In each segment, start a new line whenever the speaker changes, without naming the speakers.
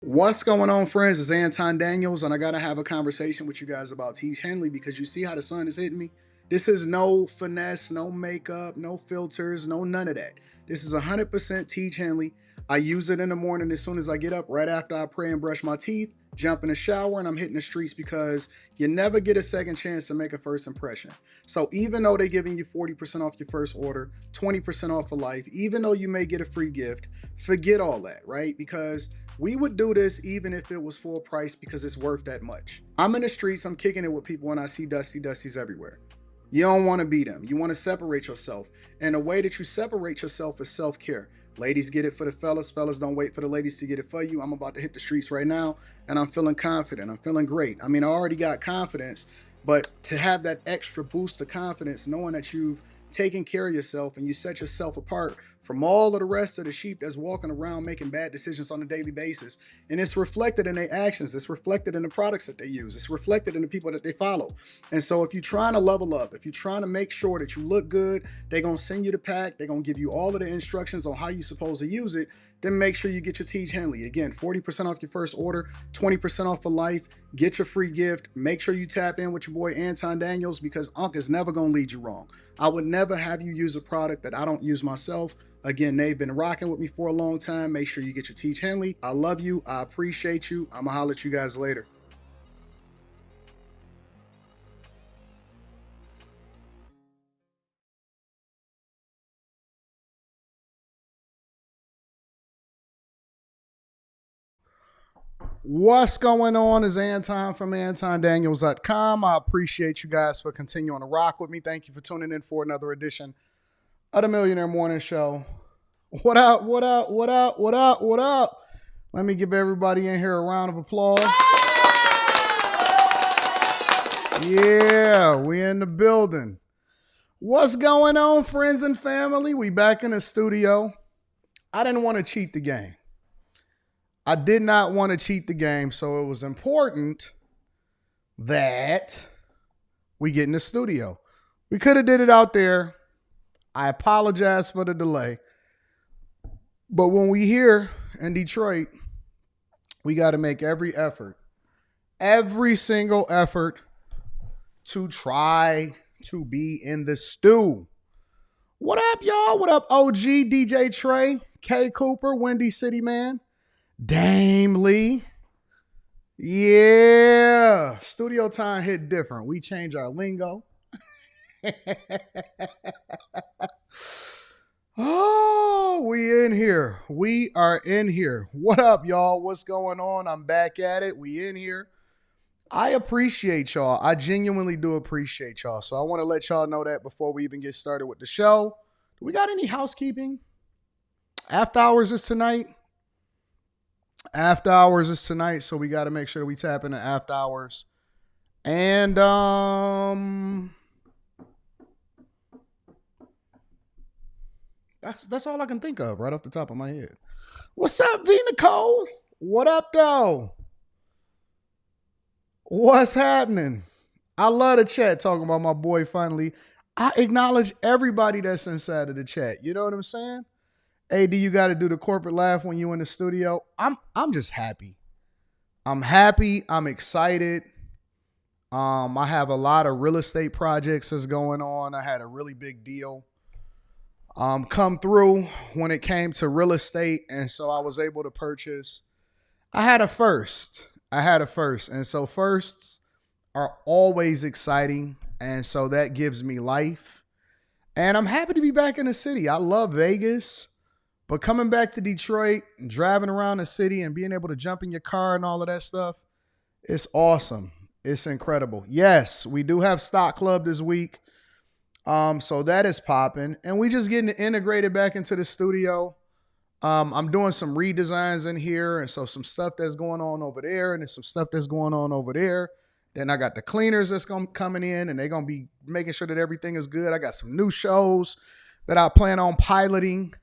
What's going on, friends? It's Anton Daniels, and I gotta have a conversation with you guys about Teach Henley because you see how the sun is hitting me. This is no finesse, no makeup, no filters, no none of that. This is 100% Teach Henley. I use it in the morning as soon as I get up, right after I pray and brush my teeth, jump in the shower, and I'm hitting the streets because you never get a second chance to make a first impression. So even though they're giving you 40% off your first order, 20% off for life, even though you may get a free gift, forget all that, right? Because we would do this even if it was full price because it's worth that much. I'm in the streets, I'm kicking it with people, and I see Dusties everywhere. You don't want to be them. You want to separate yourself. And the way that you separate yourself is self-care. Ladies get it for the fellas. Fellas don't wait for the ladies to get it for you. I'm about to hit the streets right now, and I'm feeling confident. I'm feeling great. I mean, I already got confidence, but to have that extra boost of confidence, knowing that you've taken care of yourself and you set yourself apart from all of the rest of the sheep that's walking around making bad decisions on a daily basis. And it's reflected in their actions. It's reflected in the products that they use. It's reflected in the people that they follow. And so if you're trying to level up, if you're trying to make sure that you look good, they're going to send you the pack. They're going to give you all of the instructions on how you're supposed to use it. Then make sure you get your Teach Henley. Again, 40% off your first order, 20% off for life. Get your free gift. Make sure you tap in with your boy Anton Daniels because Unc is never going to lead you wrong. I would never have you use a product that I don't use myself. Again, they've been rocking with me for a long time. Make sure you get your Teach Henley. I love you. I appreciate you. I'm going to holler at you guys later. What's going on is Anton from AntonDaniels.com. I appreciate you guys for continuing to rock with me. Thank you for tuning in for another edition of the Millionaire Morning Show. What up, what up, what up, what up, what up? Let me give everybody in here a round of applause. Yeah, we in the building. What's going on, friends and family? We back in the studio. I didn't want to cheat the game. I did not want to cheat the game, so it was important that we get in the studio. We could have did it out there. I apologize for the delay. But when we here in Detroit, we got to make every single effort to try to be in the stew. What up, y'all? What up, OG, DJ Trey, K Cooper, Windy City Man, Dame Lee? Yeah, studio time hit different. We change our lingo. Oh, we in here. We are in here. What up, y'all? What's going on? I'm back at it. We in here. I appreciate y'all. I genuinely do appreciate y'all. So I want to let y'all know that before we even get started with the show. Do we got any housekeeping? After hours is tonight. After hours is tonight, so we got to make sure we tap into after hours. And that's all I can think of right off the top of my head. What's up, V Nicole? What up, though? What's happening? I love the chat talking about my boy finally. I acknowledge everybody that's inside of the chat. You know what I'm saying? Hey, do you got to do the corporate laugh when you in the studio? I'm just happy. I'm happy. I'm excited. I have a lot of real estate projects that's going on. I had a really big deal come through when it came to real estate, and so I was able to purchase. I had a first. And so firsts are always exciting, and so that gives me life. And I'm happy to be back in the city. I love Vegas. But coming back to Detroit, driving around the city and being able to jump in your car and all of that stuff, it's awesome. It's incredible. Yes, we do have Stock Club this week. So that is popping. And we just getting integrated back into the studio. I'm doing some redesigns in here. And so some stuff that's going on over there. And there's some stuff that's going on over there. Then I got the cleaners that's coming in. And they're going to be making sure that everything is good. I got some new shows that I plan on piloting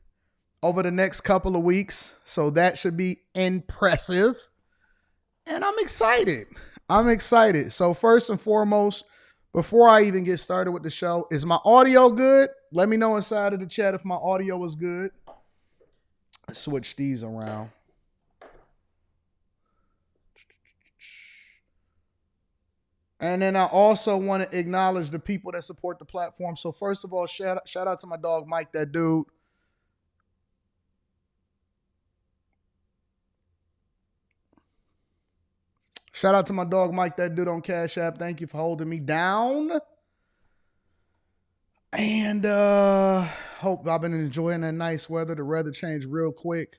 over the next couple of weeks. So that should be impressive. And I'm excited. So first and foremost, before I even get started with the show, is my audio good? Let me know inside of the chat if my audio is good. Let's switch these around. And then I also want to acknowledge the people that support the platform. So first of all, shout out to my dog Mike, that dude. Shout out to my dog Mike, that dude on Cash App. Thank you for holding me down. And hope I've been enjoying that nice weather. The weather changed real quick.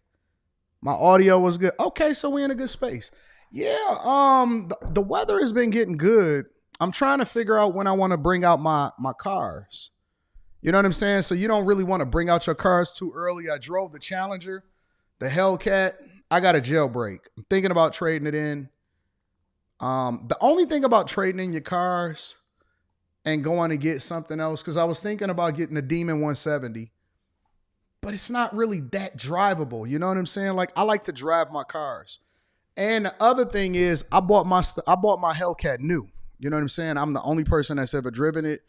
My audio was good. Okay, so we're in a good space. Yeah, the weather has been getting good. I'm trying to figure out when I want to bring out my cars. You know what I'm saying? So you don't really want to bring out your cars too early. I drove the Challenger, the Hellcat. I got a jailbreak. I'm thinking about trading it in. The only thing about trading in your cars and going to get something else, because I was thinking about getting a Demon 170, but it's not really that drivable. You know what I'm saying? Like, I like to drive my cars. And the other thing is, I bought my Hellcat new. You know what I'm saying? I'm the only person that's ever driven it.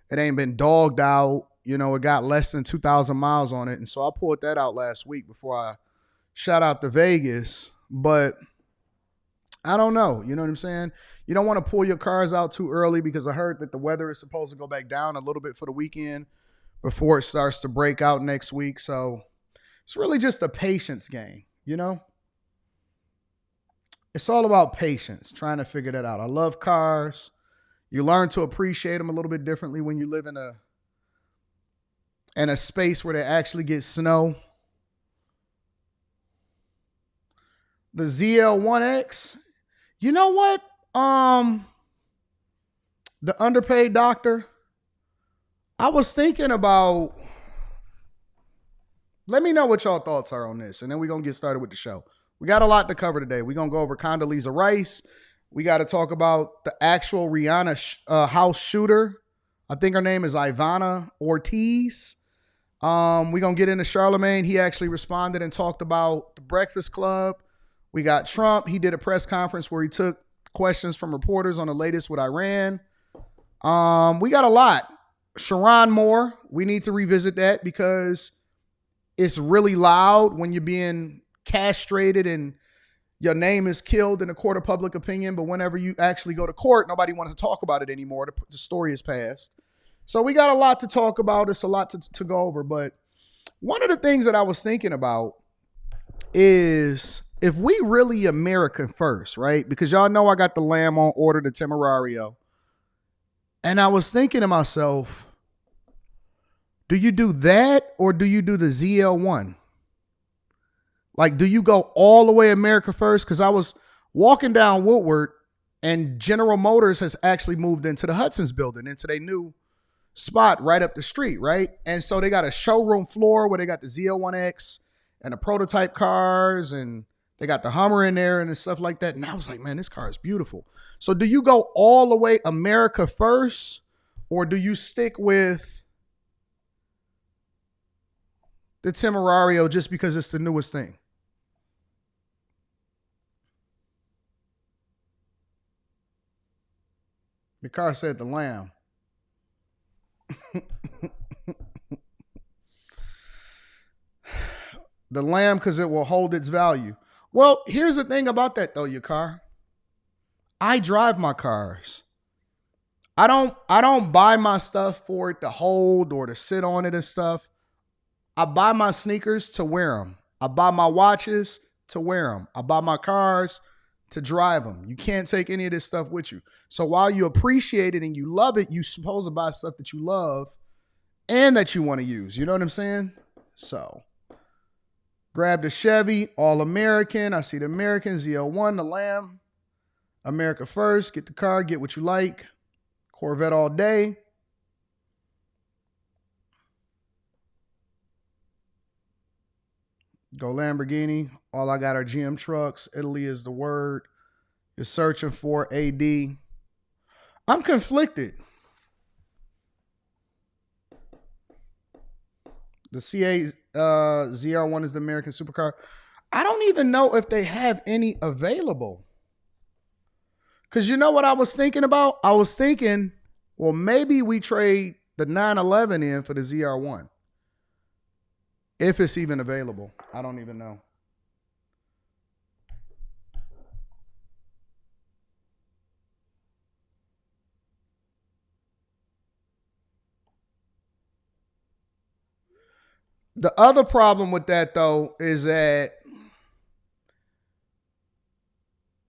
It ain't been dogged out. You know, it got less than 2,000 miles on it. And so I pulled that out last week before I shot out to Vegas. But I don't know. You know what I'm saying? You don't want to pull your cars out too early, because I heard that the weather is supposed to go back down a little bit for the weekend before it starts to break out next week. So it's really just a patience game, you know? It's all about patience, trying to figure that out. I love cars. You learn to appreciate them a little bit differently when you live in a space where they actually get snow. The ZL1X, you know what? The underpaid doctor, I was thinking about, let me know what y'all thoughts are on this, and then we're going to get started with the show. We got a lot to cover today. We're going to go over Condoleezza Rice. We got to talk about the actual Rihanna house shooter. I think her name is Ivana Ortiz. We're going to get into Charlamagne. He actually responded and talked about the Breakfast Club. We got Trump. He did a press conference where he took questions from reporters on the latest with Iran. We got a lot. Sharon Moore, we need to revisit that, because it's really loud when you're being castrated and your name is killed in a court of public opinion, but whenever you actually go to court, nobody wants to talk about it anymore. The story is passed. So we got a lot to talk about. It's a lot to go over. But one of the things that I was thinking about is, if we really America first, right? Because y'all know I got the Lamb on order, the Temerario. And I was thinking to myself, do you do that, or do you do the ZL1? Like, do you go all the way America first? Because I was walking down Woodward, and General Motors has actually moved into the Hudson's building, into their new spot right up the street, right? And so they got a showroom floor where they got the ZL1X and the prototype cars, and they got the Hummer in there and stuff like that. And I was like, man, this car is beautiful. So do you go all the way America first, or do you stick with the Temerario just because it's the newest thing? The car said the Lamb. The Lamb, because it will hold its value. Well, here's the thing about that, though, your car. I drive my cars. I don't buy my stuff for it to hold or to sit on it and stuff. I buy my sneakers to wear them. I buy my watches to wear them. I buy my cars to drive them. You can't take any of this stuff with you. So while you appreciate it and you love it, you're supposed to buy stuff that you love and that you want to use. You know what I'm saying? So grab the Chevy, All American. I see the American, ZL1, the Lamb. America first. Get the car, get what you like. Corvette all day. Go Lamborghini. All I got are GM trucks. Italy is the word. You're searching for AD. I'm conflicted. The CA ZR1 is the American supercar. I don't even know if they have any available. Because you know what I was thinking about? I was thinking, well, maybe we trade the 911 in for the ZR1. If it's even available. I don't even know. The other problem with that, though, is that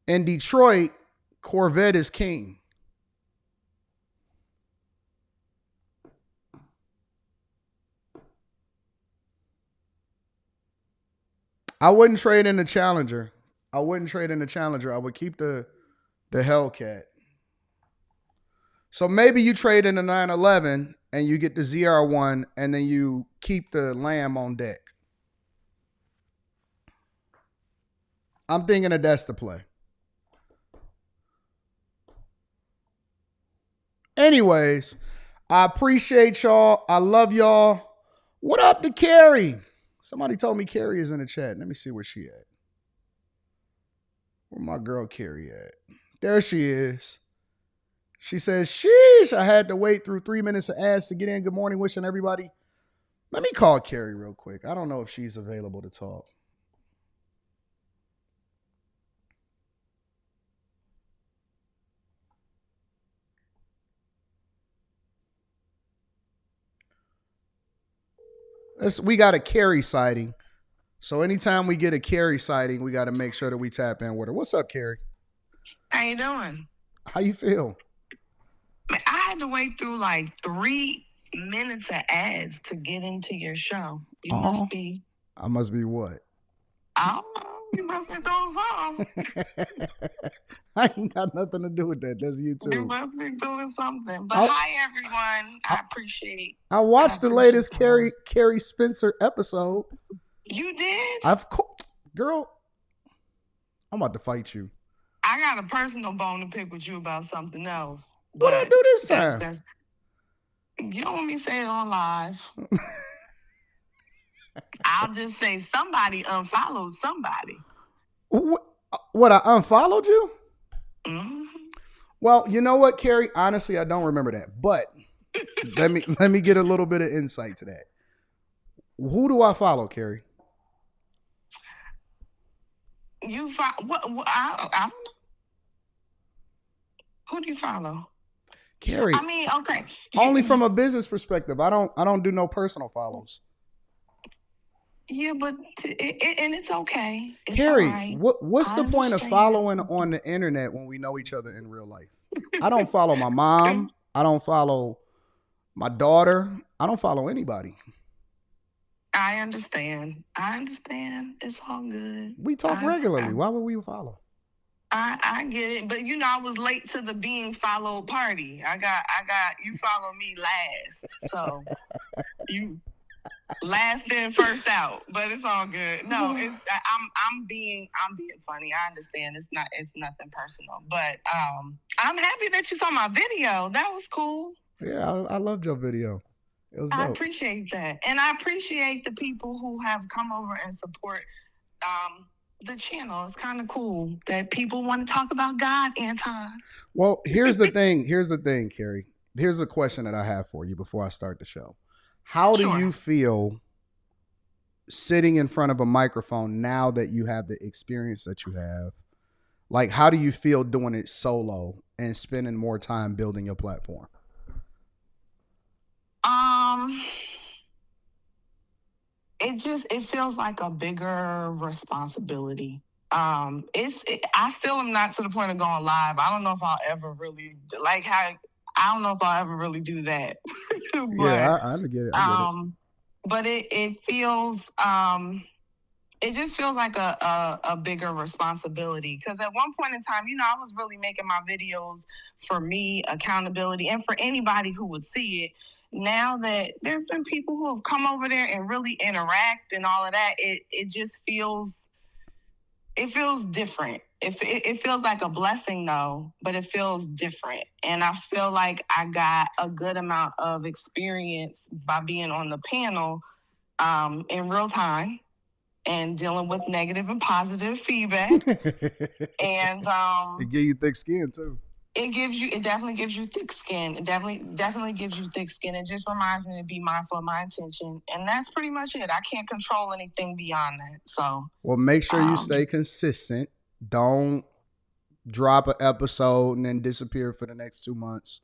in Detroit, Corvette is king. I wouldn't trade in the Challenger. I would keep the Hellcat. So maybe you trade in the 911 and you get the ZR1 and then you keep the Lamb on deck. I'm thinking that that's the play. Anyways, I appreciate y'all. I love y'all. What up to Carrie? Somebody told me Carrie is in the chat. Let me see where she at. Where my girl Carrie at? There she is. She says, sheesh, I had to wait through 3 minutes of ads to get in. Good morning, wishing everybody. Let me call Carrie real quick. I don't know if she's available to talk. We got a Carrie sighting. So anytime we get a Carrie sighting, we got to make sure that we tap in with her. What's up, Carrie?
How you doing?
How you feel?
I had to wait through like 3 minutes of ads to get into your show. You must be.
I must be what?
I don't know. You must be doing something.
I ain't got nothing to do with that. That's you too.
You must be doing something. But hi, everyone. I appreciate.
I watched the latest Carrie Spencer episode.
You did?
Girl, I'm about to fight you.
I got a personal bone to pick with you about something else.
What I do this time?
You don't want me to say it on live. I'll just say somebody unfollowed somebody.
What, I unfollowed you?
Mm-hmm.
Well, you know what, Carrie? Honestly, I don't remember that. But let me get a little bit of insight to that. Who do I follow, Carrie?
You follow what? I don't know. Who do you follow?
Carrie.
I mean, okay.
Only from a business perspective. I don't do no personal follows.
Yeah, but and it's okay. It's
Carrie,
right.
what's the point of following on the internet when we know each other in real life? I don't follow my mom. I don't follow my daughter. I don't follow anybody.
I understand. It's all good.
We talk regularly. Why would we follow?
I get it, but I was late to the being followed party. I got you follow me last, so you last in, first out. But it's all good. No, I'm being funny. I understand. It's nothing personal. But I'm happy that you saw my video. That was cool.
Yeah, I loved your video. It was dope.
I appreciate that, and I appreciate the people who have come over and support the channel. It's kind of cool that people want to talk about God, Anton.
Well, here's the thing, Carrie. Here's a question that I have for you before I start the show. How do you feel sitting in front of a microphone now that you have the experience that you have? Like, how do you feel doing it solo and spending more time building your platform?
It feels like a bigger responsibility. I still am not to the point of going live. I don't know if I'll ever really I don't know if I'll ever really do that. But,
yeah, I get it.
But it feels it just feels like a bigger responsibility, because at one point in time, I was really making my videos for me, accountability, and for anybody who would see it. Now that there's been people who have come over there and really interact and all of that, it just feels different. It feels like a blessing though, but it feels different. And I feel like I got a good amount of experience by being on the panel in real time and dealing with negative and positive feedback. And
it gives you thick skin too.
It definitely gives you thick skin. It definitely gives you thick skin. It just reminds me to be mindful of my intention. And that's pretty much it. I can't control anything beyond that. So,
well, make sure you stay consistent. Don't drop an episode and then disappear for the next 2 months.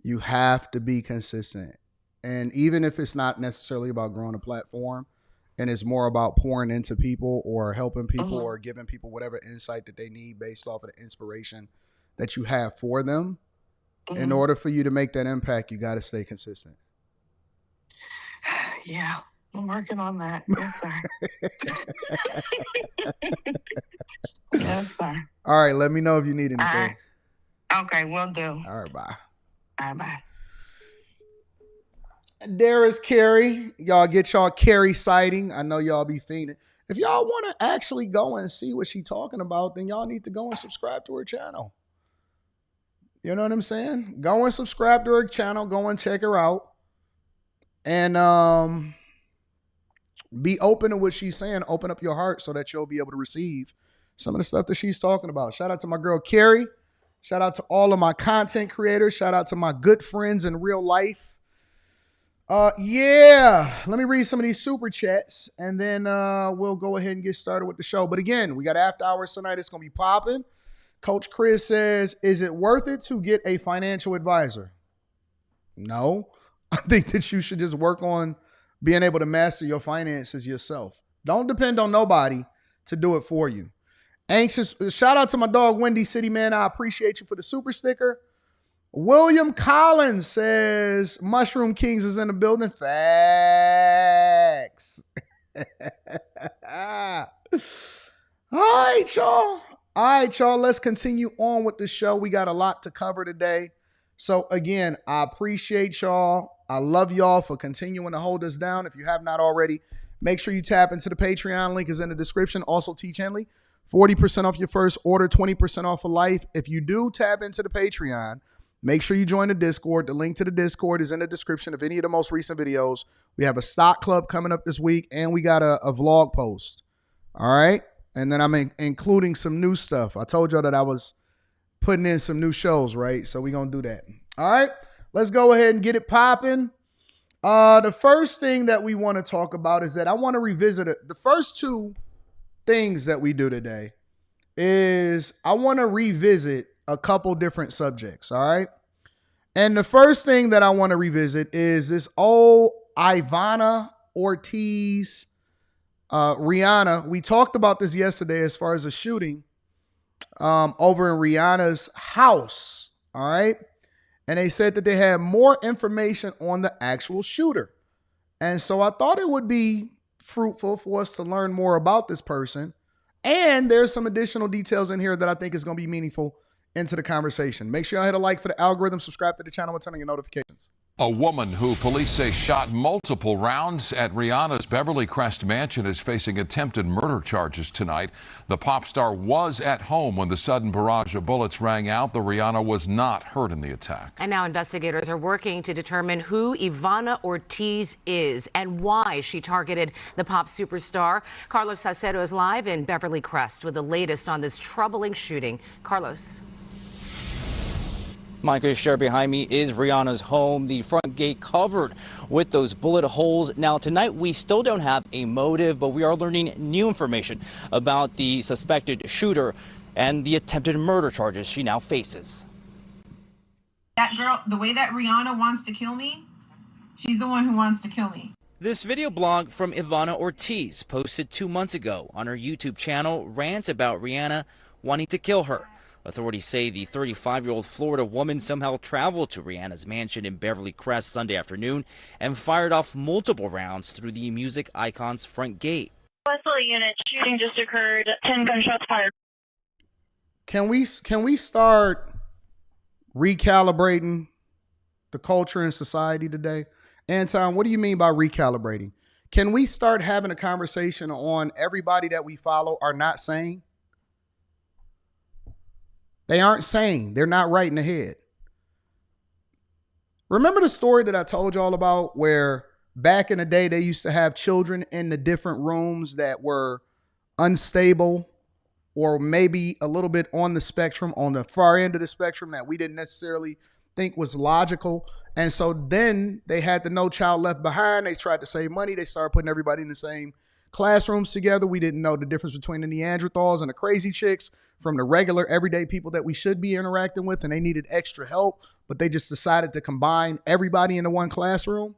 You have to be consistent. And even if it's not necessarily about growing a platform and it's more about pouring into people or helping people or giving people whatever insight that they need based off of the inspiration that you have for them, in order for you to make that impact, you got to stay consistent.
Yeah, I'm working on that. Yes, sir. Yes, sir.
All right, let me know if you need anything.
Right. Okay, will do.
All right, bye.
All right, bye.
There is Carrie. Y'all get y'all Carrie sighting. I know y'all be fiending. If y'all want to actually go and see what she's talking about, then y'all need to go and subscribe to her channel. You know what I'm saying? Go and subscribe to her channel. Go and check her out. And be open to what she's saying. Open up your heart so that you'll be able to receive some of the stuff that she's talking about. Shout out to my girl, Carrie. Shout out to all of my content creators. Shout out to my good friends in real life. Yeah, let me read some of these super chats and then we'll go ahead and get started with the show. But again, we got after hours tonight. It's going to be popping. Coach Chris says, is it worth it to get a financial advisor? No. I think that you should just work on being able to master your finances yourself. Don't depend on nobody to do it for you. Anxious. Shout out to my dog, Windy City, man. I appreciate you for the super sticker. William Collins says, Mushroom Kings is in the building. Facts. All right, y'all. Let's continue on with the show. We got a lot to cover today. So again, I appreciate y'all. I love y'all for continuing to hold us down. If you have not already, make sure you tap into the Patreon. Link is in the description. Also, Teach Henley, 40% off your first order, 20% off for life. If you do tap into the Patreon, make sure you join the Discord. The link to the Discord is in the description of any of the most recent videos. We have a stock club coming up this week, and we got a vlog post. All right? And then I'm including some new stuff. I told y'all that I was putting in some new shows, right? So we're going to do that. All right? Let's go ahead and get it popping. The first thing that we want to talk about is that I want to revisit it. The first two things that we do today is I want to revisit a couple different subjects, all right? And the first thing that I want to revisit is this old Ivana Ortiz, Rihanna. We talked about this yesterday as far as a shooting over in Rihanna's house, all right? And they said that they had more information on the actual shooter. And so I thought it would be fruitful for us to learn more about this person. And there's some additional details in here that I think is going to be meaningful into the conversation. Make sure y'all hit a like for the algorithm, subscribe to the channel, and turn on your notifications.
A woman who police say shot multiple rounds at Rihanna's Beverly Crest mansion is facing attempted murder charges tonight. The pop star was at home when the sudden barrage of bullets rang out. The Rihanna was not hurt in the attack.
And now investigators are working to determine who Ivana Ortiz is and why she targeted the pop superstar. Carlos Salcedo is live in Beverly Crest with the latest on this troubling shooting. Carlos.
Micah, share behind me is Rihanna's home, the front gate covered with those bullet holes. Now, tonight we still don't have a motive, but we are learning new information about the suspected shooter and the attempted murder charges she now faces.
That girl, the way that Rihanna wants to kill me, she's the one who wants to kill me.
This video blog from Ivana Ortiz, posted 2 months ago on her YouTube channel, rants about Rihanna wanting to kill her. Authorities say the 35-year-old Florida woman somehow traveled to Rihanna's mansion in Beverly Crest Sunday afternoon and fired off multiple rounds through the music icon's front gate.
Wesley unit, shooting just occurred, 10 gunshots fired.
Can we start recalibrating the culture and society today? Anton, what do you mean by recalibrating? Can we start having a conversation on everybody that we follow are not sane? They aren't sane. They're not right in the head. Remember the story that I told y'all about where back in the day, they used to have children in the different rooms that were unstable or maybe a little bit on the spectrum, on the far end of the spectrum that we didn't necessarily think was logical. And so then they had the No Child Left Behind. They tried to save money. They started putting everybody in the same classrooms together. We didn't know the difference between the Neanderthals and the crazy chicks from the regular everyday people that we should be interacting with, and they needed extra help, but they just decided to combine everybody into one classroom.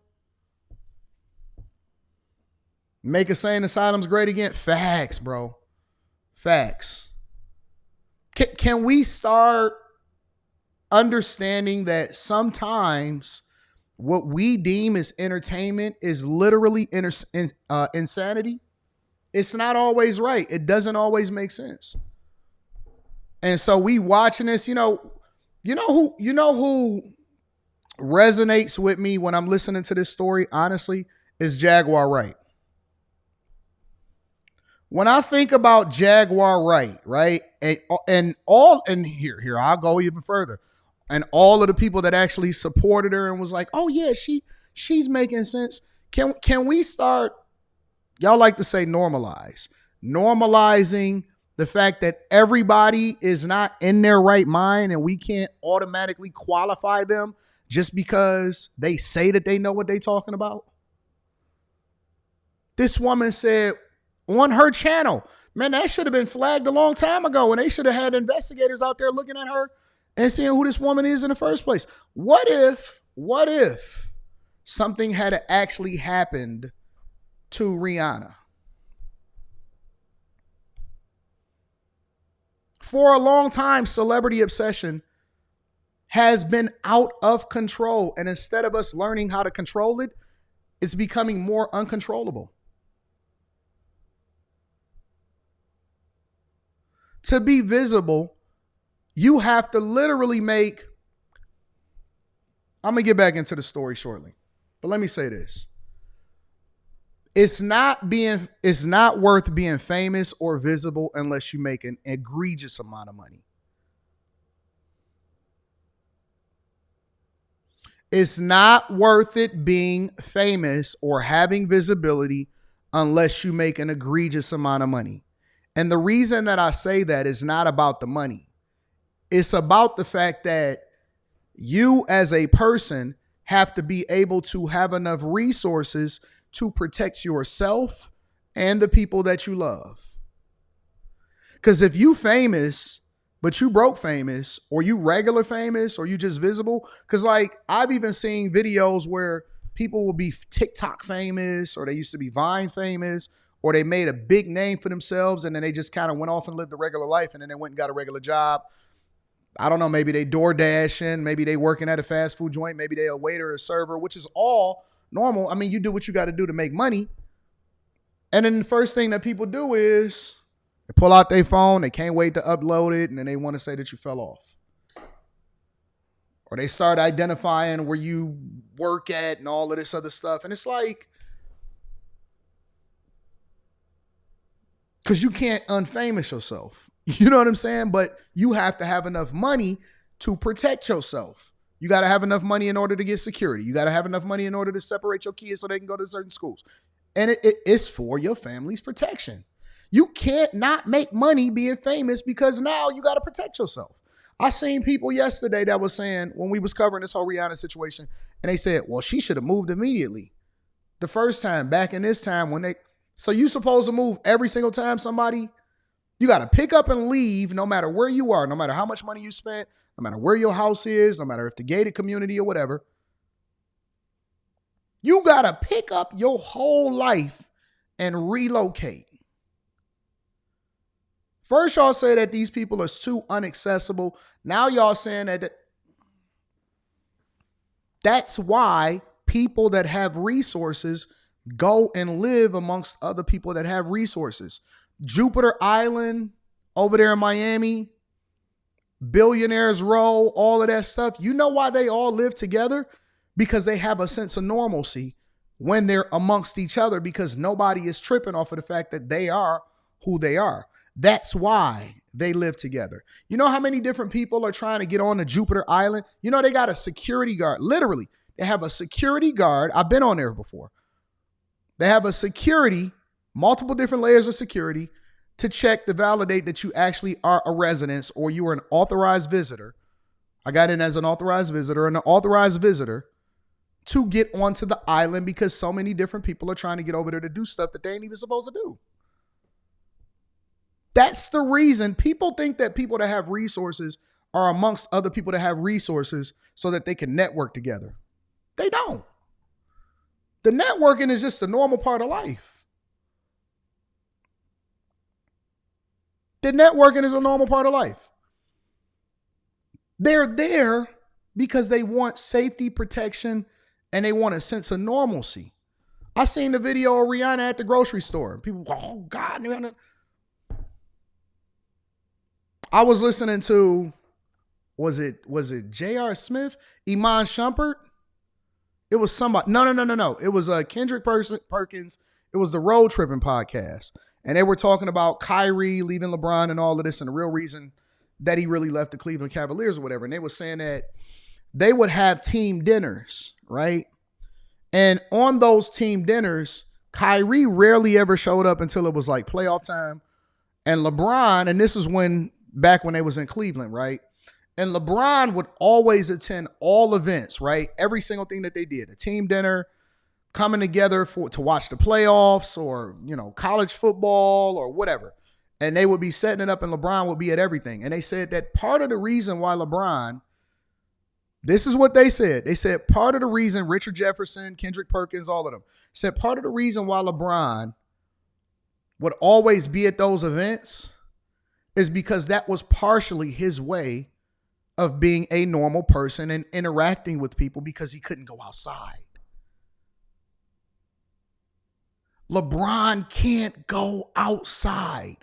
Make insane asylums great again. Facts, bro. Facts. Can we start understanding that sometimes what we deem as entertainment is literally insanity? It's not always right. It doesn't always make sense. And so we watching this, you know who resonates with me when I'm listening to this story, honestly, is Jaguar Wright. When I think about Jaguar Wright, right? And here, I'll go even further. And all of the people that actually supported her and was like, oh yeah, she's making sense. Can we start, y'all like to say normalizing the fact that everybody is not in their right mind and we can't automatically qualify them just because they say that they know what they're talking about? This woman said on her channel, man, that should have been flagged a long time ago, and they should have had investigators out there looking at her and seeing who this woman is in the first place. What if something had actually happened to Rihanna? For a long time, celebrity obsession has been out of control. And instead of us learning how to control it, it's becoming more uncontrollable. To be visible, you have to literally make, I'm going to get back into the story shortly, but let me say this. It's not worth being famous or visible unless you make an egregious amount of money. It's not worth it being famous or having visibility unless you make an egregious amount of money. And the reason that I say that is not about the money. It's about the fact that you as a person have to be able to have enough resources to protect yourself and the people that you love. Because if you famous, but you broke famous, or you regular famous, or you just visible, because like I've even seen videos where people will be TikTok famous, or they used to be Vine famous, or they made a big name for themselves and then they just kind of went off and lived a regular life and then they went and got a regular job. I don't know, maybe they door dashing, maybe they working at a fast food joint, maybe they a waiter or a server, which is all normal. I mean, you do what you got to do to make money. And then the first thing that people do is they pull out their phone, they can't wait to upload it, and then they want to say that you fell off. Or they start identifying where you work at and all of this other stuff. And it's like, because you can't unfamous yourself. You know what I'm saying? But you have to have enough money to protect yourself. You got to have enough money in order to get security. You got to have enough money in order to separate your kids so they can go to certain schools. And it's for your family's protection. You can't not make money being famous because now you got to protect yourself. I seen people yesterday that was saying, when we was covering this whole Rihanna situation, and they said, well, she should have moved immediately. The first time, back in this time when so you supposed to move every single time somebody, you got to pick up and leave no matter where you are, no matter how much money you spent, no matter where your house is, no matter if the gated community or whatever. You got to pick up your whole life and relocate. First, y'all say that these people are too inaccessible. Now y'all saying that that's why people that have resources go and live amongst other people that have resources. Jupiter Island over there in Miami, Billionaires Row, all of that stuff. You know why they all live together? Because they have a sense of normalcy when they're amongst each other, because nobody is tripping off of the fact that they are who they are. That's why they live together. You know how many different people are trying to get on to Jupiter Island? You know, they got a security guard. Literally, they have a security guard. I've been on there before. They have a security, multiple different layers of security to check, to validate that you actually are a resident or you are an authorized visitor. I got in as an authorized visitor, and an authorized visitor to get onto the island because so many different people are trying to get over there to do stuff that they ain't even supposed to do. That's the reason people think that people that have resources are amongst other people that have resources so that they can network together. They don't. The networking is just the normal part of life. The networking is a normal part of life. They're there because they want safety, protection, and they want a sense of normalcy. I seen the video of Rihanna at the grocery store. People go, oh God, Rihanna. I was listening to, was it J.R. Smith? Iman Shumpert? It was somebody. No. It was Kendrick Perkins. It was the Road Tripping podcast. And they were talking about Kyrie leaving LeBron and all of this and the real reason that he really left the Cleveland Cavaliers or whatever. And they were saying that they would have team dinners, right? And on those team dinners, Kyrie rarely ever showed up until it was like playoff time. And LeBron, and this is back when they was in Cleveland, right? And LeBron would always attend all events, right? Every single thing that they did, a team dinner, coming together to watch the playoffs or, college football or whatever. And they would be setting it up and LeBron would be at everything. And they said that part of the reason why LeBron, this is what they said. They said part of the reason Richard Jefferson, Kendrick Perkins, all of them said part of the reason why LeBron would always be at those events is because that was partially his way of being a normal person and interacting with people because he couldn't go outside. LeBron can't go outside.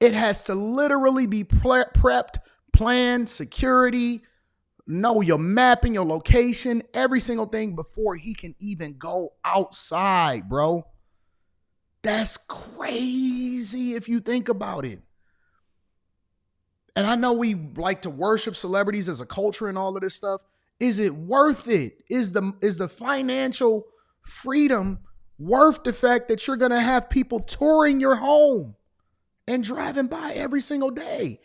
It has to literally be prepped, planned, security, know your mapping, your location, every single thing before he can even go outside, bro. That's crazy if you think about it. And I know we like to worship celebrities as a culture and all of this stuff. Is it worth it? Is the financial freedom worth the fact that you're going to have people touring your home and driving by every single day?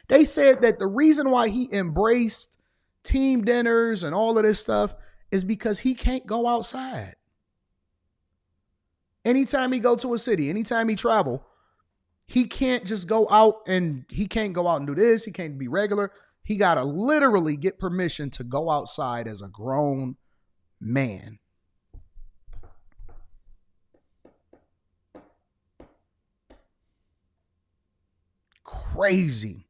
They said that the reason why he embraced team dinners and all of this stuff is because he can't go outside. Anytime he go to a city, anytime he travel, he can't just go out and he can't go out and do this. He can't be regular. He got to literally get permission to go outside as a grown man. Crazy,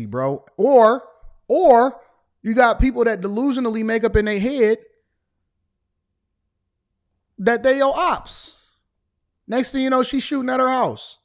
bro. Or you got people that delusionally make up in their head that they your ops. Next thing you know, she's shooting at her house.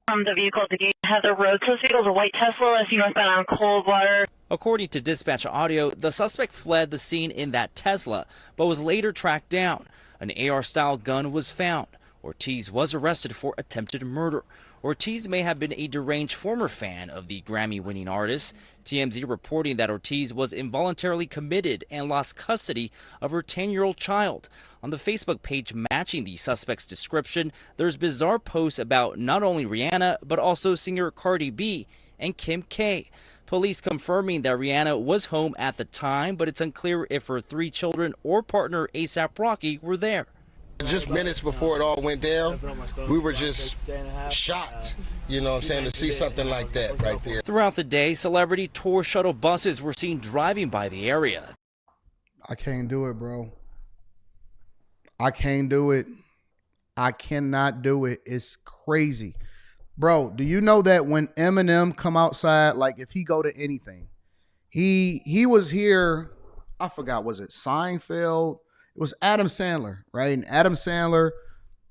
From the vehicle at the gate, has a road associated with a white Tesla as you northbound on Coldwater.
According to dispatch audio, the suspect fled the scene in that Tesla, but was later tracked down. An AR-style gun was found. Ortiz was arrested for attempted murder. Ortiz may have been a deranged former fan of the Grammy-winning artist. TMZ reporting that Ortiz was involuntarily committed and lost custody of her 10-year-old child. On the Facebook page matching the suspect's description, there's bizarre posts about not only Rihanna, but also singer Cardi B and Kim K. Police confirming that Rihanna was home at the time, but it's unclear if her 3 children or partner A$AP Rocky were there.
Just minutes before it all went down, we were just shocked, you know what I'm saying, to see something like that right there.
Throughout the day, celebrity tour shuttle buses were seen driving by the area.
I can't do it, bro. I can't do it. I cannot do it. It's crazy. Bro, do you know that when Eminem come outside, like if he go to anything, he was here, I forgot, was it Seinfeld? It was Adam Sandler, right? And Adam Sandler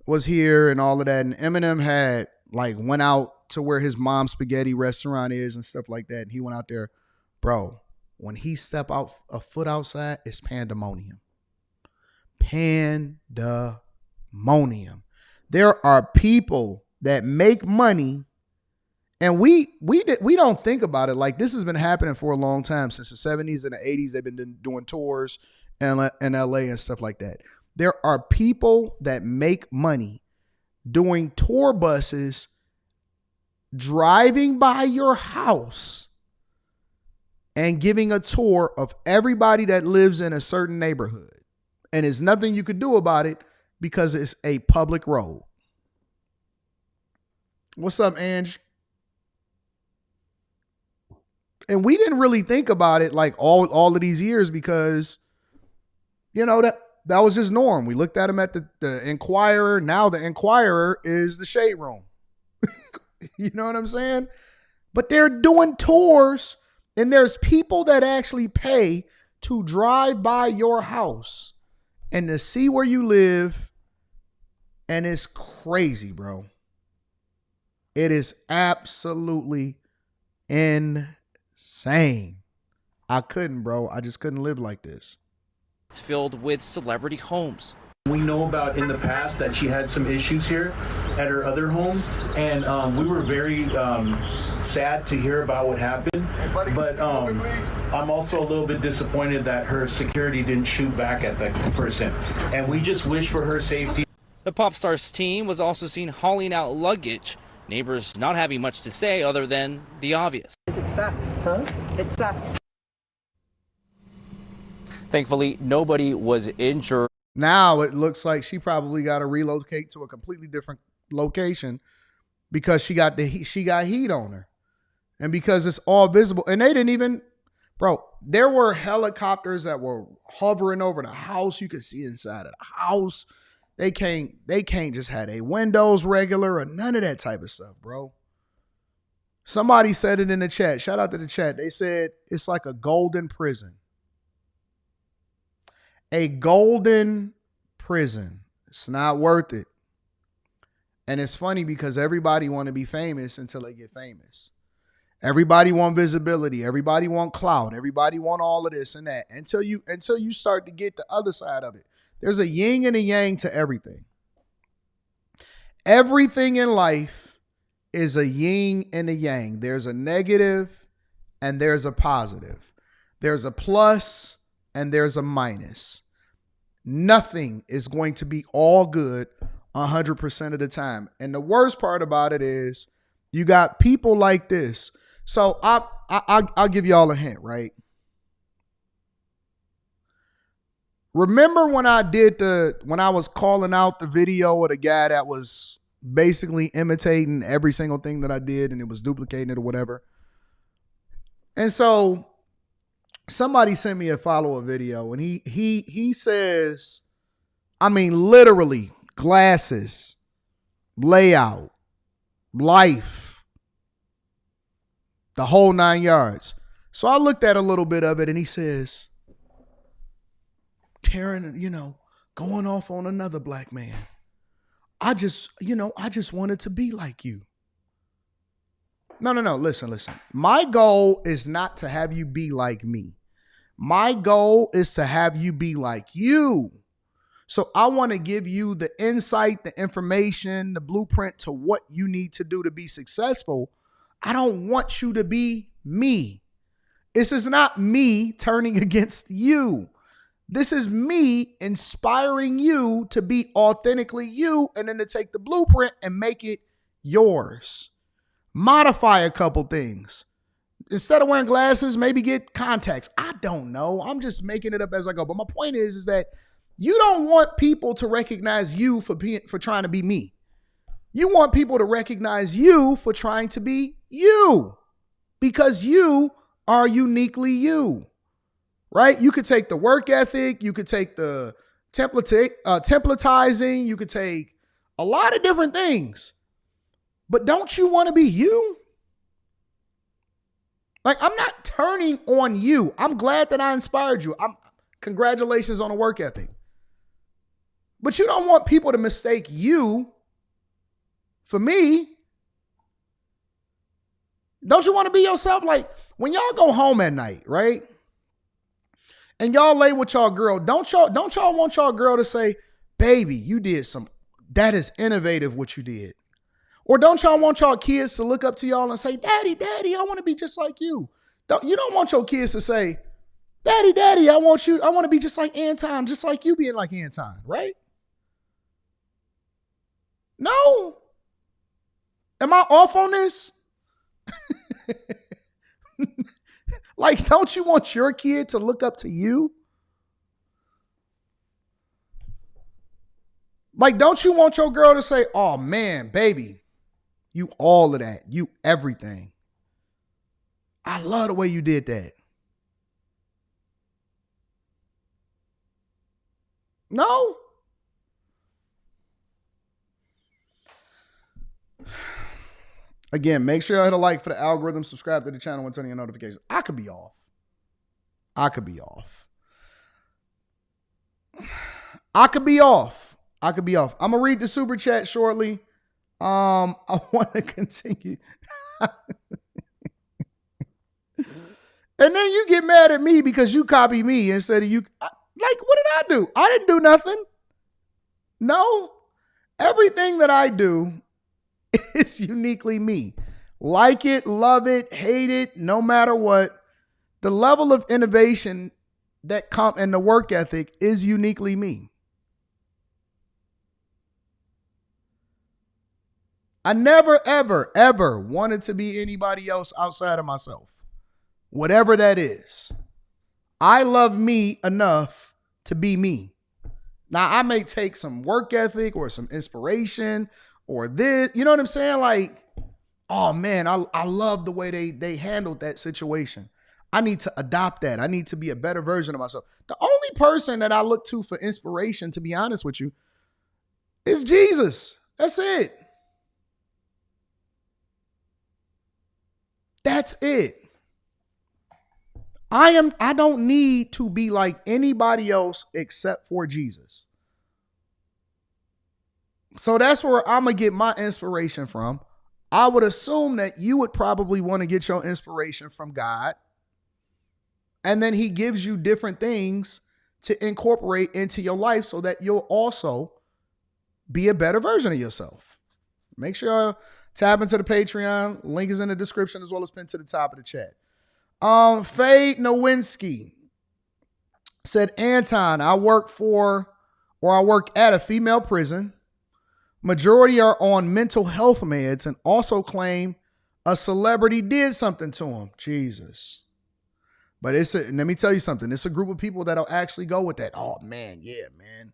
was here and all of that. And Eminem had went out to where his mom's spaghetti restaurant is and stuff like that. And he went out there. Bro, when he step out a foot outside, it's pandemonium. Pandemonium. There are people that make money, and we don't think about it. Like, this has been happening for a long time. Since the 70s and the 80s, they've been doing tours in LA and stuff like that. There are people that make money doing tour buses, driving by your house and giving a tour of everybody that lives in a certain neighborhood. And there's nothing you could do about it because it's a public road. What's up, Ange? And we didn't really think about it like all of these years because, you know, that was just norm. We looked at him at the Inquirer. Now the Inquirer is the Shade Room. You know what I'm saying? But they're doing tours, and there's people that actually pay to drive by your house and to see where you live. And it's crazy, bro. It is absolutely insane. I couldn't, bro. I just couldn't live like this.
It's filled with celebrity homes.
We know about in the past that she had some issues here at her other home, and we were very sad to hear about what happened. But I'm also a little bit disappointed that her security didn't shoot back at that person, and we just wish for her safety.
The pop star's team was also seen hauling out luggage, neighbors not having much to say other than the obvious.
It sucks, huh? It sucks.
Thankfully, nobody was injured.
Now it looks like she probably got to relocate to a completely different location because she got heat on her, and because it's all visible. And they didn't even, bro. There were helicopters that were hovering over the house. You could see inside of the house. They can't just have their windows regular or none of that type of stuff, bro. Somebody said it in the chat. Shout out to the chat. They said it's like a golden prison. A golden prison. It's not worth it. And it's funny because everybody want to be famous until they get famous. Everybody want visibility. Everybody want clout. Everybody want all of this and that until you start to get the other side of it. There's a yin and a yang to everything. Everything in life is a yin and a yang. There's a negative and there's a positive. There's a plus and there's a minus. Nothing is going to be all good 100% of the time. And the worst part about it is you got people like this. So I'll give y'all a hint, right? Remember when I was calling out the video of the guy that was basically imitating every single thing that I did and it was duplicating it or whatever? And so somebody sent me a follow-up video and he says, I mean, literally glasses, layout, life, the whole 9 yards. So I looked at a little bit of it and he says, Taryn, going off on another black man. I just wanted to be like you. No. Listen. My goal is not to have you be like me. My goal is to have you be like you. So I want to give you the insight, the information, the blueprint to what you need to do to be successful. I don't want you to be me. This is not me turning against you. This is me inspiring you to be authentically you and then to take the blueprint and make it yours. Modify a couple things. Instead of wearing glasses, maybe get contacts. I don't know. I'm just making it up as I go. But my point is that you don't want people to recognize you for trying to be me. You want people to recognize you for trying to be you because you are uniquely you. Right? You could take the work ethic. You could take the templatizing. You could take a lot of different things. But don't you want to be you? Like, I'm not turning on you. I'm glad that I inspired you. Congratulations on the work ethic. But you don't want people to mistake you for me. Don't you want to be yourself? Like, when y'all go home at night, right? And y'all lay with y'all girl, don't y'all want y'all girl to say, baby, you did that is innovative what you did. Or don't y'all want y'all kids to look up to y'all and say, daddy, I want to be just like you. You don't want your kids to say, daddy, I want to be just like Anton, just like you being like Anton, right? No. Am I off on this? Like, don't you want your kid to look up to you? Like, don't you want your girl to say, oh man, baby, you all of that, you everything. I love the way you did that. No. Again, make sure you hit a like for the algorithm, subscribe to the channel, and turn on your notifications. I could be off. I'm going to read the super chat shortly. I want to continue. And then you get mad at me because you copy me instead of you. Like, what did I do? I didn't do nothing. No. Everything that I do is uniquely me. Like it, love it, hate it, no matter what. The level of innovation that and the work ethic is uniquely me. I never, ever, ever wanted to be anybody else outside of myself. Whatever that is. I love me enough to be me. Now, I may take some work ethic or some inspiration or this. You know what I'm saying? Like, oh, man, I love the way they handled that situation. I need to adopt that. I need to be a better version of myself. The only person that I look to for inspiration, to be honest with you, is Jesus. That's it. That's it. I don't need to be like anybody else except for Jesus. So that's where I'm going to get my inspiration from. I would assume that you would probably want to get your inspiration from God. And then he gives you different things to incorporate into your life so that you'll also be a better version of yourself. Make sure you tap into the Patreon. Link is in the description as well as pinned to the top of the chat. Faye Nowinski said, Anton, I work at a female prison. Majority are on mental health meds and also claim a celebrity did something to them. Jesus. But let me tell you something. It's a group of people that'll actually go with that. Oh man, yeah, man.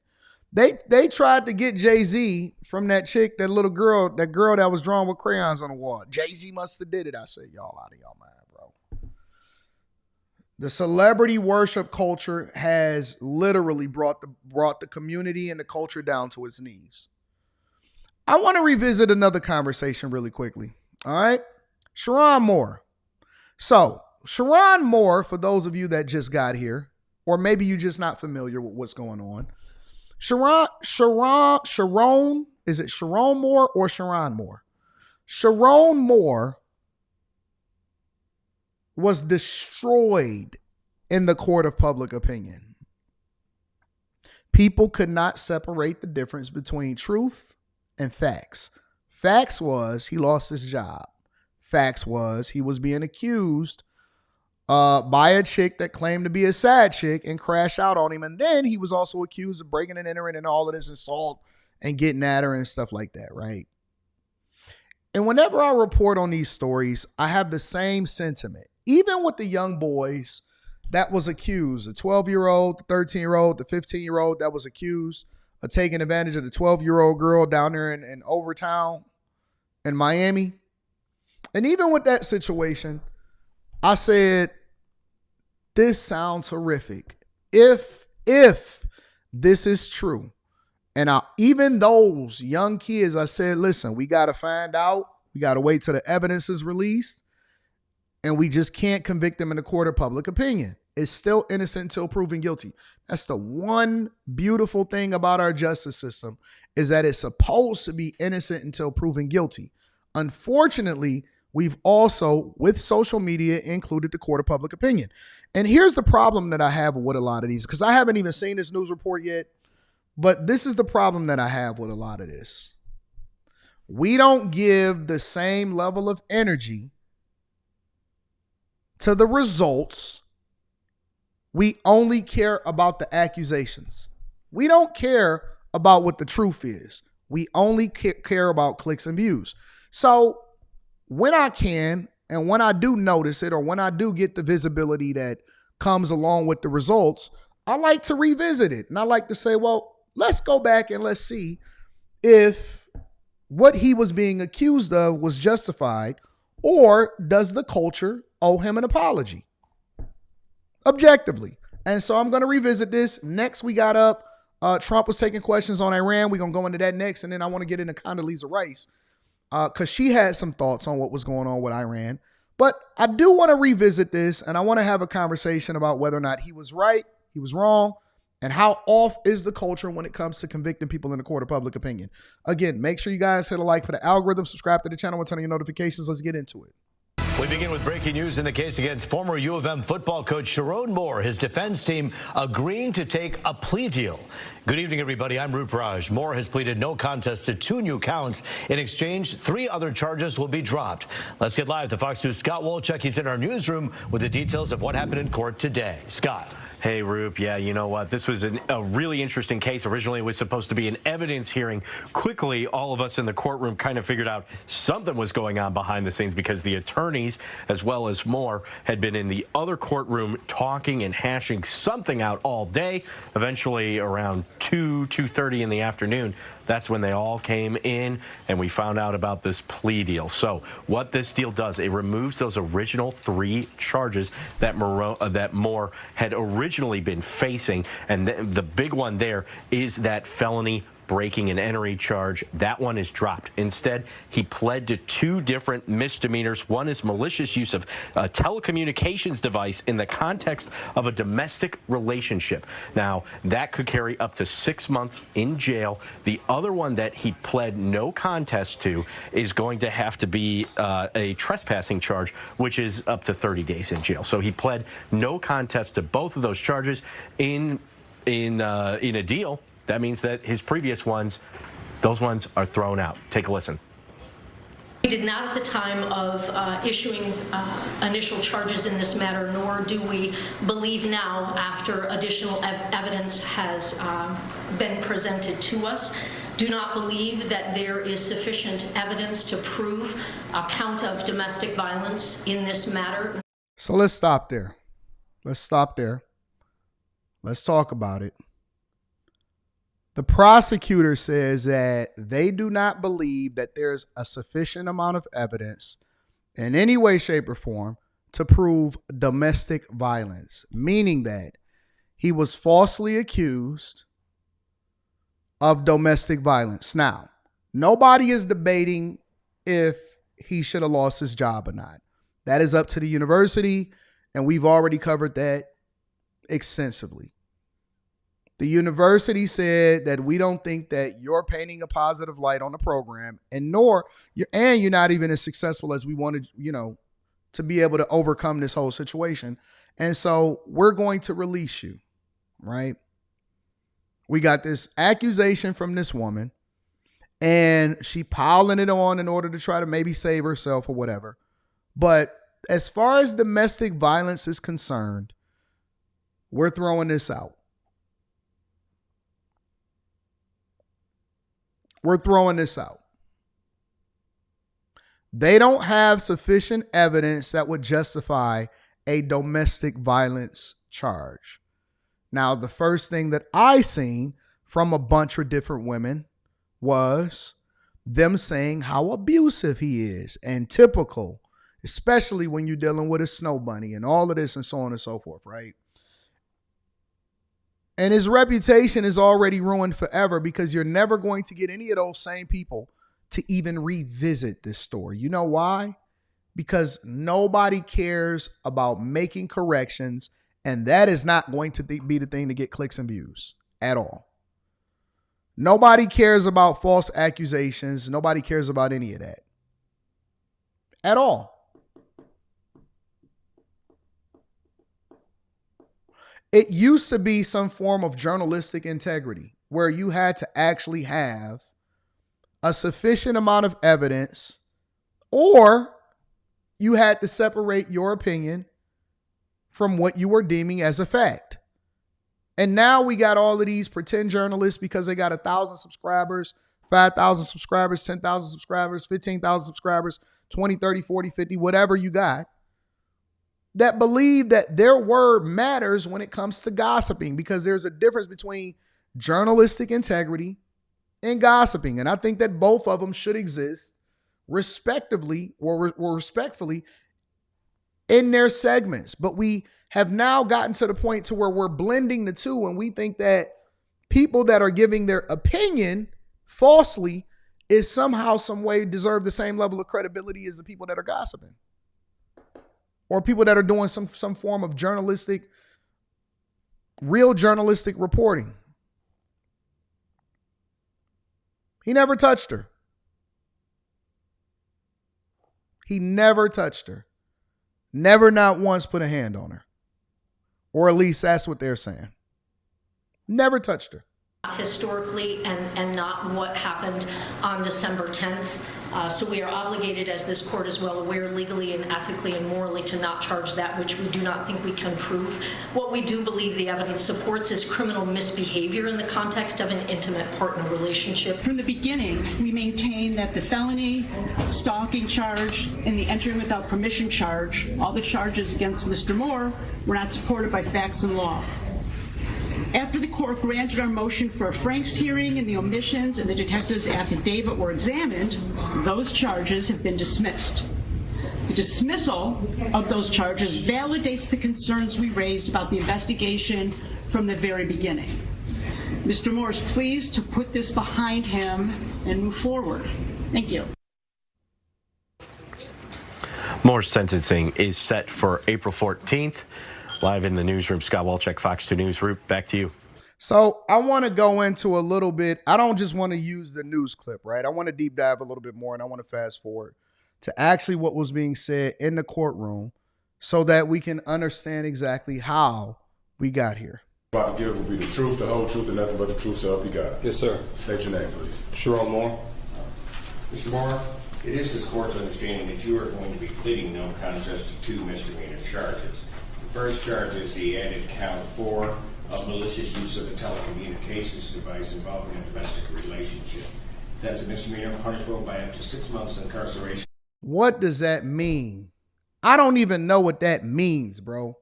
They tried to get Jay-Z from that chick, that girl that was drawn with crayons on the wall. Jay-Z must have did it. I said, y'all out of y'all mind, bro. The celebrity worship culture has literally brought the community and the culture down to its knees. I want to revisit another conversation really quickly. All right. Sharon Moore. So Sharon Moore, for those of you that just got here, or maybe you're just not familiar with what's going on. Sharon, is it Sharon Moore or Sharon Moore? Sharon Moore was destroyed in the court of public opinion. People could not separate the difference between truth and facts. Facts was he lost his job. Facts was he was being accused by a chick that claimed to be a side chick and crashed out on him. And then he was also accused of breaking and entering and all of this assault and getting at her and stuff like that, right? And whenever I report on these stories, I have the same sentiment. Even with the young boys that was accused, the 12-year-old, the 13-year-old, the 15-year-old that was accused of taking advantage of the 12-year-old girl down there in Overtown in Miami. And even with that situation, I said, this sounds horrific. If this is true, and even those young kids, I said, listen, we got to find out. We got to wait till the evidence is released. And we just can't convict them in the court of public opinion. It's still innocent until proven guilty. That's the one beautiful thing about our justice system, is that it's supposed to be innocent until proven guilty. Unfortunately, we've also, with social media, included the court of public opinion. And here's the problem that I have with a lot of these, because I haven't even seen this news report yet, but this is the problem that I have with a lot of this. We don't give the same level of energy to the results. We only care about the accusations. We don't care about what the truth is. We only care about clicks and views. So when I can, and when I do notice it, or when I do get the visibility that comes along with the results, I like to revisit it. And I like to say, well, let's go back and let's see if what he was being accused of was justified, or does the culture owe him an apology objectively. And so I'm going to revisit this. Next, we got up Trump was taking questions on Iran. We're going to go into that next. And then I want to get into Condoleezza Rice because she had some thoughts on what was going on with Iran. But I do want to revisit this, and I want to have a conversation about whether or not he was right, he was wrong, and how off is the culture when it comes to convicting people in the court of public opinion. Again, make sure you guys hit a like for the algorithm, subscribe to the channel, and turn on your notifications. Let's get into it.
We begin with breaking news in the case against former U of M football coach Sharon Moore, his defense team agreeing to take a plea deal. Good evening, everybody. I'm Roop Raj. Moore has pleaded no contest to 2 new counts. In exchange, 3 other charges will be dropped. Let's get live to Fox News' Scott Wolchuk. He's in our newsroom with the details of what happened in court today. Scott.
Hey, Roop. Yeah, you know what? This was a really interesting case. Originally, it was supposed to be an evidence hearing. Quickly, all of us in the courtroom kind of figured out something was going on behind the scenes because the attorneys, as well as Moore, had been in the other courtroom talking and hashing something out all day. Eventually, around 2:30 in the afternoon, that's when they all came in and we found out about this plea deal. So what this deal does, it removes those original 3 charges that Moore had originally been facing. And the big one there is that felony breaking and entering charge. That one is dropped. Instead, he pled to 2 different misdemeanors. One is malicious use of a telecommunications device in the context of a domestic relationship. Now, that could carry up to 6 months in jail. The other one that he pled no contest to is going to have to be a trespassing charge, which is up to 30 days in jail. So he pled no contest to both of those charges in a deal. That means that his previous ones, those ones are thrown out. Take a listen.
We did not at the time of issuing initial charges in this matter, nor do we believe now after additional evidence has been presented to us. Do not believe that there is sufficient evidence to prove a count of domestic violence in this matter.
So let's stop there. Let's talk about it. The prosecutor says that they do not believe that there's a sufficient amount of evidence in any way, shape, or form to prove domestic violence, meaning that he was falsely accused of domestic violence. Now, nobody is debating if he should have lost his job or not. That is up to the university, and we've already covered that extensively. The university said that we don't think that you're painting a positive light on the program, and you're not even as successful as we wanted, to be able to overcome this whole situation. And so we're going to release you, right? We got this accusation from this woman, and she piling it on in order to try to maybe save herself or whatever. But as far as domestic violence is concerned, we're throwing this out. We're throwing this out. They don't have sufficient evidence that would justify a domestic violence charge. Now, the first thing that I seen from a bunch of different women was them saying how abusive he is and typical, especially when you're dealing with a snow bunny and all of this and so on and so forth, right? And his reputation is already ruined forever because you're never going to get any of those same people to even revisit this story. You know why? Because nobody cares about making corrections, and that is not going to be the thing to get clicks and views at all. Nobody cares about false accusations. Nobody cares about any of that at all. It used to be some form of journalistic integrity where you had to actually have a sufficient amount of evidence, or you had to separate your opinion from what you were deeming as a fact. And now we got all of these pretend journalists because they got 1,000 subscribers, 5,000 subscribers, 10,000 subscribers, 15,000 subscribers, 20, 30, 40, 50, whatever you got, that believe that their word matters when it comes to gossiping, because there's a difference between journalistic integrity and gossiping. And I think that both of them should exist respectively or respectfully in their segments. But we have now gotten to the point to where we're blending the two, and we think that people that are giving their opinion falsely is somehow, some way deserve the same level of credibility as the people that are gossiping or people that are doing some form of real journalistic reporting. He never touched her. He never touched her. Never, not once, put a hand on her. Or at least that's what they're saying. Never touched her.
Historically and not what happened on December 10th. So we are obligated, as this court is well aware, legally and ethically and morally to not charge that which we do not think we can prove. What we do believe the evidence supports is criminal misbehavior in the context of an intimate partner relationship.
From the beginning, we maintain that the felony stalking charge and the entering without permission charge, all the charges against Mr. Moore, were not supported by facts and law. After the court granted our motion for a Franks hearing and the omissions and the detective's affidavit were examined, those charges have been dismissed. The dismissal of those charges validates the concerns we raised about the investigation from the very beginning. Mr. Moore is pleased to put this behind him and move forward. Thank you.
Moore's sentencing is set for April 14th. Live in the newsroom, Scott Walchek, Fox 2 News. Roop, back to you.
So I want to go into a little bit. I don't just want to use the news clip, right? I want to deep dive a little bit more, and I want to fast forward to actually what was being said in the courtroom so that we can understand exactly how we got here.
About to give will be the truth, the whole truth, and nothing but the truth, so help you God.
Yes, sir.
State your name, please. Charlamagne Moore.
Mr. Moore, it is this court's understanding that you are going to be pleading no contest to 2 misdemeanor charges. First charge is the added count 4 of malicious use of a telecommunications device involving a domestic relationship. That's a misdemeanor punishable by up to 6 months incarceration.
What does that mean? I don't even know what that means, bro.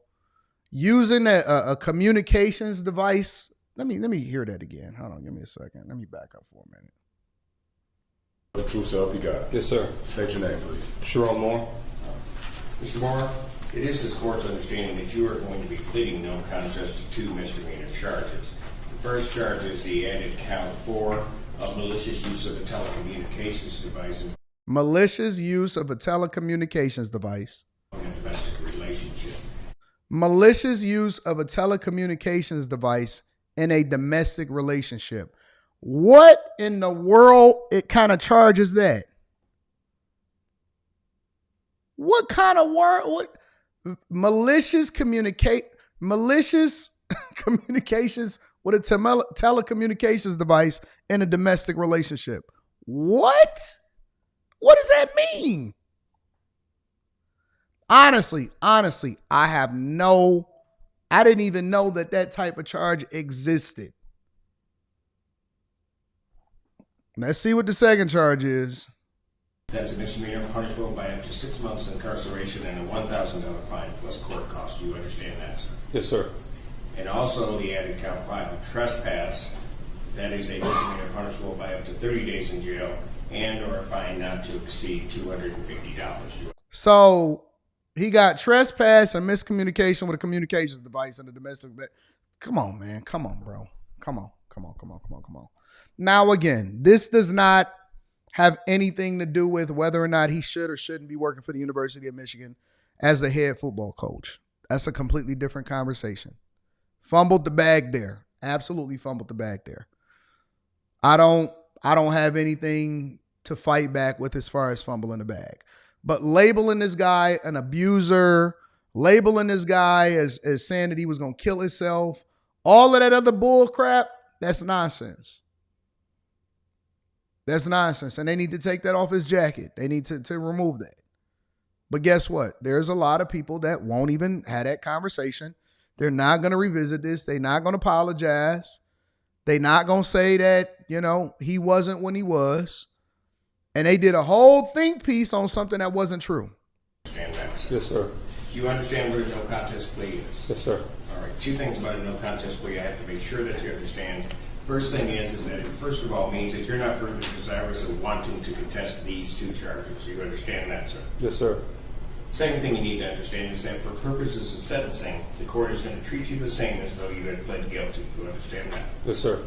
Using a communications device. Let me hear that again. Hold on, give me a second. Let me back up for a minute.
The truth, so help you God.
Yes, sir.
State your name, please. Charlamagne Moore.
Mr. Moore, it is this court's understanding that you are going to be pleading no contest to 2 misdemeanor charges. The first charge is the added count 4 of malicious use of a telecommunications device.
Malicious use of a telecommunications device.
In a domestic relationship.
Malicious use of a telecommunications device in a domestic relationship. What in the world it kind of charges that? What kind of word? What malicious communications with a telecommunications device in a domestic relationship? What? What does that mean? Honestly, I didn't even know that type of charge existed. Let's see what the second charge is.
That's a misdemeanor punishable by up to 6 months incarceration and a $1,000 fine plus court costs. Do you understand that, sir? Yes, sir. And also the added count 5 of trespass. That is a misdemeanor punishable by up to 30 days in jail and or a fine not to exceed $250.
So he got trespass and miscommunication with a communications device in the domestic. Come on, man. Come on, bro. Come on. Now, again, this does not have anything to do with whether or not he should or shouldn't be working for the University of Michigan as the head football coach. That's a completely different conversation. Fumbled the bag there. Absolutely fumbled the bag there. I don't have anything to fight back with as far as fumbling the bag. But labeling this guy an abuser, labeling this guy as saying that he was going to kill himself, all of that other bull crap, that's nonsense. That's nonsense. And they need to take that off his jacket. They need to remove that. But guess what? There's a lot of people that won't even have that conversation. They're not going to revisit this. They're not going to apologize. They're not going to say that, he wasn't when he was. And they did a whole think piece on something that wasn't true.
Understand that, sir?
Yes, sir.
You understand what a no contest plea is?
Yes, sir.
All right. 2 things about a no contest plea I have to make sure that you understand. First thing is that it first of all means that you're not further desirous of wanting to contest these 2 charges. You understand that, sir?
Yes, sir.
Second thing you need to understand is that for purposes of sentencing, the court is going to treat you the same as though you had pled guilty. You understand that?
Yes, sir.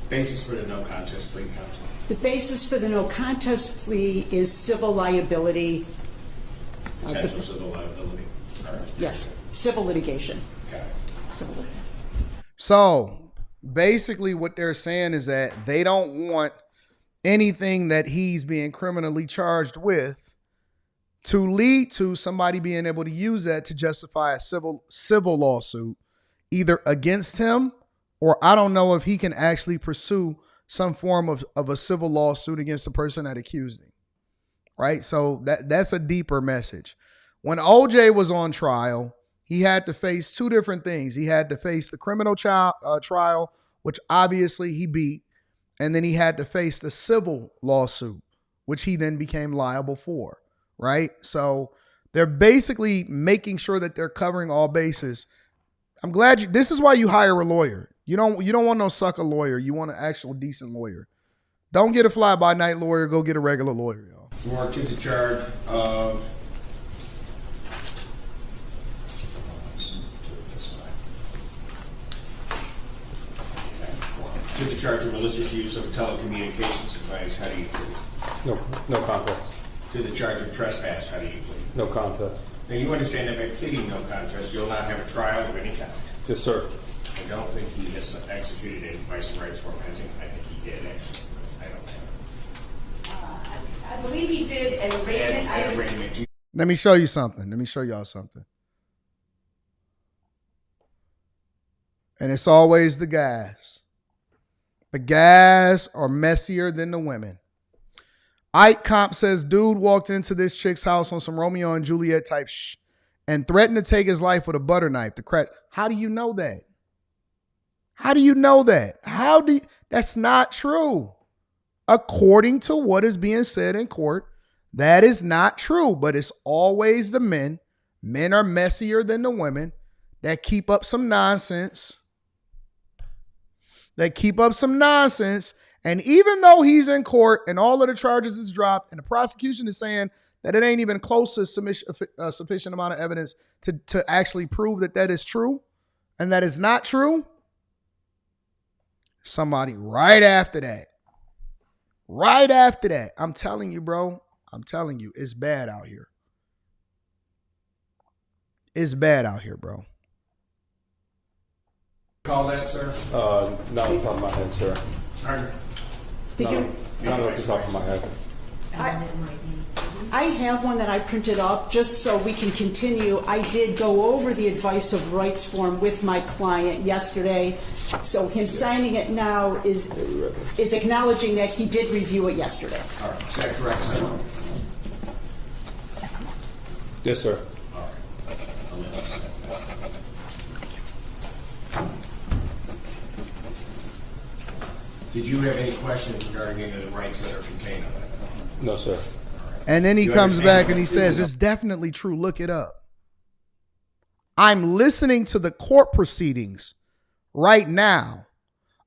Basis for the no contest plea, counsel?
The basis for the no contest plea is civil liability.
Potential civil liability. All right.
Yes, civil litigation.
Okay.
Civil litigation.
So basically what they're saying is that they don't want anything that he's being criminally charged with to lead to somebody being able to use that to justify a civil lawsuit, either against him, or I don't know if he can actually pursue some form of a civil lawsuit against the person that accused him. Right? So that's a deeper message. When OJ was on trial, he had to face two different things. He had to face the criminal trial, which obviously he beat, and then he had to face the civil lawsuit, which he then became liable for. Right? So they're basically making sure that they're covering all bases. I'm glad this is why you hire a lawyer. You don't want no sucker lawyer. You want an actual decent lawyer. Don't get a fly-by-night lawyer. Go get a regular lawyer, y'all.
More to the charge of malicious use of telecommunications device. How do you plead?
No contest.
To the charge of trespass. How do you plead?
No contest.
Now you understand that by pleading no contest, you'll not have a trial of any kind.
Yes, sir.
I don't think he has executed any vice rights forfeiting. I think he did, actually. I don't know.
I believe he did an arraignment.
Let me show you something. Let me show y'all something. And it's always the guys. The guys are messier than the women. Ike Comp says, dude walked into this chick's house on some Romeo and Juliet type and threatened to take his life with a butter knife. How do you know that? How do you know that? That's not true. According to what is being said in court, that is not true, but it's always the men. Men are messier than the women that keep up some nonsense. And even though he's in court and all of the charges is dropped and the prosecution is saying that it ain't even close to sufficient amount of evidence to actually prove that is true and that is not true, somebody right after that, I'm telling you, bro, it's bad out here. It's bad out here, bro.
Call that, sir?
Not off the top of my head, sir.
Pardon?
Not off the top of my head.
I have one that I printed up just so we can continue. I did go over the advice of rights form with my client yesterday. So him signing it now is acknowledging that he did review it yesterday.
All right. Is that correct, sir?
Yes, sir.
All right. I'll let you say that. Did you have any questions regarding any of the rights that are contained on that?
No, sir.
And then he comes back and he says, it's definitely true. Look it up. I'm listening to the court proceedings right now.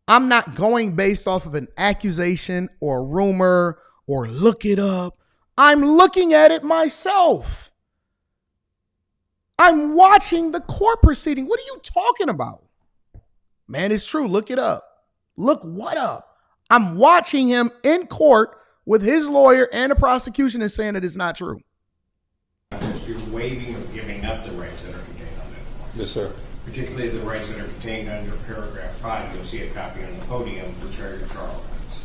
I'm not going based off of an accusation or a rumor or look it up. I'm looking at it myself. I'm watching the court proceeding. What are you talking about? Man, it's true. Look it up. Look what up? I'm watching him in court with his lawyer and the prosecution is saying that it's not true.
You're waiving or giving up the rights that are contained on that form.
Yes, sir.
Particularly the rights that are contained under paragraph 5. You'll see a copy on the podium, which are your trial rights.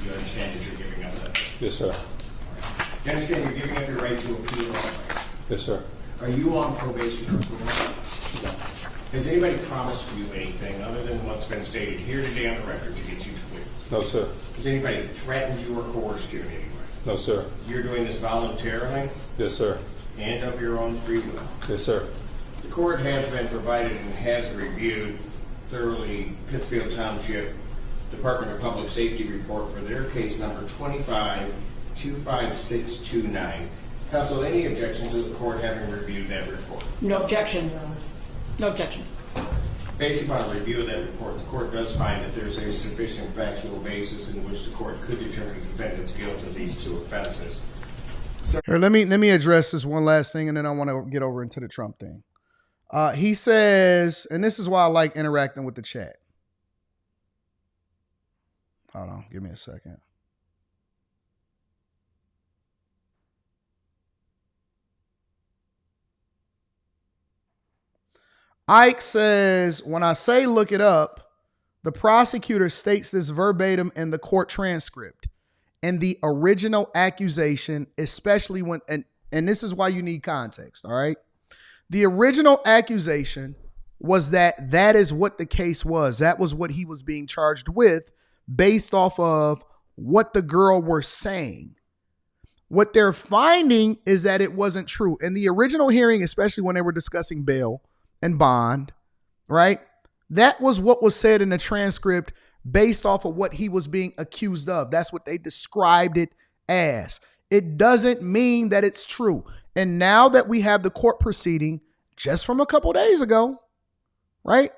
You understand that you're giving up that?
Yes, sir.
Right. You understand you're giving up your right to appeal?
Yes, sir.
Are you on probation or parole?
No.
Has anybody promised you anything other than what's been stated here today on the record to get you to clear?
No, sir.
Has anybody threatened you or coerced you in any way?
No, sir.
You're doing this voluntarily?
Yes, sir.
And of your own free will?
Yes, sir.
The court has been provided and has reviewed thoroughly Pittsfield Township Department of Public Safety report for their case number 2525629. Counsel, any objection to the court having reviewed that report?
No objection. No objection.
Based upon a review of that report, the court does find that there's a sufficient factual basis in which the court could determine the defendant's guilt of these two offenses.
Here, let me address this one last thing, and then I want to get over into the Trump thing. He says, and this is why I like interacting with the chat. Hold on, give me a second. Ike says, when I say look it up, the prosecutor states this verbatim in the court transcript. And the original accusation, especially when, and this is why you need context, all right? The original accusation was that is what the case was. That was what he was being charged with based off of what the girl were saying. What they're finding is that it wasn't true. In the original hearing, especially when they were discussing bail and bond, right? That was what was said in the transcript based off of what he was being accused of. That's what they described it as. It doesn't mean that it's true. And now that we have the court proceeding just from a couple days ago, right?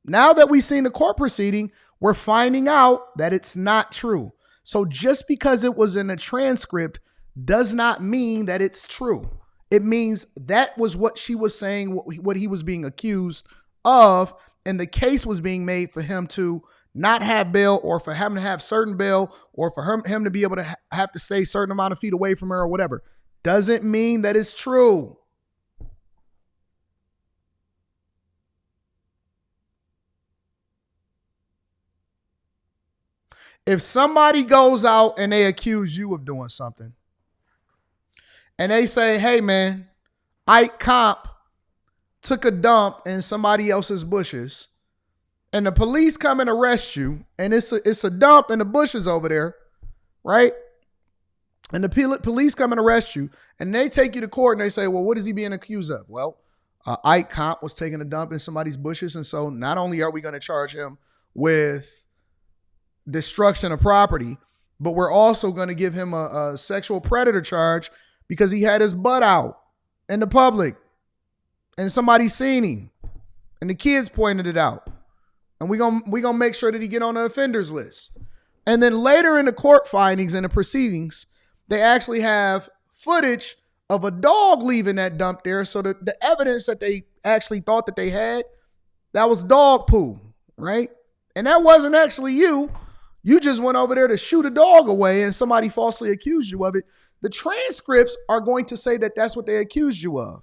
Now that we've seen the court proceeding, we're finding out that it's not true. So just because it was in a transcript does not mean that it's true. It means that was what she was saying, what he was being accused of, and the case was being made for him to not have bail, or for him to have certain bail, or for him to be able to have to stay a certain amount of feet away from her or whatever. Doesn't mean that it's true. If somebody goes out and they accuse you of doing something, and they say, hey man, Ike Comp took a dump in somebody else's bushes, and the police come and arrest you, and it's a dump in the bushes over there, right? And the police come and arrest you, and they take you to court, and they say, well, what is he being accused of? Well, Ike Comp was taking a dump in somebody's bushes, and so not only are we going to charge him with destruction of property, but we're also going to give him a sexual predator charge because he had his butt out in the public, and somebody seen him, and the kids pointed it out. And we gonna make sure that he get on the offenders list. And then later in the court findings and the proceedings, they actually have footage of a dog leaving that dump there. So the evidence that they actually thought that they had, that was dog poo, right? And that wasn't actually you. You just went over there to shoot a dog away and somebody falsely accused you of it. The transcripts are going to say that that's what they accused you of.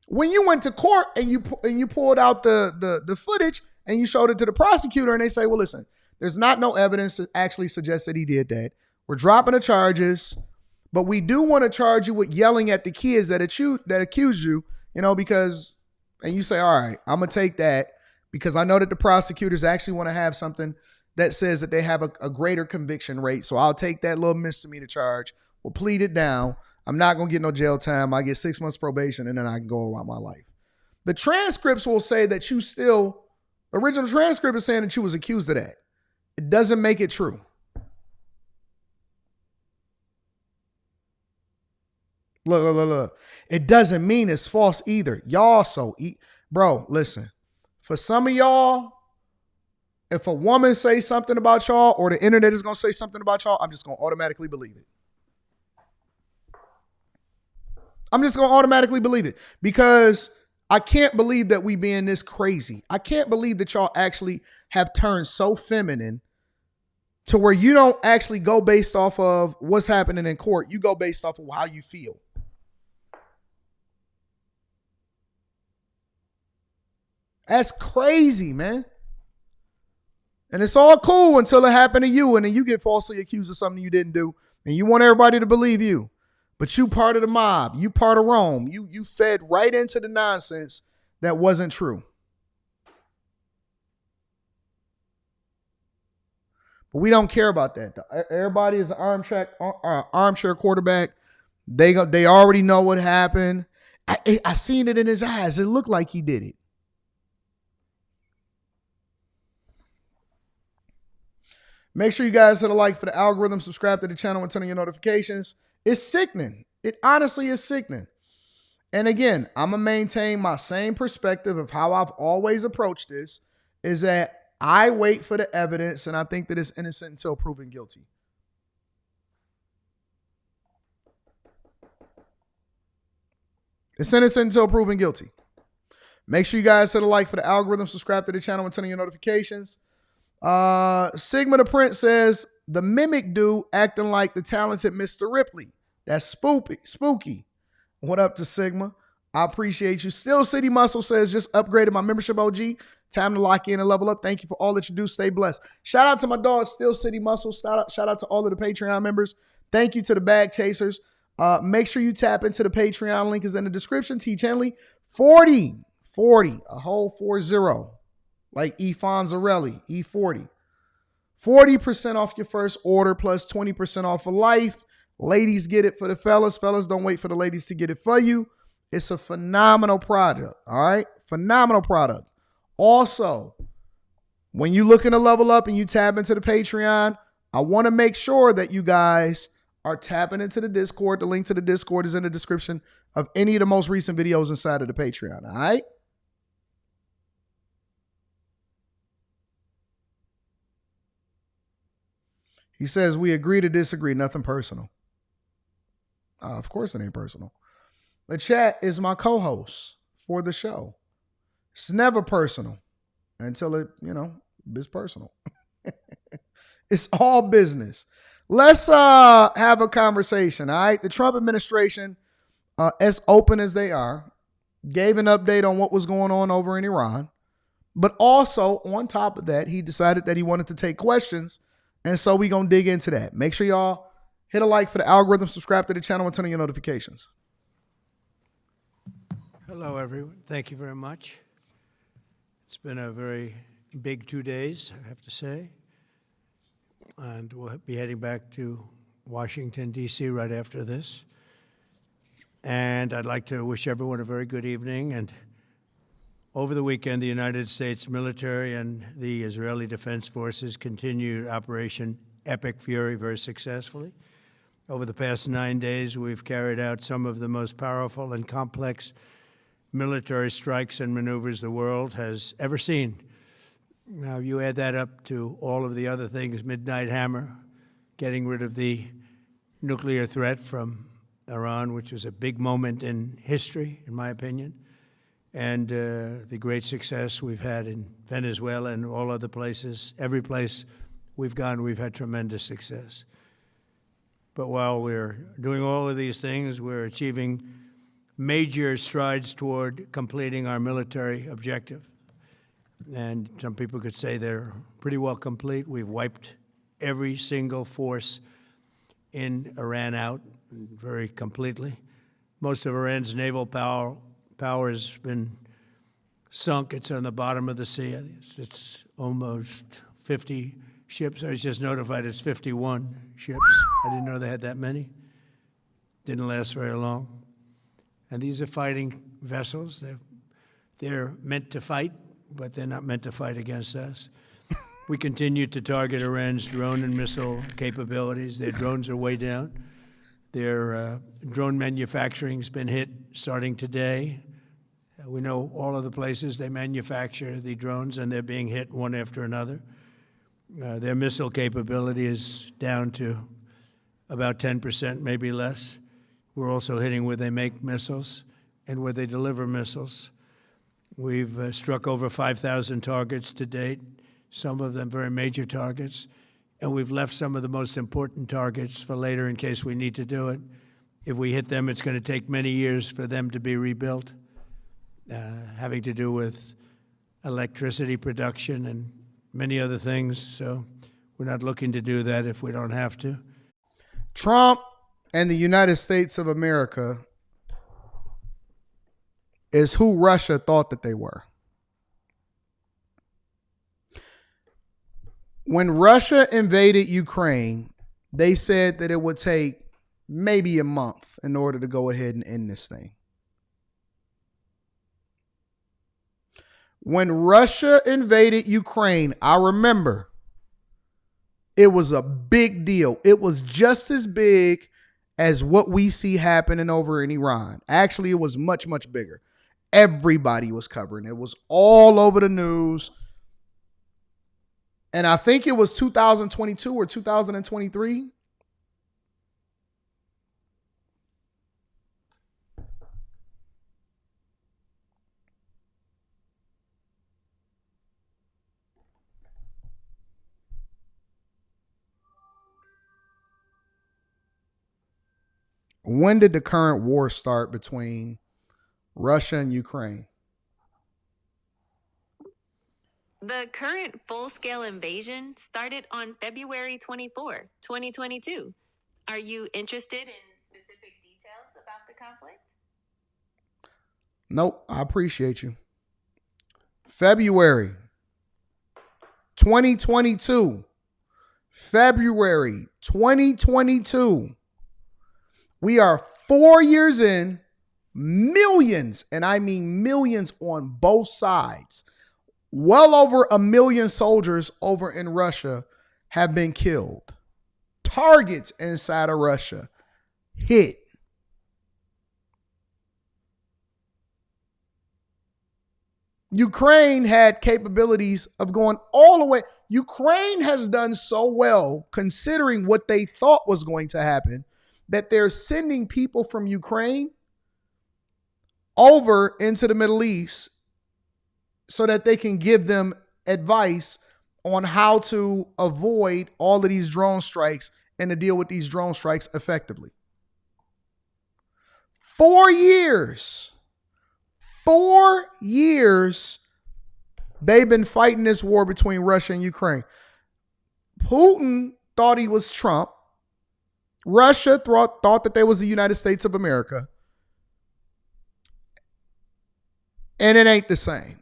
When you went to court and you pulled out the footage and you showed it to the prosecutor, and they say, well, listen, there's not no evidence that actually suggests that he did that. We're dropping the charges, but we do want to charge you with yelling at the kids that accuse you, because, and you say, all right, I'm going to take that because I know that the prosecutors actually want to have something that says that they have a greater conviction rate. So I'll take that little misdemeanor charge. We'll plead it down. I'm not going to get no jail time. I get 6 months probation, and then I can go about my life. The transcripts will say that original transcript is saying that you was accused of that. It doesn't make it true. Look. It doesn't mean it's false either. Y'all bro, listen. For some of y'all, if a woman says something about y'all or the internet is going to say something about y'all, I'm just going to automatically believe it. I'm just going to automatically believe it because I can't believe that we being this crazy. I can't believe that y'all actually have turned so feminine to where you don't actually go based off of what's happening in court. You go based off of how you feel. That's crazy, man. And it's all cool until it happened to you, and then you get falsely accused of something you didn't do, and you want everybody to believe you. But you part of the mob. You part of Rome. You fed right into the nonsense that wasn't true. But we don't care about that. Everybody is an armchair quarterback. They already know what happened. I seen it in his eyes. It looked like he did it. Make sure you guys hit a like for the algorithm, subscribe to the channel, and turn on your notifications. It's sickening. It honestly is sickening. And again, I'm going to maintain my same perspective of how I've always approached this, is that I wait for the evidence and I think that it's innocent until proven guilty. It's innocent until proven guilty. Make sure you guys hit a like for the algorithm, subscribe to the channel, and turn on your notifications. Sigma the Prince says, the mimic dude acting like the talented Mr. Ripley. That's spooky. What up to Sigma? I appreciate you. Still City Muscle says, just upgraded my membership, OG. Time to lock in and level up. Thank you for all that you do. Stay blessed. Shout out to my dog, Still City Muscle. Shout out to all of the Patreon members. Thank you to the Bag Chasers. Make sure you tap into the Patreon. Link is in the description. Teach Henley. 40, a whole 40. Like E. Fonzarelli, E40. 40% off your first order plus 20% off for life. Ladies get it for the fellas. Fellas, don't wait for the ladies to get it for you. It's a phenomenal product, all right? Phenomenal product. Also, when you're looking to level up and you tap into the Patreon, I want to make sure that you guys are tapping into the Discord. The link to the Discord is in the description of any of the most recent videos inside of the Patreon, all right? He says, we agree to disagree, nothing personal. Of course it ain't personal. The chat is my co-host for the show. It's never personal until it, is personal. It's all business. Let's have a conversation, all right? The Trump administration, as open as they are, gave an update on what was going on over in Iran. But also, on top of that, he decided that he wanted to take questions. And so we're going to dig into that. Make sure y'all hit a like for the algorithm, subscribe to the channel, and turn on your notifications.
Hello, everyone. Thank you very much. It's been a very big 2 days, I have to say. And we'll be heading back to Washington, D.C. right after this. And I'd like to wish everyone a very good evening. And over the weekend, the United States military and the Israeli Defense Forces continued Operation Epic Fury very successfully. Over the past 9 days, we've carried out some of the most powerful and complex military strikes and maneuvers the world has ever seen. Now, you add that up to all of the other things, Midnight Hammer, getting rid of the nuclear threat from Iran, which was a big moment in history, in my opinion, and the great success we've had in Venezuela and all other places. Every place we've gone, we've had tremendous success. But while we're doing all of these things, we're achieving major strides toward completing our military objective. And some people could say they're pretty well complete. We've wiped every single force in Iran out very completely. Most of Iran's naval power has been sunk. It's on the bottom of the sea. It's almost 50 ships. I was just notified it's 51 ships. I didn't know they had that many. Didn't last very long. And these are fighting vessels. They're meant to fight, but they're not meant to fight against us. We continue to target Iran's drone and missile capabilities. Their drones are way down. Their drone manufacturing's been hit starting today. We know all of the places they manufacture the drones, and they're being hit one after another. Their missile capability is down to about 10%, maybe less. We're also hitting where they make missiles and where they deliver missiles. We've struck over 5,000 targets to date, some of them very major targets, and we've left some of the most important targets for later in case we need to do it. If we hit them, it's going to take many years for them to be rebuilt, having to do with electricity production and many other things. So we're not looking to do that if we don't have to.
Trump and the United States of America is who Russia thought that they were. When Russia invaded Ukraine, they said that it would take maybe a month in order to go ahead and end this thing. When Russia invaded Ukraine, I remember it was a big deal. It was just as big as what we see happening over in Iran. Actually, it was much, much bigger. Everybody was covering it. It was all over the news. And I think it was 2022 or 2023. When did the current war start between Russia and Ukraine?
The current full-scale invasion started on February 24, 2022. Are you interested in specific details about the conflict?
Nope, I appreciate you. February 2022. February 2022. We are 4 years in, millions, and I mean millions on both sides. Well over 1 million soldiers over in Russia have been killed. Targets inside of Russia hit. Ukraine had capabilities of going all the way. Ukraine has done so well considering what they thought was going to happen that they're sending people from Ukraine over into the Middle East so that they can give them advice on how to avoid all of these drone strikes and to deal with these drone strikes effectively. 4 years. 4 years they've been fighting this war between Russia and Ukraine. Putin thought he was Trump. Russia thought that they was the United States of America. And it ain't the same.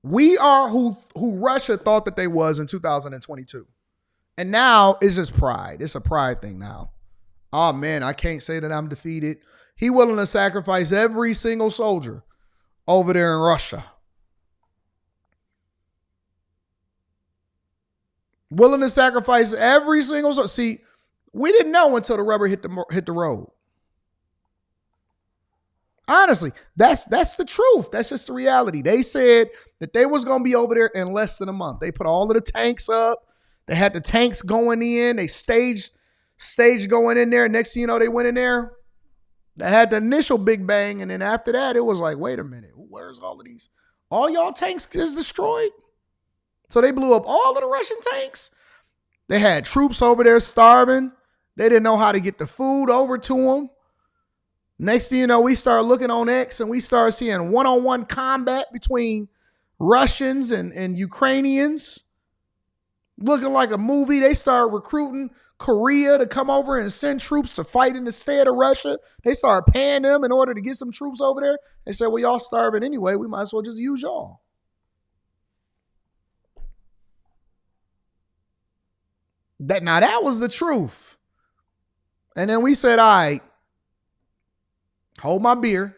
We are who Russia thought that they was in 2022. And now it's just pride. It's a pride thing now. Oh, man, I can't say that I'm defeated. He willing to sacrifice every single soldier over there in Russia. Willing to sacrifice every single soldier. See, we didn't know until the rubber hit the road. Honestly, that's the truth. That's just the reality. They said that they was going to be over there in less than a month. They put all of the tanks up. They had the tanks going in. They staged going in there. Next thing you know, they went in there. They had the initial big bang. And then after that, it was like, wait a minute. Where's all of these? All y'all tanks is destroyed. So they blew up all of the Russian tanks. They had troops over there starving. They didn't know how to get the food over to them. Next thing you know, we start looking on X and we start seeing one-on-one combat between Russians and Ukrainians. Looking like a movie. They start recruiting Korea to come over and send troops to fight in the stead of Russia. They start paying them in order to get some troops over there. They said, well, y'all starving anyway. We might as well just use y'all. That was the truth. And then we said, all right, hold my beer.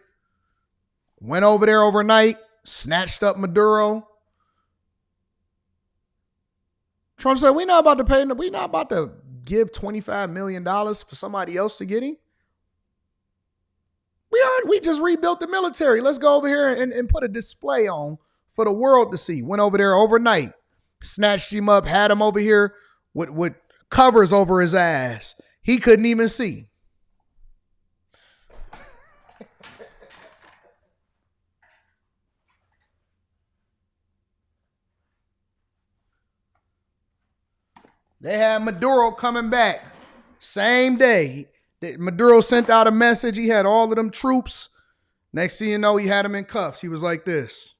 Went over there overnight, snatched up Maduro. Trump said, we're not about to pay, we're not about to give $25 million for somebody else to get him. We just rebuilt the military. Let's go over here and put a display on for the world to see. Went over there overnight, snatched him up, had him over here with covers over his ass. He couldn't even see. They had Maduro coming back same day. Maduro sent out a message. He had all of them troops. Next thing you know, he had them in cuffs. He was like this.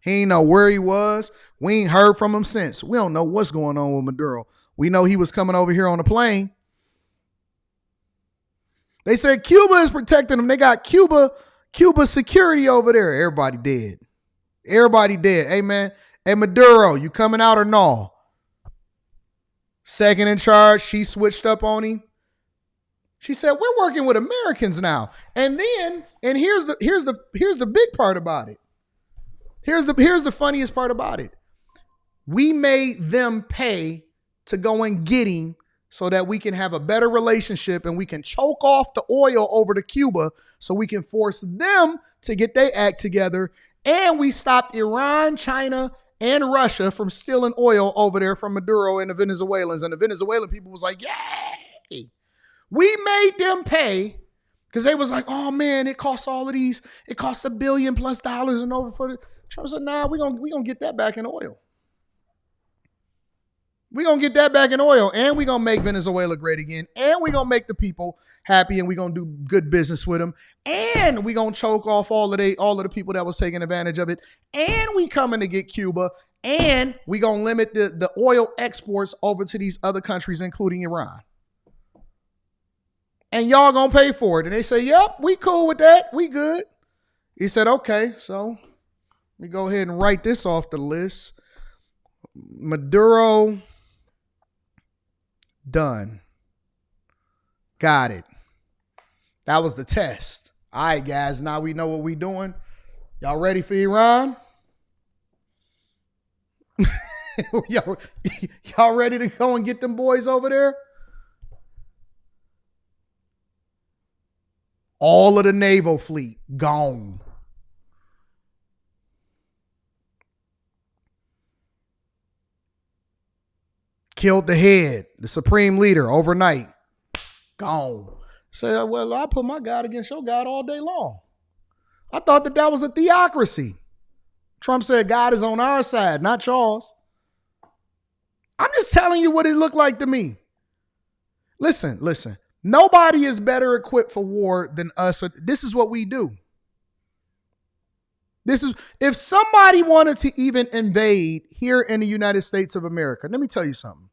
He ain't know where he was. We ain't heard from him since. We don't know what's going on with Maduro. We know he was coming over here on a plane. They said Cuba is protecting him. They got Cuba security over there. Everybody dead. Everybody dead. Hey, man. Hey, Maduro, you coming out or no? Second in charge, she switched up on him. She said, we're working with Americans now. And here's the big part about it. Here's the funniest part about it. We made them pay to go and get him so that we can have a better relationship and we can choke off the oil over to Cuba so we can force them to get their act together. And we stopped Iran, China, and Russia from stealing oil over there from Maduro and the Venezuelans. And the Venezuelan people was like, yay! We made them pay because they was like, oh man, it costs all of these. It costs $1 billion+ and over for the. Trump said, nah, we're gonna get that back in oil. We're going to get that back in oil, and we're going to make Venezuela great again, and we're going to make the people happy, and we're going to do good business with them, and we're going to choke off all of the people that was taking advantage of it, and we coming to get Cuba, and we're going to limit the oil exports over to these other countries, including Iran. And y'all going to pay for it. And they say, yep, we cool with that. We good. He said, okay, so let me go ahead and write this off the list. Maduro, done. Got it. That was the test. All right, guys, now we know what we doing. Y'all ready for Iran? Y'all ready to go and get them boys over there? All of the naval fleet gone. Killed the head, the supreme leader, overnight. Gone. Say, well, I put my God against your God all day long. I thought that was a theocracy. Trump said God is on our side, not yours. I'm just telling you what it looked like to me. Listen. Nobody is better equipped for war than us. This is what we do. If somebody wanted to even invade here in the United States of America, let me tell you something.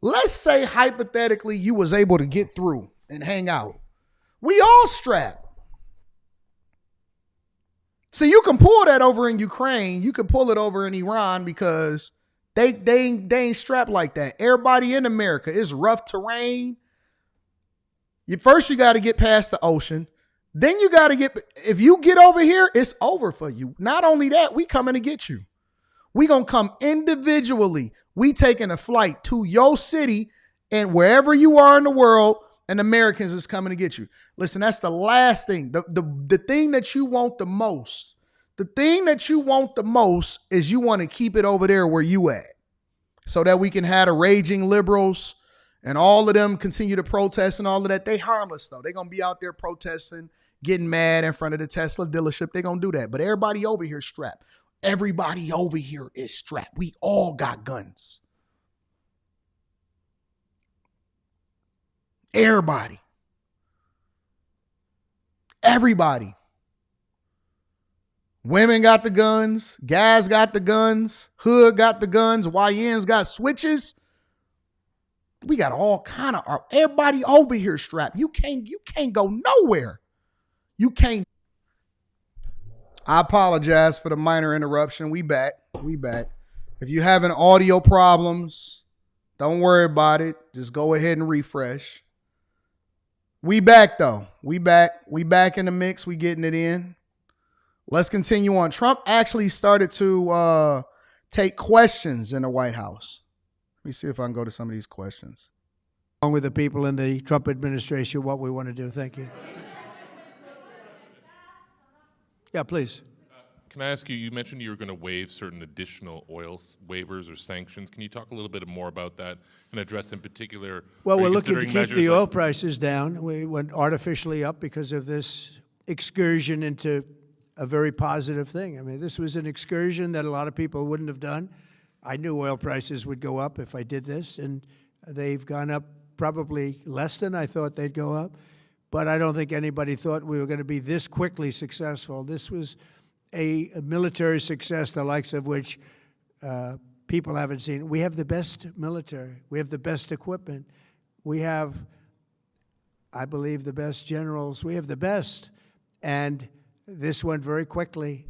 Let's say hypothetically you was able to get through and hang out. We all strapped. So you can pull that over in Ukraine. You can pull it over in Iran because they ain't strapped like that. Everybody in America is rough terrain. First you got to get past the ocean. Then you got to if you get over here, it's over for you. Not only that, we coming to get you. We going to come individually. We taking a flight to your city and wherever you are in the world, and Americans is coming to get you. Listen, that's the last thing. The thing that you want the most. The thing that you want the most is you want to keep it over there where you at. So that we can have the raging liberals and all of them continue to protest and all of that. They harmless though. They're going to be out there protesting, getting mad in front of the Tesla dealership. They're going to do that. But everybody over here is strapped. Everybody over here is strapped. We all got guns. Everybody. Women got the guns. Guys got the guns. Hood got the guns. YNs got switches. We got all kind of, everybody over here strapped. You can't go nowhere. You can't. I apologize for the minor interruption. We back. If you having audio problems, don't worry about it. Just go ahead and refresh. We back though. We back in the mix. We getting it in. Let's continue on. Trump actually started to take questions in the White House. Let me see if I can go to some of these questions.
Along with the people in the Trump administration, what we want to do. Thank you. Yeah, please.
Can I ask you, you mentioned you were going to waive certain additional oil waivers or sanctions. Can you talk a little bit more about that and address in particular?
Well, we're looking to keep the oil prices down. We went artificially up because of this excursion into a very positive thing. I mean, this was an excursion that a lot of people wouldn't have done. I knew oil prices would go up if I did this, and they've gone up probably less than I thought they'd go up. But I don't think anybody thought we were going to be this quickly successful. This was a military success, the likes of which people haven't seen. We have the best military. We have the best equipment. We have, I believe, the best generals. We have the best. And this went very quickly.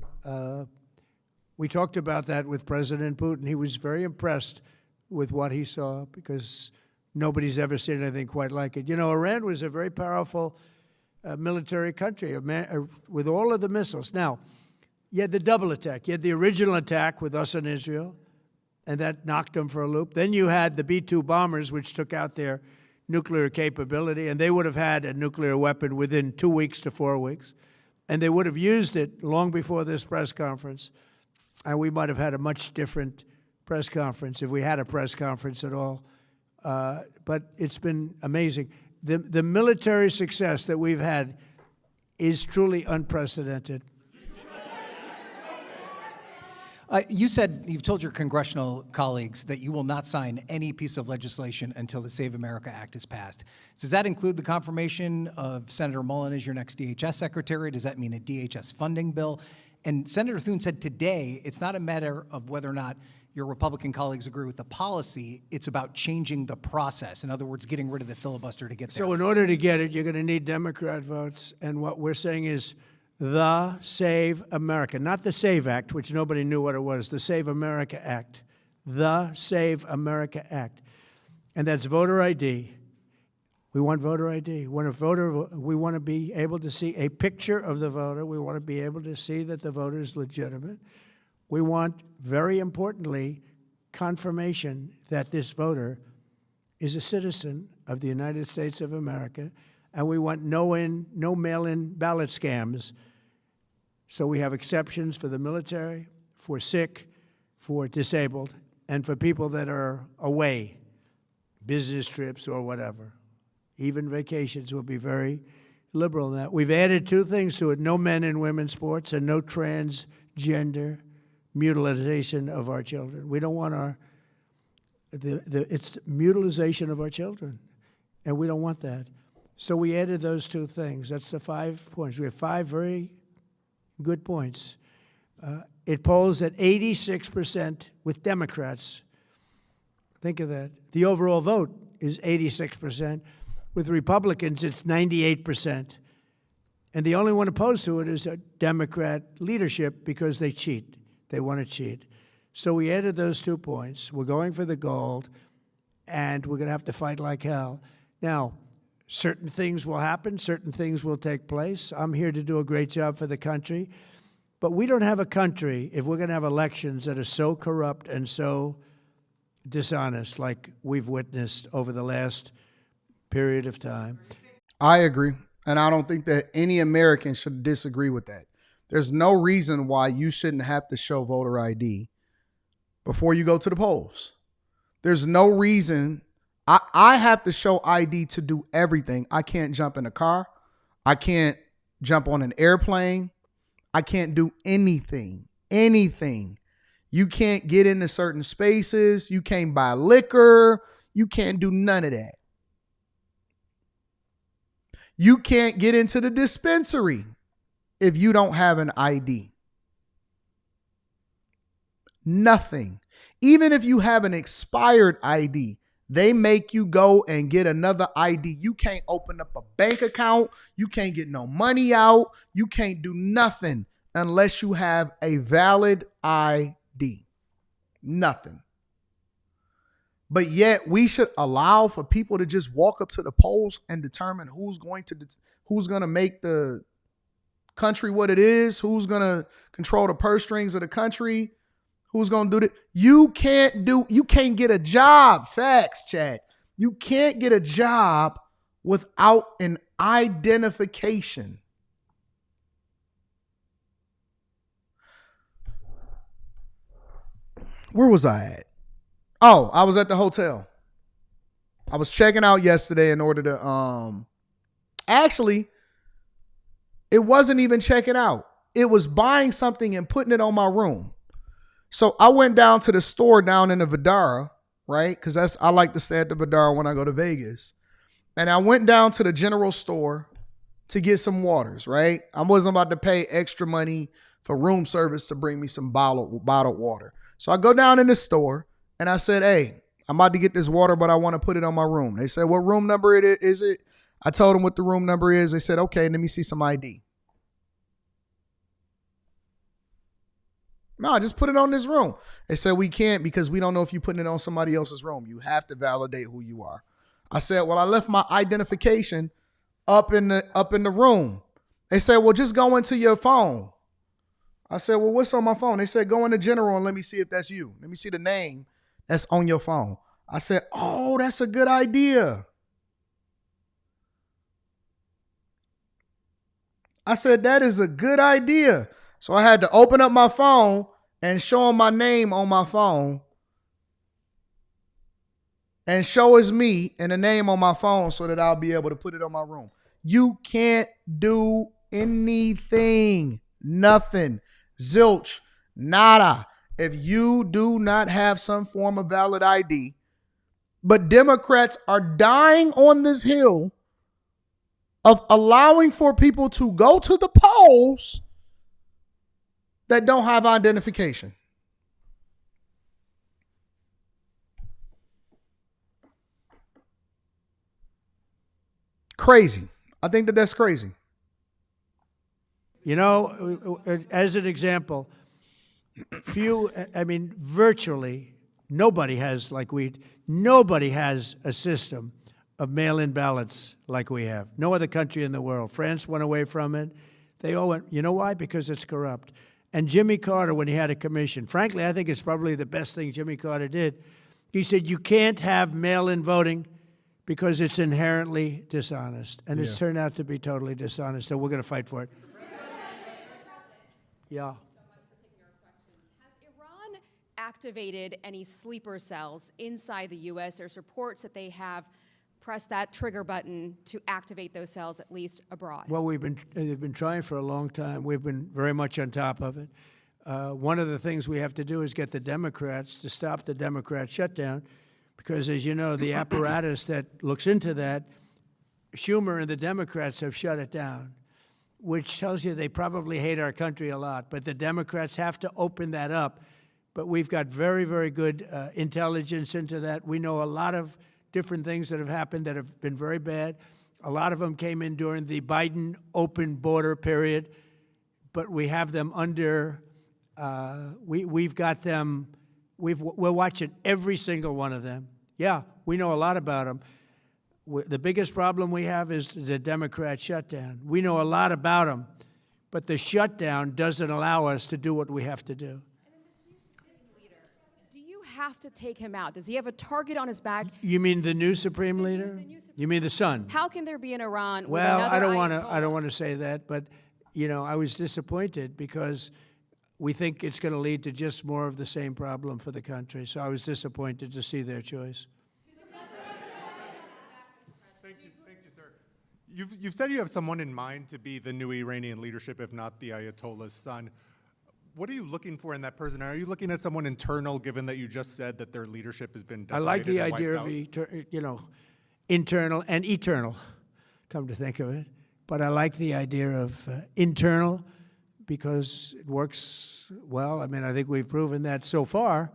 We talked about that with President Putin. He was very impressed with what he saw because nobody's ever seen anything quite like it. You know, Iran was a very powerful military country with all of the missiles. Now, you had the double attack. You had the original attack with us and Israel, and that knocked them for a loop. Then you had the B-2 bombers, which took out their nuclear capability, and they would have had a nuclear weapon within 2 weeks to 4 weeks. And they would have used it long before this press conference. And we might have had a much different press conference if we had a press conference at all. But it's been amazing. The military success that we've had is truly unprecedented.
You've told your congressional colleagues that you will not sign any piece of legislation until the Save America Act is passed. Does that include the confirmation of Senator Mullen as your next DHS secretary? Does that mean a DHS funding bill? And Senator Thune said today it's not a matter of whether or not your Republican colleagues agree with the policy, it's about changing the process. In other words, getting rid of the filibuster to get there.
So in order to get it, you're going to need Democrat votes. And what we're saying is the Save America, not the SAVE Act, which nobody knew what it was, the Save America Act, the Save America Act. And that's voter ID. We want voter ID. When a voter, we want to be able to see a picture of the voter. We want to be able to see that the voter is legitimate. We want, very importantly, confirmation that this voter is a citizen of the United States of America, and we want no mail-in ballot scams. So we have exceptions for the military, for sick, for disabled, and for people that are away, business trips or whatever. Even vacations will be very liberal in that. We've added two things to it: no men in women's sports and no transgender mutilization of our children. We don't want it's mutilization of our children, and we don't want that. So we added those two things. That's the 5 points. We have 5 very good points. It polls at 86% with Democrats. Think of that. The overall vote is 86%. With Republicans, it's 98%. And the only one opposed to it is a Democrat leadership because they cheat. They want to cheat. So we added those 2 points. We're going for the gold, and we're going to have to fight like hell. Now, certain things will happen. Certain things will take place. I'm here to do a great job for the country. But we don't have a country if we're going to have elections that are so corrupt and so dishonest like we've witnessed over the last period of time.
I agree. And I don't think that any American should disagree with that. There's no reason why you shouldn't have to show voter ID before you go to the polls. There's no reason. I have to show ID to do everything. I can't jump in a car. I can't jump on an airplane. I can't do anything. You can't get into certain spaces. You can't buy liquor. You can't do none of that. You can't get into the dispensary if you don't have an ID. Nothing. Even if you have an expired ID, they make you go and get another ID. You can't open up a bank account. You can't get no money out. You can't do nothing unless you have a valid ID. Nothing. But yet we should allow for people to just walk up to the polls and determine who's going to make the country what it is, who's going to control the purse strings of the country, who's going to do that. You can't get a job. Facts, chat. You can't get a job without an identification. Where was I at? Oh, I was at the hotel. I was checking out yesterday in order to, actually, it wasn't even checking out. It was buying something and putting it on my room. So I went down to the store down in the Vidara, right? Because I like to stay at the Vidara when I go to Vegas. And I went down to the general store to get some waters, right? I wasn't about to pay extra money for room service to bring me some bottled water. So I go down in the store and I said, hey, I'm about to get this water, but I want to put it on my room. They said, what room number is it? I told them what the room number is. They said, okay, let me see some ID. No, just put it on this room. They said, we can't because we don't know if you're putting it on somebody else's room. You have to validate who you are. I said, well, I left my identification up in the room. They said, well, just go into your phone. I said, well, what's on my phone? They said, go into general and let me see if that's you. Let me see the name that's on your phone. I said, oh, that's a good idea. I said, that is a good idea. So I had to open up my phone and show them my name on my phone and show it's me and the name on my phone so that I'll be able to put it on my room. You can't do anything. Nothing. Zilch. Nada. if you do not have some form of valid ID. But Democrats are dying on this hill of allowing for people to go to the polls that don't have identification. Crazy. I think that that's crazy.
You know, as an example, virtually nobody has nobody has a system of mail-in ballots like we have. No other country in the world. France went away from it. They all went, you know why? Because it's corrupt. And Jimmy Carter, when he had a commission, frankly, I think it's probably the best thing Jimmy Carter did. He said, you can't have mail-in voting because it's inherently dishonest. And it's turned out to be totally dishonest, so we're going to fight for it. Yeah.
Activated any sleeper cells inside the U.S. There's reports that they have pressed that trigger button to activate those cells, at least abroad.
Well, they've been trying for a long time. We've been very much on top of it. One of the things we have to do is get the Democrats to stop the Democrat shutdown, because, as you know, the apparatus that looks into that, Schumer and the Democrats have shut it down, which tells you they probably hate our country a lot. But the Democrats have to open that up. But we've got very, very good intelligence into that. We know a lot of different things that have happened that have been very bad. A lot of them came in during the Biden open border period, but we have them under, we've got them, we're watching every single one of them. Yeah, we know a lot about them. The biggest problem we have is the Democrat shutdown. We know a lot about them, but the shutdown doesn't allow us to do what we have to do.
Have to take him out? Does he have a target on his back?
You mean the new Supreme Leader? You mean the son?
How can there be an Iran with
well,
another
I don't want to say that, but you know, I was disappointed because we think it's going to lead to just more of the same problem for the country. So I was disappointed to see their choice.
Thank you, sir. You've said you have someone in mind to be the new Iranian leadership, if not the Ayatollah's son. What are you looking for in that person? Are you looking at someone internal, given that you just said that their leadership has been decimated?
I like the
and
idea of, internal and eternal, come to think of it. But I like the idea of internal because it works well. I mean, I think we've proven that so far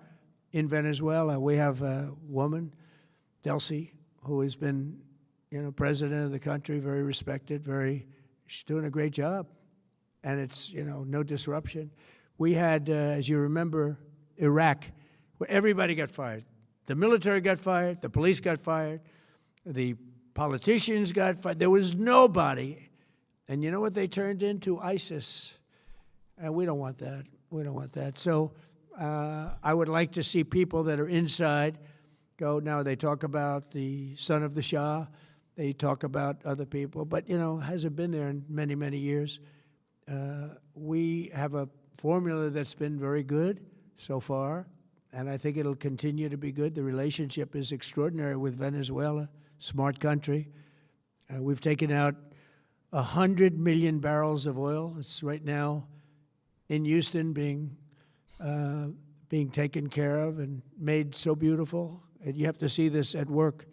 in Venezuela. We have a woman, Delcy, who has been, president of the country, very respected, she's doing a great job. And it's, no disruption. We had, as you remember, Iraq, where everybody got fired. The military got fired, the police got fired, the politicians got fired. There was nobody. And you know what they turned into? ISIS. And we don't want that. We don't want that. So I would like to see people that are inside go. Now, they talk about the son of the Shah. They talk about other people. But, hasn't been there in many, many years. We have a formula that's been very good so far, and I think it'll continue to be good. The relationship is extraordinary with Venezuela, smart country. We've taken out 100 million barrels of oil. It's right now in Houston being taken care of and made so beautiful. And you have to see this at work.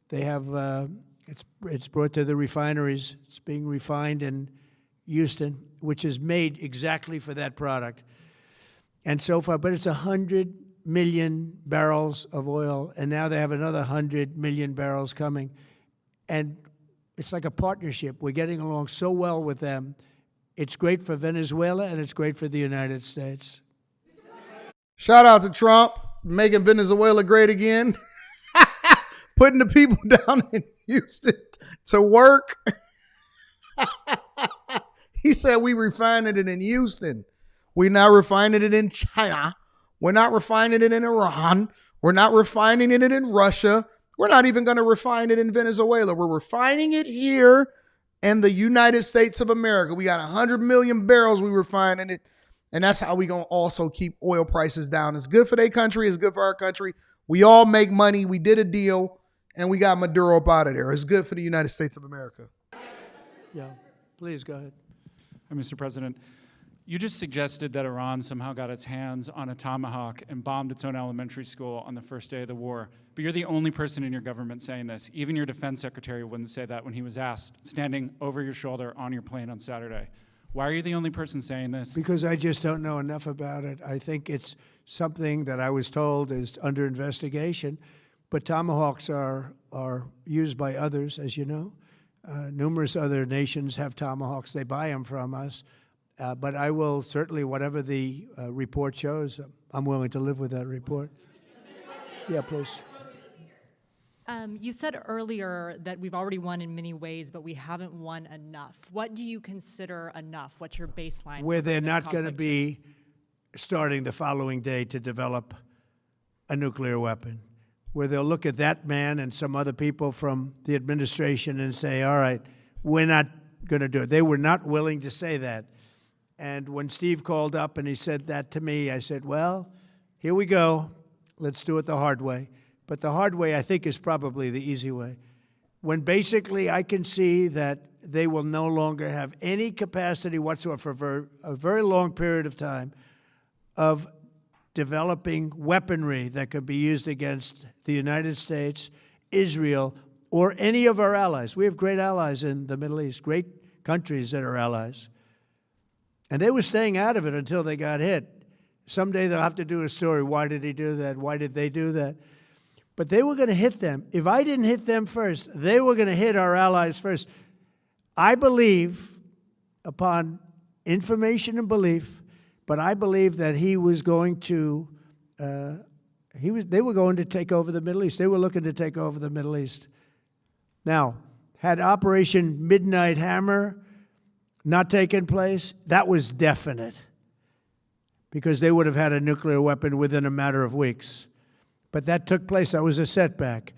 They have, it's brought to the refineries. It's being refined in Houston, which is made exactly for that product. And so far, but it's 100 million barrels of oil, and now they have another 100 million barrels coming. And it's like a partnership. We're getting along so well with them. It's great for Venezuela, and it's great for the United States.
Shout out to Trump, making Venezuela great again. Putting the people down in Houston to work. He said we refining it in Houston. We're not refining it in China. We're not refining it in Iran. We're not refining it in Russia. We're not even going to refine it in Venezuela. We're refining it here in the United States of America. We got 100 million barrels we refining it. And that's how we going to also keep oil prices down. It's good for their country. It's good for our country. We all make money. We did a deal, and we got Maduro up out of there. It's good for the United States of America.
Yeah, please go ahead.
Mr. President,
You just suggested that Iran somehow got its hands on a tomahawk and bombed its own elementary school on the first day of the war. But you're the only person in your government saying this. Even your defense secretary wouldn't say that when he was asked, standing over your shoulder on your plane on Saturday. Why are you the only person saying this?
Because I just don't know enough about it. I think it's something that I was told is under investigation. But tomahawks are used by others, as you know. Numerous other nations have tomahawks. They buy them from us. But I will certainly, whatever the report shows, I'm willing to live with that report. Yeah, please.
You said earlier that we've already won in many ways, but we haven't won enough. What do you consider enough? What's your baseline?
Where they're not going to be starting the following day to develop a nuclear weapon. Where they'll look at that man and some other people from the administration and say, all right, we're not going to do it. They were not willing to say that. And when Steve called up and he said that to me, I said, well, here we go. Let's do it the hard way. But the hard way, I think, is probably the easy way. When basically I can see that they will no longer have any capacity whatsoever for a very long period of time of developing weaponry that could be used against the United States, Israel, or any of our allies. We have great allies in the Middle East, great countries that are allies. And they were staying out of it until they got hit. Someday they'll have to do a story. Why did he do that? Why did they do that? But they were going to hit them. If I didn't hit them first, they were going to hit our allies first. I believe, upon information and belief, but I believe that he was going to, they were going to take over the Middle East. They were looking to take over the Middle East. Now, had Operation Midnight Hammer not taken place, that was definite, because they would have had a nuclear weapon within a matter of weeks. But that took place. That was a setback.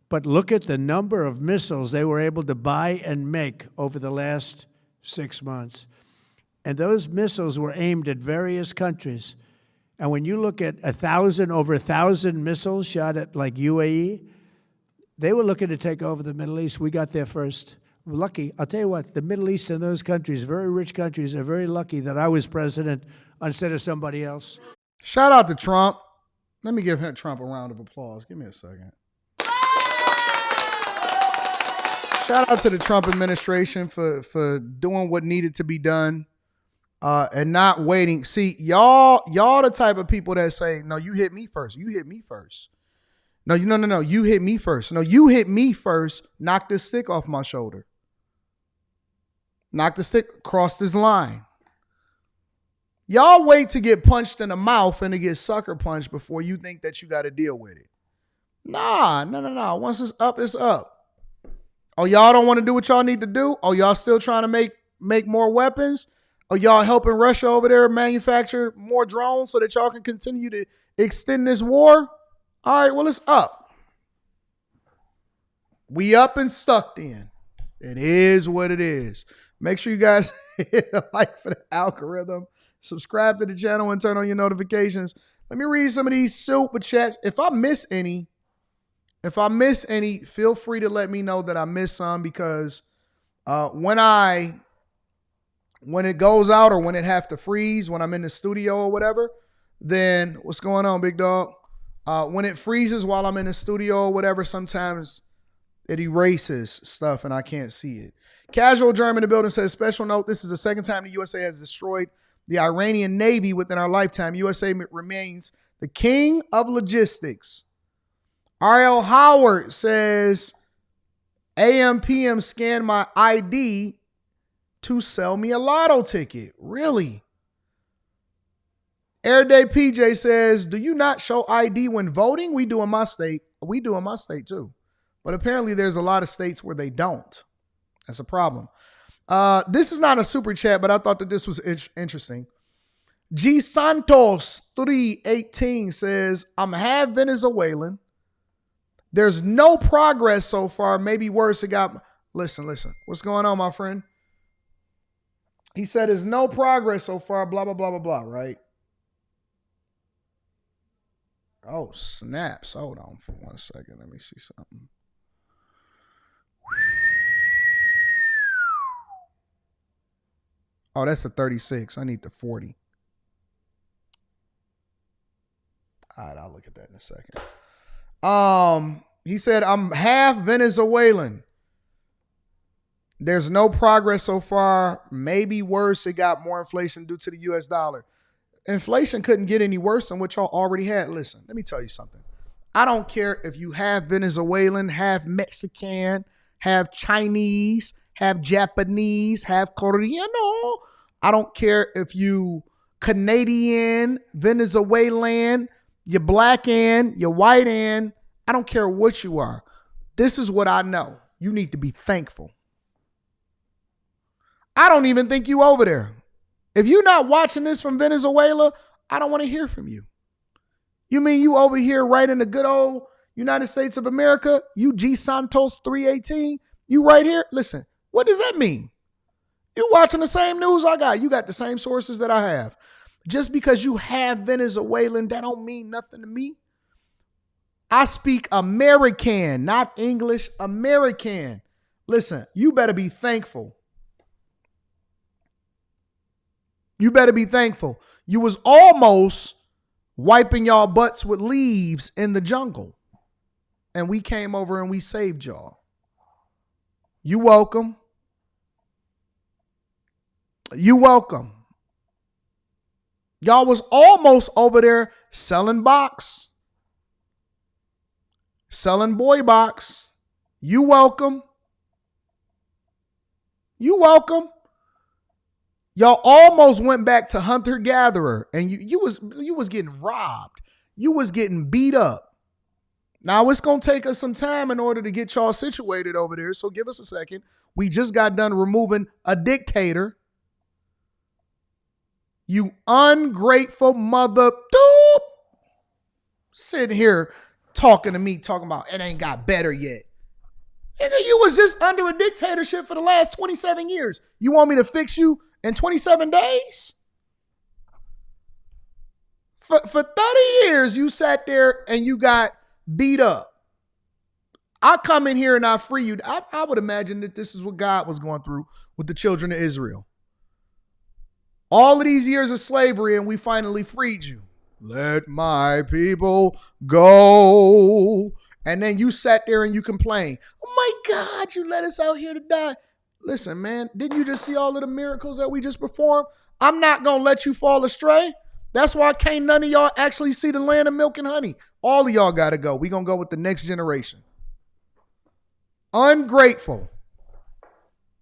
But look at the number of missiles they were able to buy and make over the last 6 months. And those missiles were aimed at various countries. And when you look at over 1,000 missiles shot at like UAE, they were looking to take over the Middle East. We got there first. We're lucky. I'll tell you what, the Middle East and those countries, very rich countries, are very lucky that I was president instead of somebody else.
Shout out to Trump. Let me give Trump a round of applause. Give me a second. Shout out to the Trump administration for doing what needed to be done and not waiting. See, y'all the type of people that say, no, you hit me first. You hit me first. No, you hit me first. No, you hit me first. Knock this stick off my shoulder. Knock the stick, cross this line. Y'all wait to get punched in the mouth and to get sucker punched before you think that you got to deal with it. Nah. Once it's up, it's up. Oh, y'all don't want to do what y'all need to do? Oh, y'all still trying to make more weapons? Oh, y'all helping Russia over there manufacture more drones so that y'all can continue to extend this war? All right, well, it's up. We up and stuck then. It is what it is. Make sure you guys hit a like for the algorithm. Subscribe to the channel and turn on your notifications. Let me read some of these super chats. If I miss any, feel free to let me know that I missed some, because when it goes out or when it have to freeze, when I'm in the studio or whatever, then what's going on, big dog? When it freezes while I'm in the studio or whatever, sometimes it erases stuff and I can't see it. Casual German in the building says, special note, this is the second time the USA has destroyed the Iranian Navy within our lifetime. USA remains the king of logistics. R.L. Howard says, AM/PM scanned my ID to sell me a lotto ticket. Really? Everyday PJ says, do you not show ID when voting? We do in my state. We do in my state too. But apparently there's a lot of states where they don't. That's a problem. This is not a super chat, but I thought that this was interesting. G Santos 318 says, I'm half Venezuelan. There's no progress so far. Maybe worse. It got. Listen. What's going on, my friend? He said there's no progress so far. Blah, blah, blah, blah, blah. Right? Oh, snaps. Hold on for 1 second. Let me see something. Oh, that's a 36. I need the 40. All right, I'll look at that in a second. He said, I'm half Venezuelan. There's no progress so far. Maybe worse, it got more inflation due to the US dollar. Inflation couldn't get any worse than what y'all already had. Listen, let me tell you something. I don't care if you have Venezuelan, have Mexican, have Chinese, have Japanese, have Korean. I don't care if you Canadian, Venezuelan, you're black and you're white and I don't care what you are. This is what I know. You need to be thankful. I don't even think you over there. If you're not watching this from Venezuela, I don't want to hear from you. You mean you over here right in the good old United States of America? You G Santos 318? You right here? Listen, what does that mean? You watching the same news I got. You got the same sources that I have. Just because you have Venezuelan, that don't mean nothing to me. I speak American, not English, American. Listen, you better be thankful. You better be thankful. You was almost wiping y'all butts with leaves in the jungle. And we came over and we saved y'all. You welcome. You welcome. Y'all was almost over there selling box. Selling boy box. You welcome. You welcome. Y'all almost went back to hunter-gatherer and you was getting robbed. You was getting beat up. Now it's going to take us some time in order to get y'all situated over there. So give us a second. We just got done removing a dictator. You ungrateful mother. Doop. Sitting here talking to me, talking about it ain't got better yet. Nigga, you was just under a dictatorship for the last 27 years. You want me to fix you in 27 days? For 30 years, you sat there and you got beat up. I come in here and I free you. I would imagine that this is what God was going through with the children of Israel. All of these years of slavery and we finally freed you. Let my people go. And then you sat there and you complained. Oh my God, you let us out here to die. Listen, man, didn't you just see all of the miracles that we just performed? I'm not going to let you fall astray. That's why can't none of y'all actually see the land of milk and honey. All of y'all got to go. We're going to go with the next generation. Ungrateful.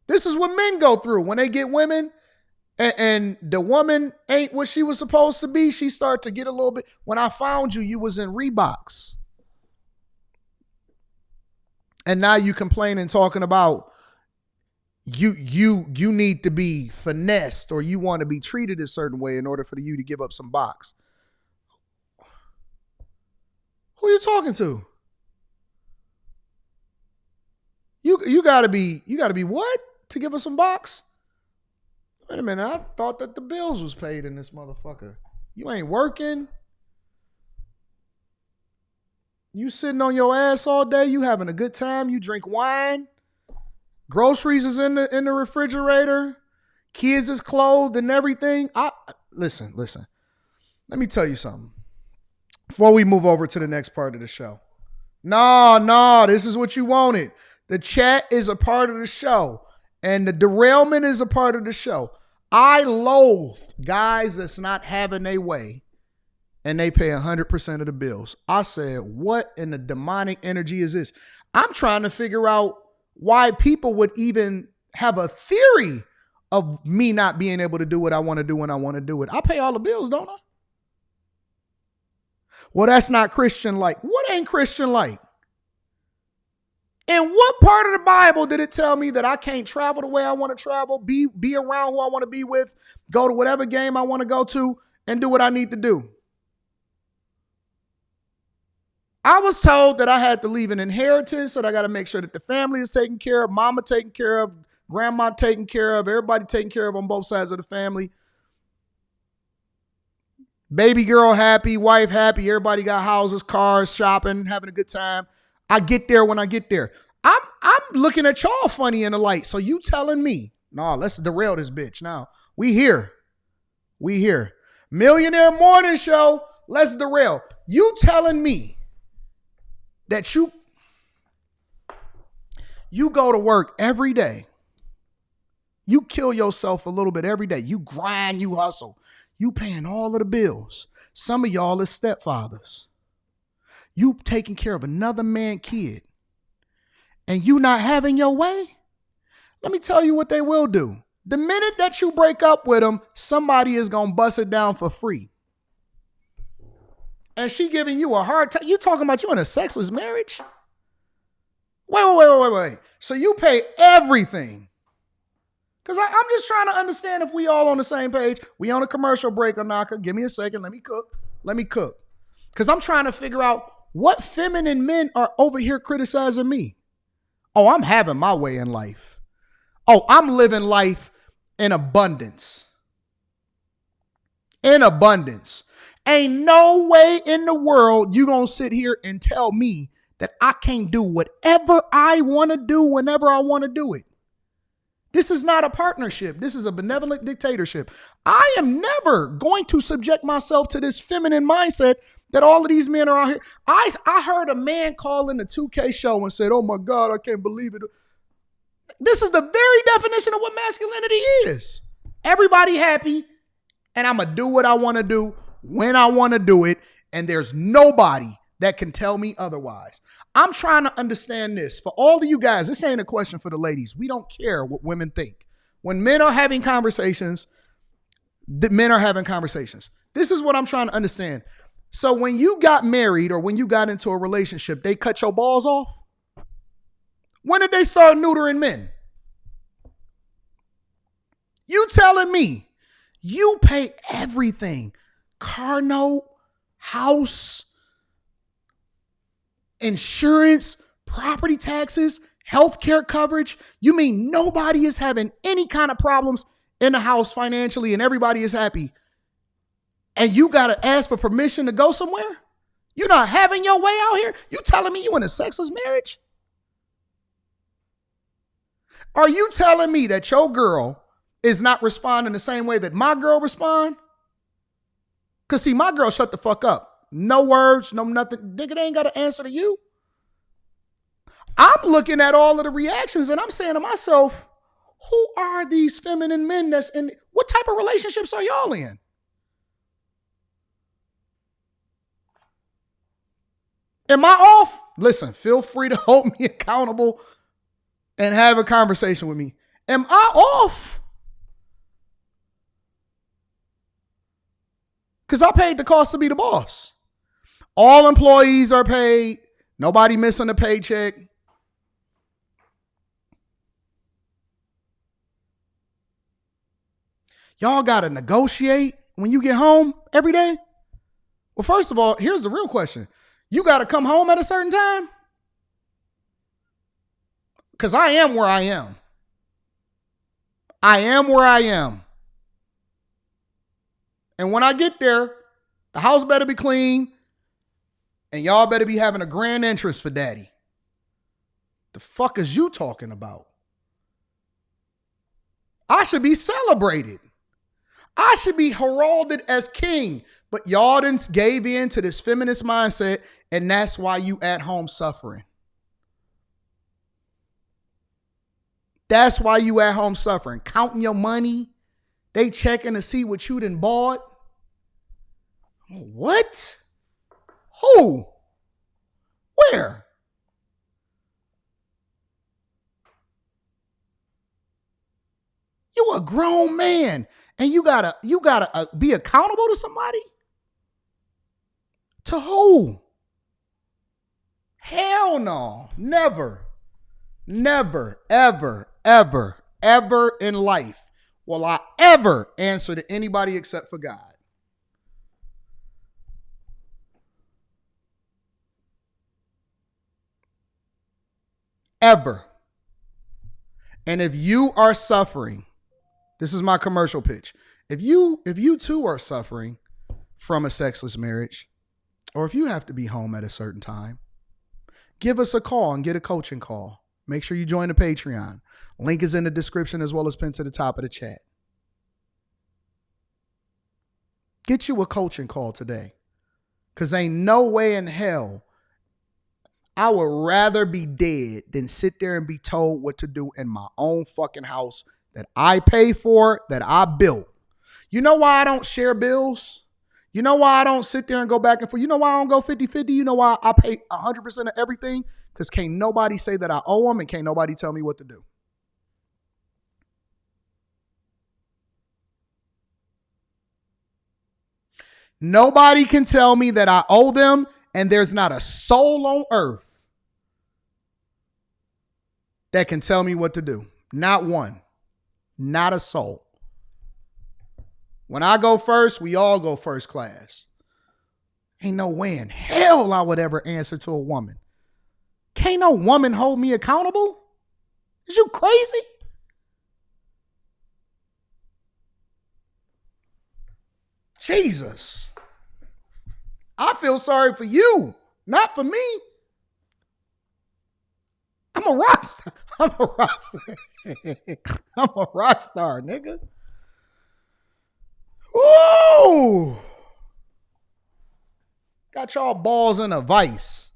This is what men go through when they get women and the woman ain't what she was supposed to be. She start to get a little bit. When I found you, you was in Reeboks. And now you complaining, talking about you need to be finessed or you want to be treated a certain way in order for you to give up some box. Who are you talking to? You gotta be what? To give us some box? Wait a minute, I thought that the bills was paid in this motherfucker. You ain't working. You sitting on your ass all day, you having a good time, you drink wine. Groceries is in the refrigerator. Kids is clothed and everything. Listen. Let me tell you something. Before we move over to the next part of the show. No, this is what you wanted. The chat is a part of the show. And the derailment is a part of the show. I loathe guys that's not having their way and they pay 100% of the bills. I said, what in the demonic energy is this? I'm trying to figure out why people would even have a theory of me not being able to do what I want to do when I want to do it. I pay all the bills, don't I? Well, that's not Christian like. What ain't Christian like? In what part of the Bible did it tell me that I can't travel the way I want to travel, be around who I want to be with, go to whatever game I want to go to, and do what I need to do? I was told that I had to leave an inheritance, that I got to make sure that the family is taken care of, mama taken care of, grandma taken care of, everybody taken care of on both sides of the family. Baby girl happy, wife happy, everybody got houses, cars, shopping, having a good time. I get there when I get there. I'm looking at y'all funny in the light. So you telling me, no, let's derail this bitch now. We here. Millionaire Morning Show. Let's derail. You telling me that you go to work every day. You kill yourself a little bit every day. You grind, you hustle. You paying all of the bills. Some of y'all is stepfathers. You taking care of another man's kid. And you not having your way? Let me tell you what they will do. The minute that you break up with them, somebody is going to bust it down for free. And she giving you a hard time. You talking about you in a sexless marriage? Wait. So you pay everything. Because I'm just trying to understand if we all on the same page. We on a commercial break, Anaka. Give me a second. Let me cook. Because I'm trying to figure out what feminine men are over here criticizing me. Oh, I'm having my way in life. Oh, I'm living life in abundance. In abundance. Ain't no way in the world you gonna sit here and tell me that I can't do whatever I want to do whenever I want to do it. This is not a partnership. This is a benevolent dictatorship. I am never going to subject myself to this feminine mindset that all of these men are out here. I heard a man call in the 2K show and said, oh my God, I can't believe it. This is the very definition of what masculinity is. Everybody happy, and I'm going to do what I want to do when I want to do it, and there's nobody that can tell me otherwise. I'm trying to understand this. For all of you guys, this ain't a question for the ladies. We don't care what women think. When men are having conversations, the men are having conversations. This is what I'm trying to understand. So when you got married or when you got into a relationship, they cut your balls off? When did they start neutering men? You telling me you pay everything. Car note, house, insurance, property taxes, healthcare coverage. You mean nobody is having any kind of problems in the house financially and everybody is happy? And you got to ask for permission to go somewhere? You're not having your way out here? You telling me you in a sexless marriage? Are you telling me that your girl is not responding the same way that my girl respond? Because see, my girl shut the fuck up. No words, no nothing. Nigga, they ain't got to answer to you. I'm looking at all of the reactions and I'm saying to myself, who are these feminine men that's in? What type of relationships are y'all in? Am I off? Listen, feel free to hold me accountable and have a conversation with me. Am I off? Because I paid the cost to be the boss. All employees are paid. Nobody missing a paycheck. Y'all got to negotiate when you get home every day? Well, first of all, here's the real question. You got to come home at a certain time? Because I am where I am. I am where I am. And when I get there, the house better be clean and y'all better be having a grand entrance for daddy. The fuck is you talking about? I should be celebrated. I should be heralded as king. But y'all done gave in to this feminist mindset, and that's why you at home suffering. That's why you at home suffering. Counting your money. They checking to see what you done bought. What? Who? Where? You a grown man and you gotta be accountable to somebody? To who? Hell no. Never, ever in life will I ever answer to anybody except for God. Ever. And if you are suffering, this is my commercial pitch. If you too are suffering from a sexless marriage, or if you have to be home at a certain time, give us a call and get a coaching call. Make sure you join the Patreon. Link is in the description as well as pinned to the top of the chat. Get you a coaching call today. Because ain't no way in hell I would rather be dead than sit there and be told what to do in my own fucking house that I pay for, that I built. You know why I don't share bills? You know why I don't sit there and go back and forth? You know why I don't go 50-50? You know why I pay 100% of everything? Because can't nobody say that I owe them and can't nobody tell me what to do. Nobody can tell me that I owe them, and there's not a soul on earth that can tell me what to do. Not one. Not a soul. When I go first, we all go first class. Ain't no way in hell I would ever answer to a woman. Can't no woman hold me accountable? Is you crazy? Jesus. I feel sorry for you, not for me. I'm a rock star. I'm a rock star. I'm a rock star, nigga. Woo! Got y'all balls in a vice.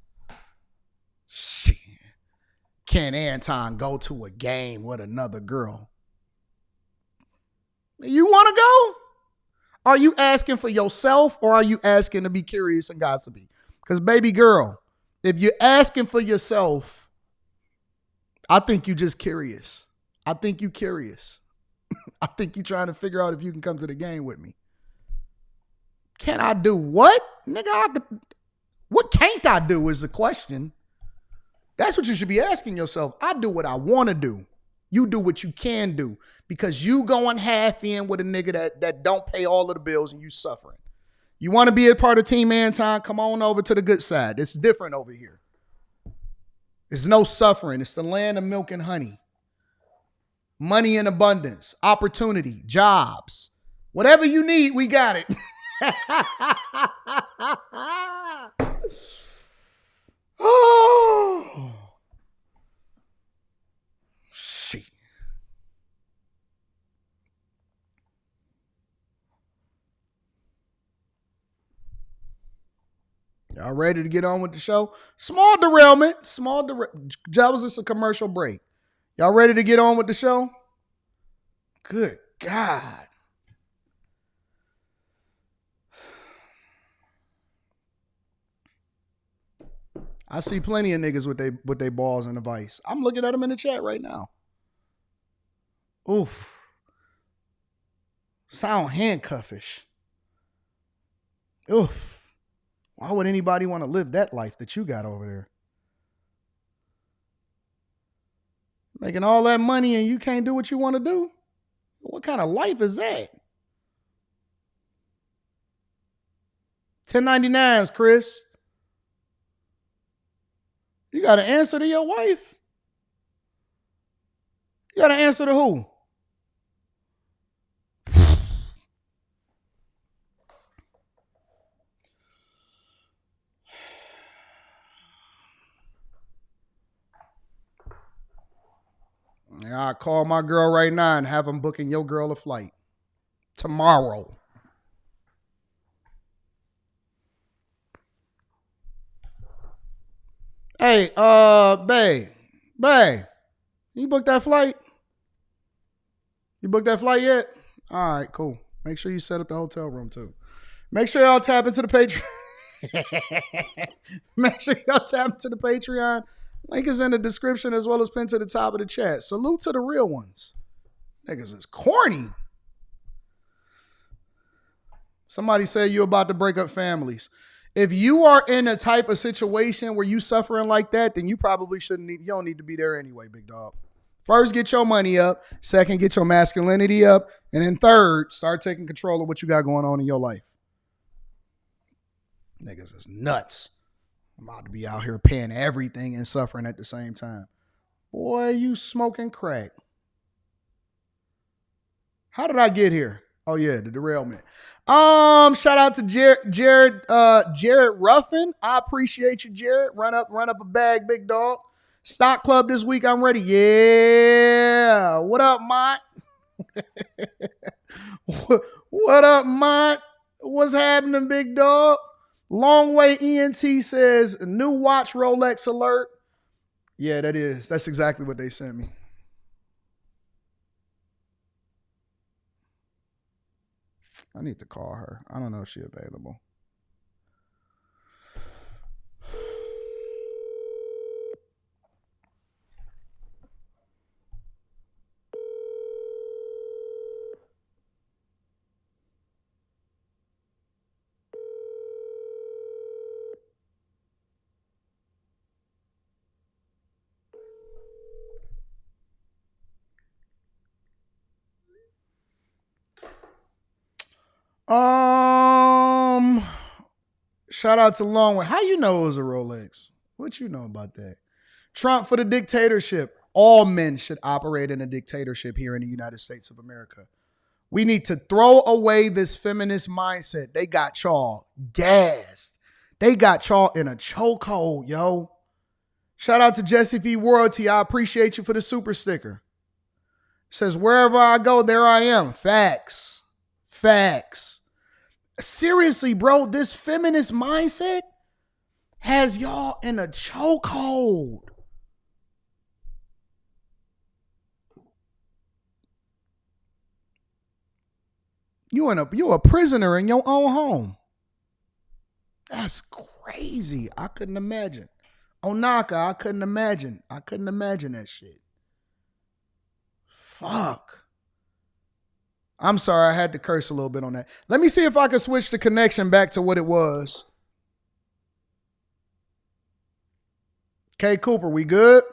Shit. Can Anton go to a game with another girl? You want to go? Are you asking for yourself or are you asking to be curious and gossipy? Because baby girl, if you're asking for yourself, I think you just curious. I think you curious. I think you trying to figure out if you can come to the game with me. Can I do what? Nigga, what can't I do is the question. That's what you should be asking yourself. I do what I want to do. You do what you can do. Because you going half in with a nigga that don't pay all of the bills and you suffering. You want to be a part of Team Anton? Come on over to the good side. It's different over here. There's no suffering. It's the land of milk and honey. Money in abundance, opportunity, jobs. Whatever you need, we got it. Oh. Shit. Y'all ready to get on with the show? Small derailment. That was just a commercial break. Y'all ready to get on with the show? Good God. I see plenty of niggas with they balls in the vice. I'm looking at them in the chat right now. Oof. Sound handcuffish. Oof. Why would anybody want to live that life that you got over there? Making all that money and you can't do what you want to do? What kind of life is that? 1099s, Chris. You got to answer to your wife. You got to answer to who? I call my girl right now and have them booking your girl a flight tomorrow. Hey, babe, you booked that flight? You booked that flight yet? All right, cool. Make sure you set up the hotel room too. Make sure y'all tap into the Patreon. Make sure y'all tap into the Patreon. Link is in the description as well as pinned to the top of the chat. Salute to the real ones. Niggas is corny. Somebody said you about to break up families. If you are in a type of situation where you suffering like that, then you probably you don't need to be there anyway, big dog. First, get your money up. Second, get your masculinity up. And then third, start taking control of what you got going on in your life. Niggas is nuts. I'm about to be out here paying everything and suffering at the same time. Boy, you smoking crack. How did I get here? Oh yeah, the derailment. Shout out to Jared Ruffin. I appreciate you, Jared. Run up a bag, big dog. Stock club this week. I'm ready. Yeah. What up, Mont? What up, Mont? What's happening, big dog? Long Way ENT says, new watch Rolex alert. Yeah, that is. That's exactly what they sent me. I need to call her. I don't know if she's available. Shout out to Longway. How you know it was a Rolex? What you know about that? Trump for the dictatorship. All men should operate in a dictatorship here in the United States of America. We need to throw away this feminist mindset. They got y'all gassed. They got y'all in a chokehold, yo. Shout out to Jesse V. Royalty. I appreciate you for the super sticker. Says, wherever I go, there I am. Facts. Facts. Seriously, bro, this feminist mindset has y'all in a chokehold. You a prisoner in your own home. That's crazy. I couldn't imagine. Onaka, I couldn't imagine. I couldn't imagine that shit. Fuck. I'm sorry, I had to curse a little bit on that. Let me see if I can switch the connection back to what it was. K. Cooper, we good?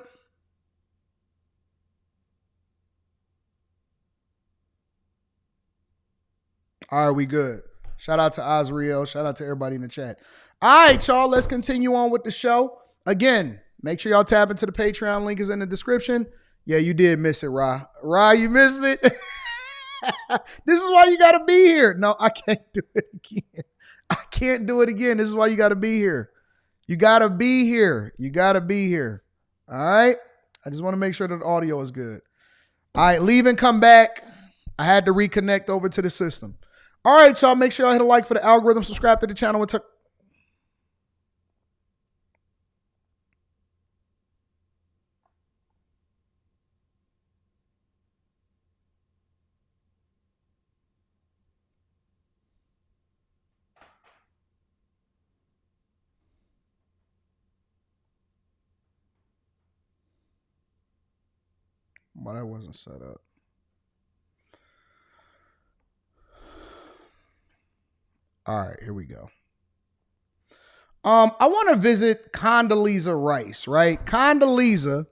All right, we good. Shout out to Azriel. Shout out to everybody in the chat. All right, y'all, let's continue on with the show. Again, make sure y'all tap into the Patreon. Link is in the description. Yeah, you did miss it, Ra. Ra, you missed it. This is why you got to be here. No, I can't do it again. I can't do it again. This is why you got to be here. You got to be here. You got to be here. All right? I just want to make sure that the audio is good. All right, leave and come back. I had to reconnect over to the system. All right, y'all. Make sure y'all hit a like for the algorithm. Subscribe to the channel. But that wasn't set up. All right, here we go. I want to visit Condoleezza Rice, right? Condoleezza,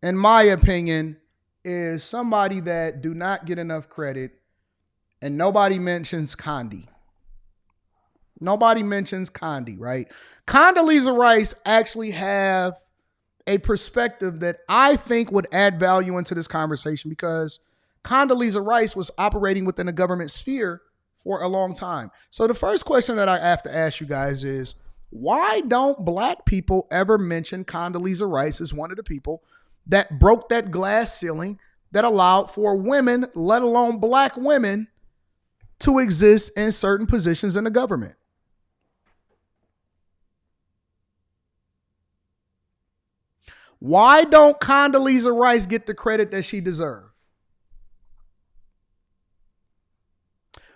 in my opinion, is somebody that do not get enough credit, and nobody mentions Condi. Nobody mentions Condi, right? Condoleezza Rice actually have a perspective that I think would add value into this conversation because Condoleezza Rice was operating within the government sphere for a long time. So the first question that I have to ask you guys is, why don't black people ever mention Condoleezza Rice as one of the people that broke that glass ceiling that allowed for women, let alone black women, to exist in certain positions in the government? Why don't Condoleezza Rice get the credit that she deserves?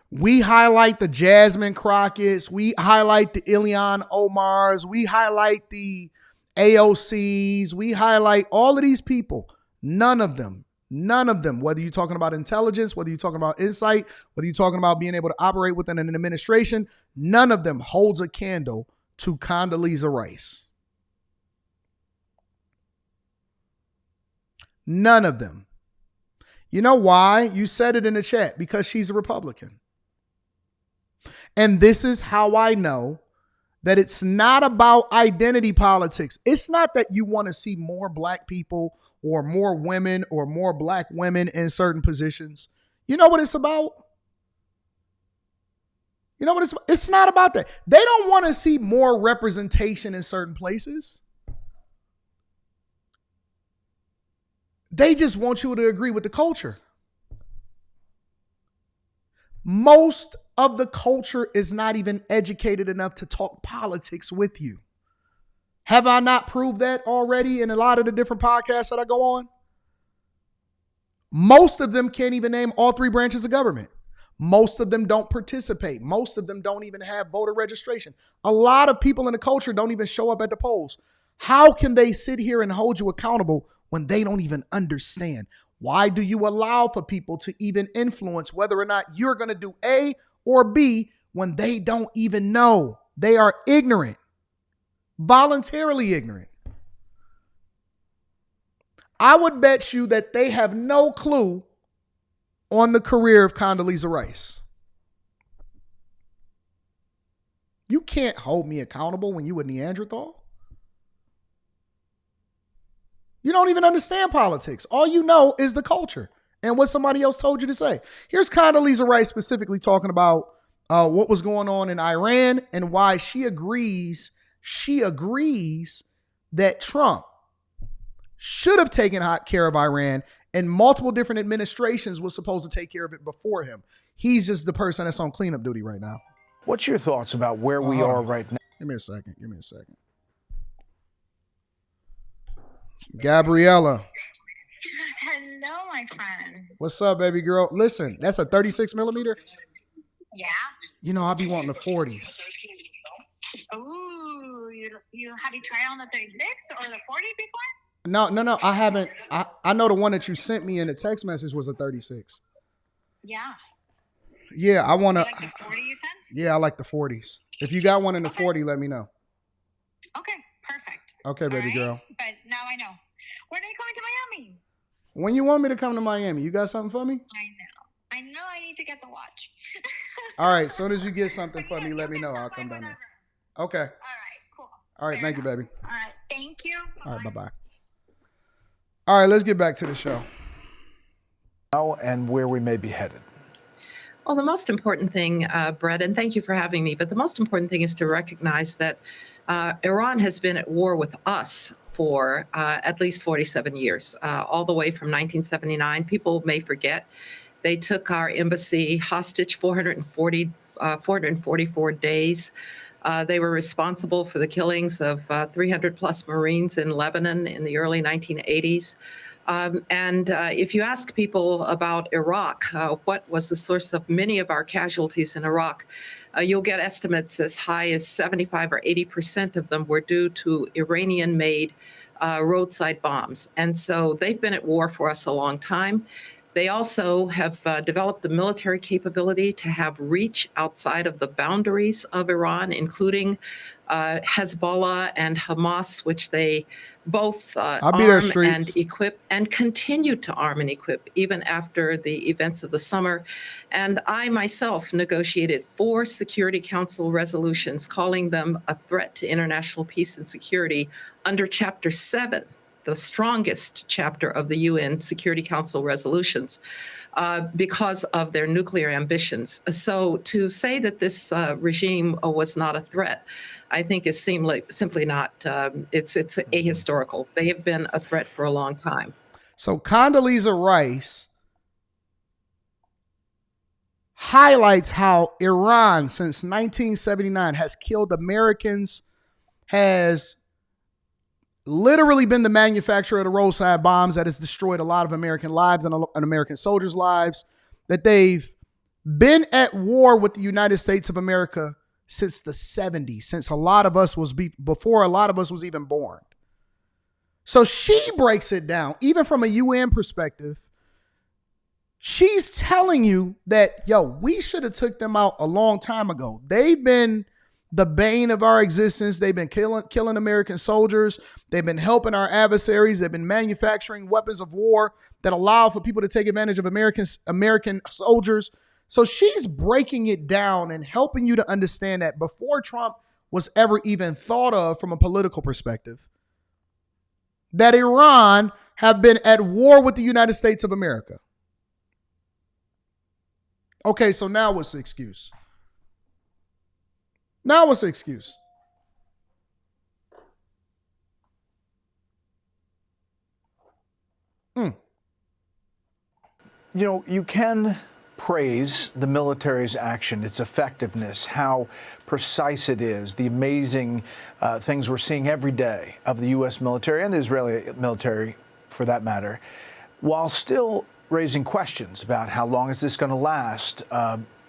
We highlight the Jasmine Crockett's. We highlight the Ilhan Omars. We highlight the AOCs. We highlight all of these people. None of them, whether you're talking about intelligence, whether you're talking about insight, whether you're talking about being able to operate within an administration, none of them holds a candle to Condoleezza Rice. None of them. You know why? You said it in the chat. Because she's a Republican. And this is how I know that it's not about identity politics. It's not that you want to see more black people or more women or more black women in certain positions. You know what it's about? You know what it's about? It's not about that. They don't want to see more representation in certain places. They just want you to agree with the culture. Most of the culture is not even educated enough to talk politics with you. Have I not proved that already in a lot of the different podcasts that I go on? Most of them can't even name all three branches of government. Most of them don't participate. Most of them don't even have voter registration. A lot of people in the culture don't even show up at the polls. How can they sit here and hold you accountable when they don't even understand? Why do you allow for people to even influence whether or not you're going to do A or B when they don't even know? They are ignorant, voluntarily ignorant. I would bet you that they have no clue on the career of Condoleezza Rice. You can't hold me accountable when you a Neanderthal. You don't even understand politics. All you know is the culture and what somebody else told you to say. Here's Condoleezza Rice specifically talking about what was going on in Iran and why she agrees that Trump should have taken hot care of Iran, and multiple different administrations was supposed to take care of it before him. He's just the person that's on cleanup duty right now.
What's your thoughts about where we are right now?
Give me a second. Gabriella.
Hello, my friend.
What's up, baby girl? Listen, that's a 36 millimeter.
Yeah.
You know, I'll be wanting the 40s.
Ooh, have you tried on the 36 or the 40 before?
No, I haven't. I know the one that you sent me in the text message was a 36.
Yeah.
Yeah, I want to.
You like the 40 you said?
Yeah, I like the 40s. If you got one in the 40, let me know.
Okay, perfect.
Okay, baby girl.
But now I know. When are you coming to Miami?
When you want me to come to Miami, you got something for me?
I know I need to get the watch.
All right, as soon as you get something for me, let me know. I'll come down there. Okay.
All right, cool.
All right, thank you, baby.
All right, thank you.
All right, bye-bye. All right, let's get back to the show.
Now and where we may be headed.
Well, the most important thing, Brett, and thank you for having me, but the most important thing is to recognize that Iran has been at war with us for at least 47 years, all the way from 1979. People may forget. They took our embassy hostage 444 days. They were responsible for the killings of 300 plus Marines in Lebanon in the early 1980s. And if you ask people about Iraq, what was the source of many of our casualties in Iraq, you'll get estimates as high as 75 or 80% of them were due to Iranian-made roadside bombs. And so they've been at war for us a long time. They also have developed the military capability to have reach outside of the boundaries of Iran, including Hezbollah and Hamas, which they both arm and equip and continue to arm and equip even after the events of the summer. And I myself negotiated 4 Security Council resolutions calling them a threat to international peace and security under Chapter 7. The strongest chapter of the UN Security Council resolutions because of their nuclear ambitions. So to say that this regime was not a threat, I think is simply not, it's ahistorical. They have been a threat for a long time.
So Condoleezza Rice highlights how Iran since 1979 has killed Americans, has literally been the manufacturer of the roadside bombs that has destroyed a lot of American lives and American soldiers' lives, that they've been at war with the United States of America since the 70s, since a lot of us was before a lot of us was even born. So she breaks it down, even from a UN perspective. She's telling you that, yo, we should have took them out a long time ago. They've been the bane of our existence. They've been killing American soldiers. They've been helping our adversaries. They've been manufacturing weapons of war that allow for people to take advantage of American soldiers. So she's breaking it down and helping you to understand that before Trump was ever even thought of from a political perspective, that Iran have been at war with the United States of America. Okay, so now what's the excuse? Now what's the excuse?
You know, you can praise the military's action, its effectiveness, how precise it is, the amazing things we're seeing every day of the U.S. military and the Israeli military, for that matter, while still raising questions about how long is this going to last?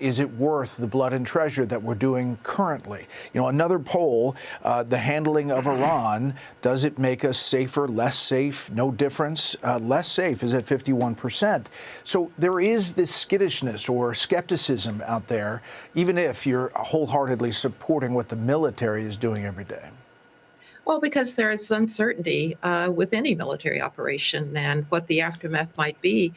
Is it worth the blood and treasure that we're doing currently? You know, another poll, the handling of Iran, does it make us safer, less safe? No difference. Less safe is at 51%. So there is this skittishness or skepticism out there, even if you're wholeheartedly supporting what the military is doing every day.
Well, because there is uncertainty with any military operation and what the aftermath might be.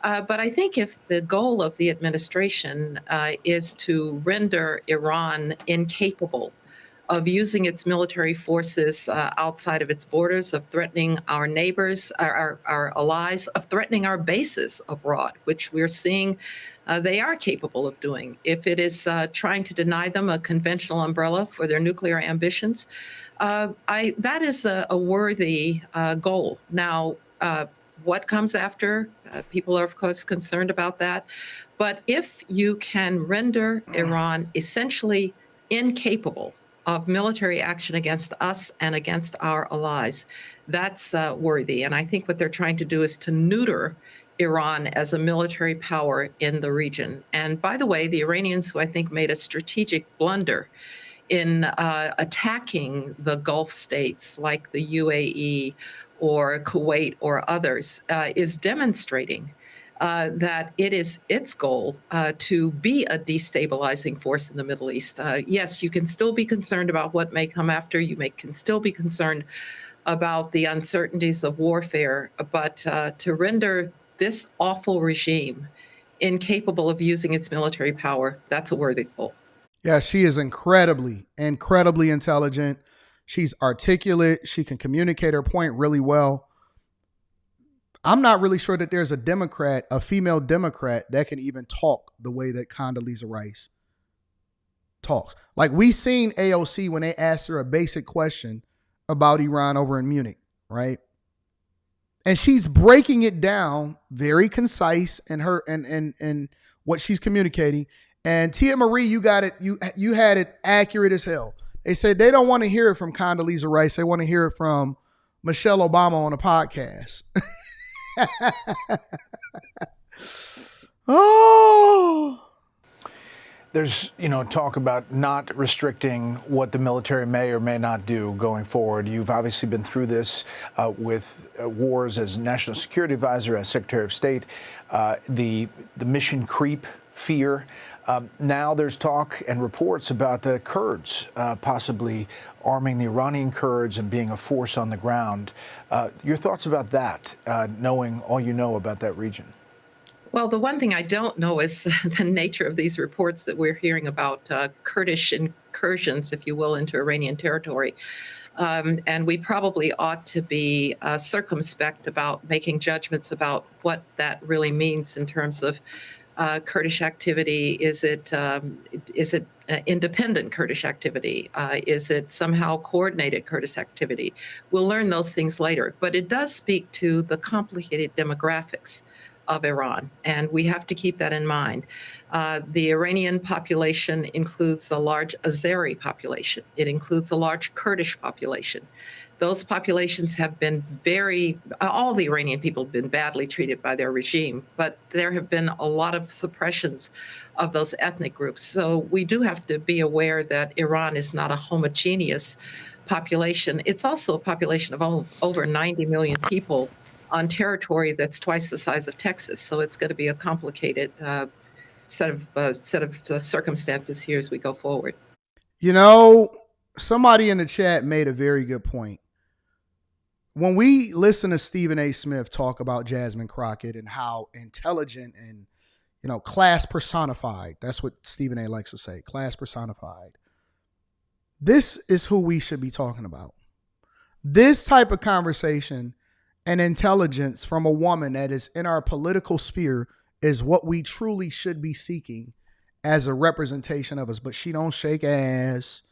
But I think if the goal of the administration is to render Iran incapable of using its military forces outside of its borders, of threatening our neighbors, our allies, of threatening our bases abroad, which we're seeing they are capable of doing. If it is trying to deny them a conventional umbrella for their nuclear ambitions, that is a worthy goal. Now, what comes after? People are, of course, concerned about that. But if you can render Iran essentially incapable of military action against us and against our allies, that's worthy. And I think what they're trying to do is to neuter Iran as a military power in the region. And by the way, the Iranians, who I think made a strategic blunder in attacking the Gulf states like the UAE or Kuwait or others, is demonstrating that it is its goal to be a destabilizing force in the Middle East. Yes, you can still be concerned about what may come after. You can still be concerned about the uncertainties of warfare, but to render this awful regime incapable of using its military power, that's a worthy goal.
Yeah, she is incredibly intelligent. She's articulate. She can communicate her point really well. I'm not really sure that there's a female Democrat that can even talk the way that Condoleezza Rice talks. Like, we seen AOC when they asked her a basic question about Iran over in Munich, right? And she's breaking it down very concise in her and what she's communicating. And Tia Marie, you got it. You had it accurate as hell. They said they don't want to hear it from Condoleezza Rice. They want to hear it from Michelle Obama on a podcast. Oh.
There's, talk about not restricting what the military may or may not do going forward. You've obviously been through this with wars as National Security Advisor, as Secretary of State, the mission creep fear. Now there's talk and reports about the Kurds possibly arming the Iranian Kurds and being a force on the ground. Your thoughts about that, knowing all you know about that region?
Well, the one thing I don't know is the nature of these reports that we're hearing about Kurdish incursions, if you will, into Iranian territory. And we probably ought to be circumspect about making judgments about what that really means in terms of Kurdish activity. Is it independent Kurdish activity? Is it somehow coordinated Kurdish activity? We'll learn those things later. But it does speak to the complicated demographics of Iran, and we have to keep that in mind. The Iranian population includes a large Azeri population. It includes a large Kurdish population. Those populations have been all the Iranian people have been badly treated by their regime, but there have been a lot of suppressions of those ethnic groups. So we do have to be aware that Iran is not a homogeneous population. It's also a population of over 90 million people on territory that's twice the size of Texas. So it's going to be a complicated set of circumstances here as we go forward.
Somebody in the chat made a very good point. When we listen to Stephen A. Smith talk about Jasmine Crockett and how intelligent and, class personified, that's what Stephen A. likes to say, class personified. This is who we should be talking about. This type of conversation and intelligence from a woman that is in our political sphere is what we truly should be seeking as a representation of us. But she don't shake ass,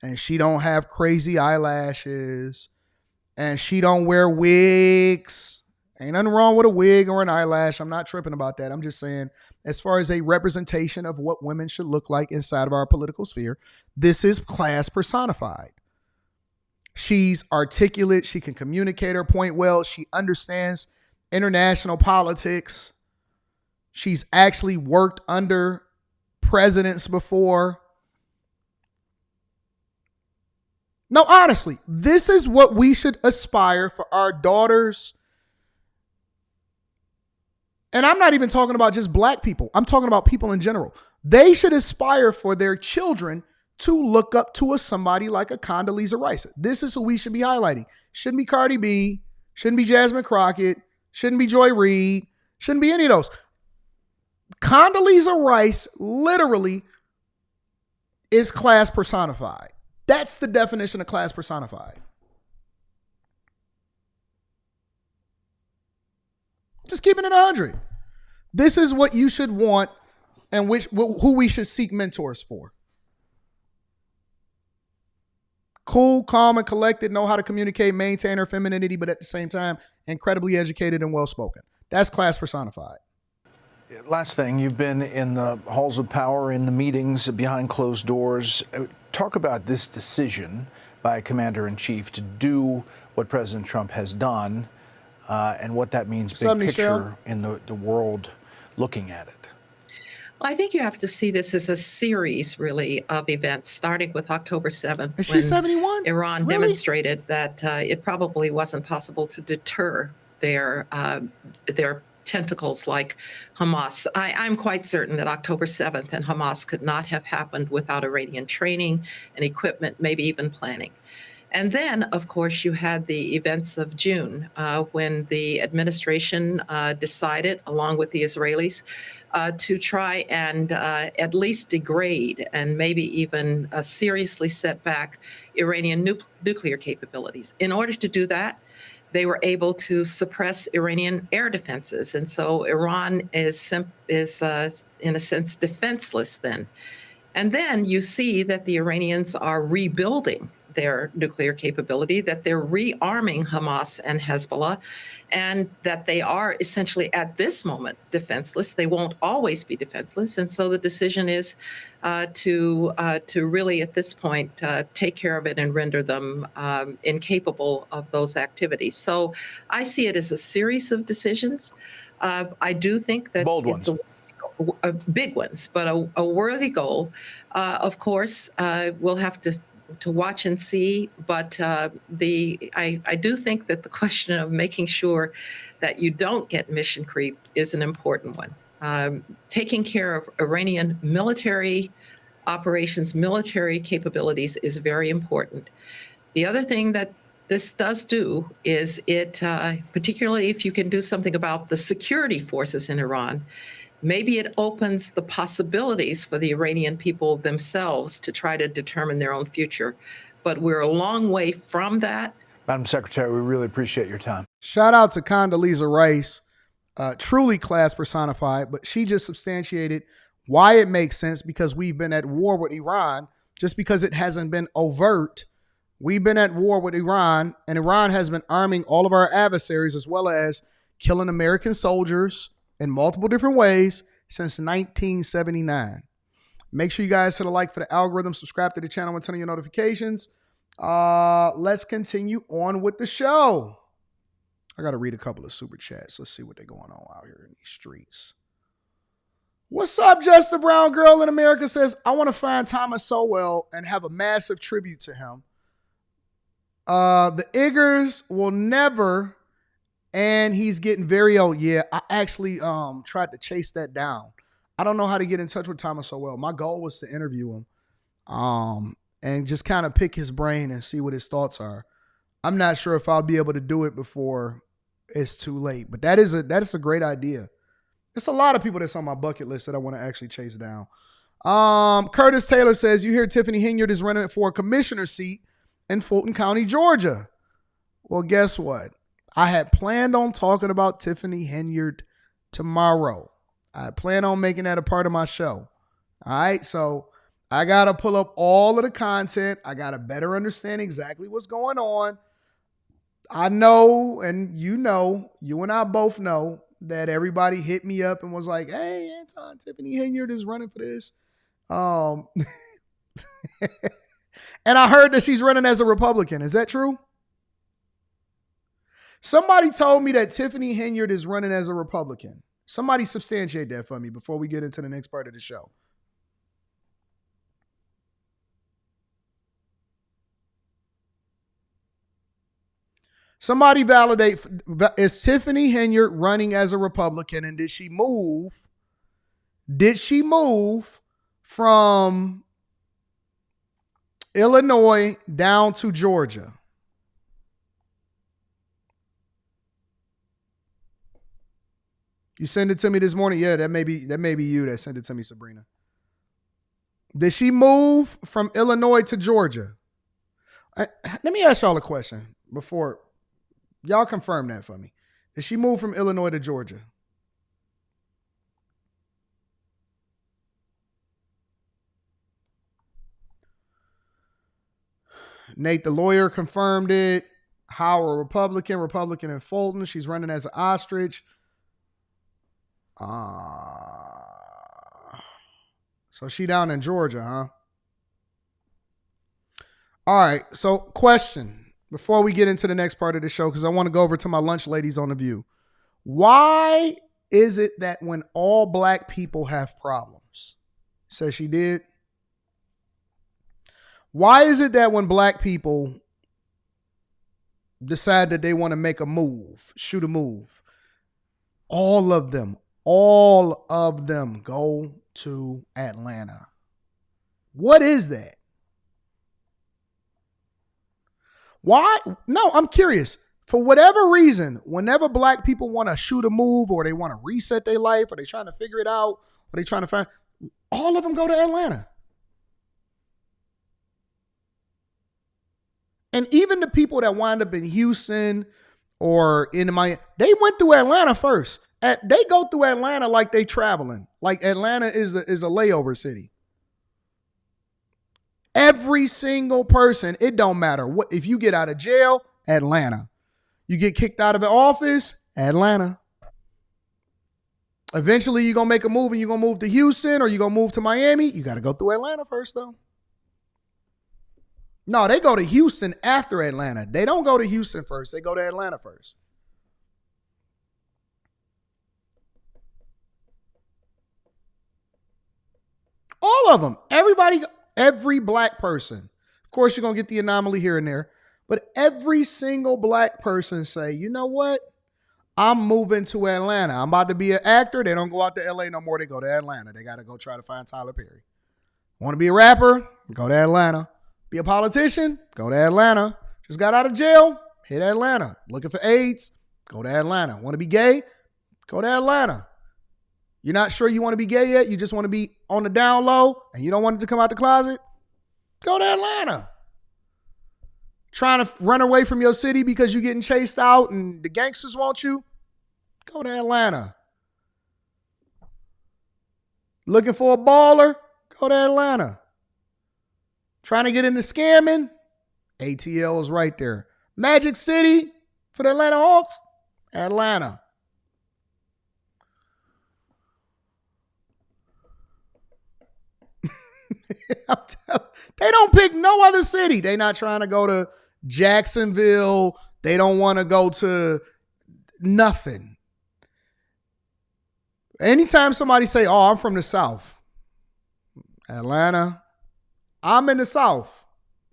and she don't have crazy eyelashes, and she don't wear wigs, Ain't nothing wrong with a wig or an eyelash. I'm not tripping about that. I'm just saying, as far as a representation of what women should look like inside of our political sphere, this is class personified. She's articulate. She can communicate her point well. She understands international politics. She's actually worked under presidents before. No, honestly, this is what we should aspire for our daughters. And I'm not even talking about just black people. I'm talking about people in general. They should aspire for their children to look up to somebody like a Condoleezza Rice. This is who we should be highlighting. Shouldn't be Cardi B. Shouldn't be Jasmine Crockett. Shouldn't be Joy Reid. Shouldn't be any of those. Condoleezza Rice literally is class personified. That's the definition of class personified. Just keeping it 100. This is what you should want and who we should seek mentors for. Cool, calm, and collected, know how to communicate, maintain her femininity, but at the same time, incredibly educated and well-spoken. That's class personified.
Last thing, you've been in the halls of power, in the meetings behind closed doors. Talk about this decision by Commander-in-Chief to do what President Trump has done and what that means big picture in the world looking at it.
Well, I think you have to see this as a series, really, of events, starting with October 7th.
Is she 71?
Iran
Really?
demonstrated that it probably wasn't possible to deter their tentacles like Hamas. I'm quite certain that October 7th and Hamas could not have happened without Iranian training and equipment, maybe even planning. And then, of course, you had the events of June when the administration decided, along with the Israelis, to try and at least degrade and maybe even seriously set back Iranian nuclear capabilities. In order to do that, they were able to suppress Iranian air defenses. And so Iran is in a sense, defenseless then. And then you see that the Iranians are rebuilding their nuclear capability, that they're rearming Hamas and Hezbollah, and that they are essentially at this moment defenseless. They won't always be defenseless. And so the decision is to really at this point take care of it and render them incapable of those activities. So I see it as a series of decisions. I do think that
bold
it's
ones.
Big ones, but a worthy goal. Of course, we'll have to watch and see, but I do think that the question of making sure that you don't get mission creep is an important one. Taking care of Iranian military operations, military capabilities is very important. The other thing that this does do is it, particularly if you can do something about the security forces in Iran, maybe it opens the possibilities for the Iranian people themselves to try to determine their own future. But we're a long way from that.
Madam Secretary, we really appreciate your time.
Shout out to Condoleezza Rice, truly class personified, but she just substantiated why it makes sense, because we've been at war with Iran. Just because it hasn't been overt, we've been at war with Iran, and Iran has been arming all of our adversaries as well as killing American soldiers in multiple different ways since 1979. Make sure you guys hit a like for the algorithm, subscribe to the channel, and turn on your notifications. Let's continue on with the show. I got to read a couple of super chats. Let's see what they're going on out here in these streets. What's up, Just a Brown Girl in America says, I want to find Thomas Sowell and have a massive tribute to him. The Iggers will never... And he's getting very old. Yeah, I actually tried to chase that down. I don't know how to get in touch with Thomas Sowell. My goal was to interview him and just kind of pick his brain and see what his thoughts are. I'm not sure if I'll be able to do it before it's too late. But that is a great idea. There's a lot of people that's on my bucket list that I want to actually chase down. Curtis Taylor says, you hear Tiffany Henyard is running for a commissioner seat in Fulton County, Georgia. Well, guess what? I had planned on talking about Tiffany Henyard tomorrow. I plan on making that a part of my show. All right, so I got to pull up all of the content. I got to better understand exactly what's going on. I know, and you and I both know that everybody hit me up and was like, hey, Anton, Tiffany Henyard is running for this. And I heard that she's running as a Republican. Is that true? Somebody told me that Tiffany Henyard is running as a Republican. Somebody substantiate that for me before we get into the next part of the show. Somebody validate, is Tiffany Henyard running as a Republican, and did she move from Illinois down to Georgia? You send it to me this morning? Yeah, that may be you that sent it to me, Sabrina. Did she move from Illinois to Georgia? Let me ask y'all a question before y'all confirm that for me. Did she move from Illinois to Georgia? Nate, the lawyer, confirmed it. Howard, Republican in Fulton. She's running as an ostrich. So she down in Georgia, huh? All right. So question before we get into the next part of the show, because I want to go over to my lunch ladies on The View. Why is it that when all black people have problems, says she did, why is it that when black people decide that they want to make a move, shoot a move, all of them go to Atlanta? What is that? Why? No, I'm curious. For whatever reason, whenever black people want to shoot a move or they want to reset their life or they're trying to figure it out or they're trying to find, all of them go to Atlanta. And even the people that wind up in Houston or in Miami, they went through Atlanta first. They go through Atlanta like they traveling. Like Atlanta is a layover city. Every single person, it don't matter what. If you get out of jail, Atlanta. You get kicked out of the office, Atlanta. Eventually, you're going to make a move and you're going to move to Houston or you're going to move to Miami. You got to go through Atlanta first, though. No, they go to Houston after Atlanta. They don't go to Houston first. They go to Atlanta first. All of them. Everybody, every black person. Of course, you're going to get the anomaly here and there. But every single black person say, you know what? I'm moving to Atlanta. I'm about to be an actor. They don't go out to L.A. no more. They go to Atlanta. They got to go try to find Tyler Perry. Want to be a rapper? Go to Atlanta. Be a politician? Go to Atlanta. Just got out of jail? Hit Atlanta. Looking for AIDS? Go to Atlanta. Want to be gay? Go to Atlanta. You're not sure you want to be gay yet? You just want to be on the down low and you don't want it to come out the closet? Go to Atlanta. Trying to run away from your city because you're getting chased out and the gangsters want you? Go to Atlanta. Looking for a baller? Go to Atlanta. Trying to get into scamming? ATL is right there. Magic City for the Atlanta Hawks? Atlanta. They don't pick no other city. They not trying to go to Jacksonville. They don't want to go to nothing. Anytime somebody say, oh, I'm from the South. Atlanta. I'm in the South.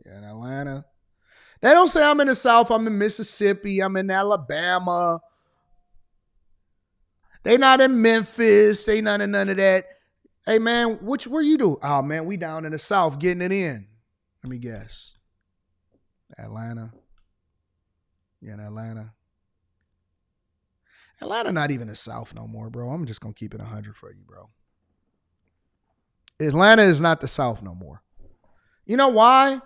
Yeah, in Atlanta. They don't say I'm in the South. I'm in Mississippi. I'm in Alabama. They not in Memphis. They not in none of that. Hey, man, where you do? Oh, man, we down in the South getting it in. Let me guess. Atlanta. Yeah, in Atlanta. Atlanta not even the South no more, bro. I'm just going to keep it 100 for you, bro. Atlanta is not the South no more. You know why?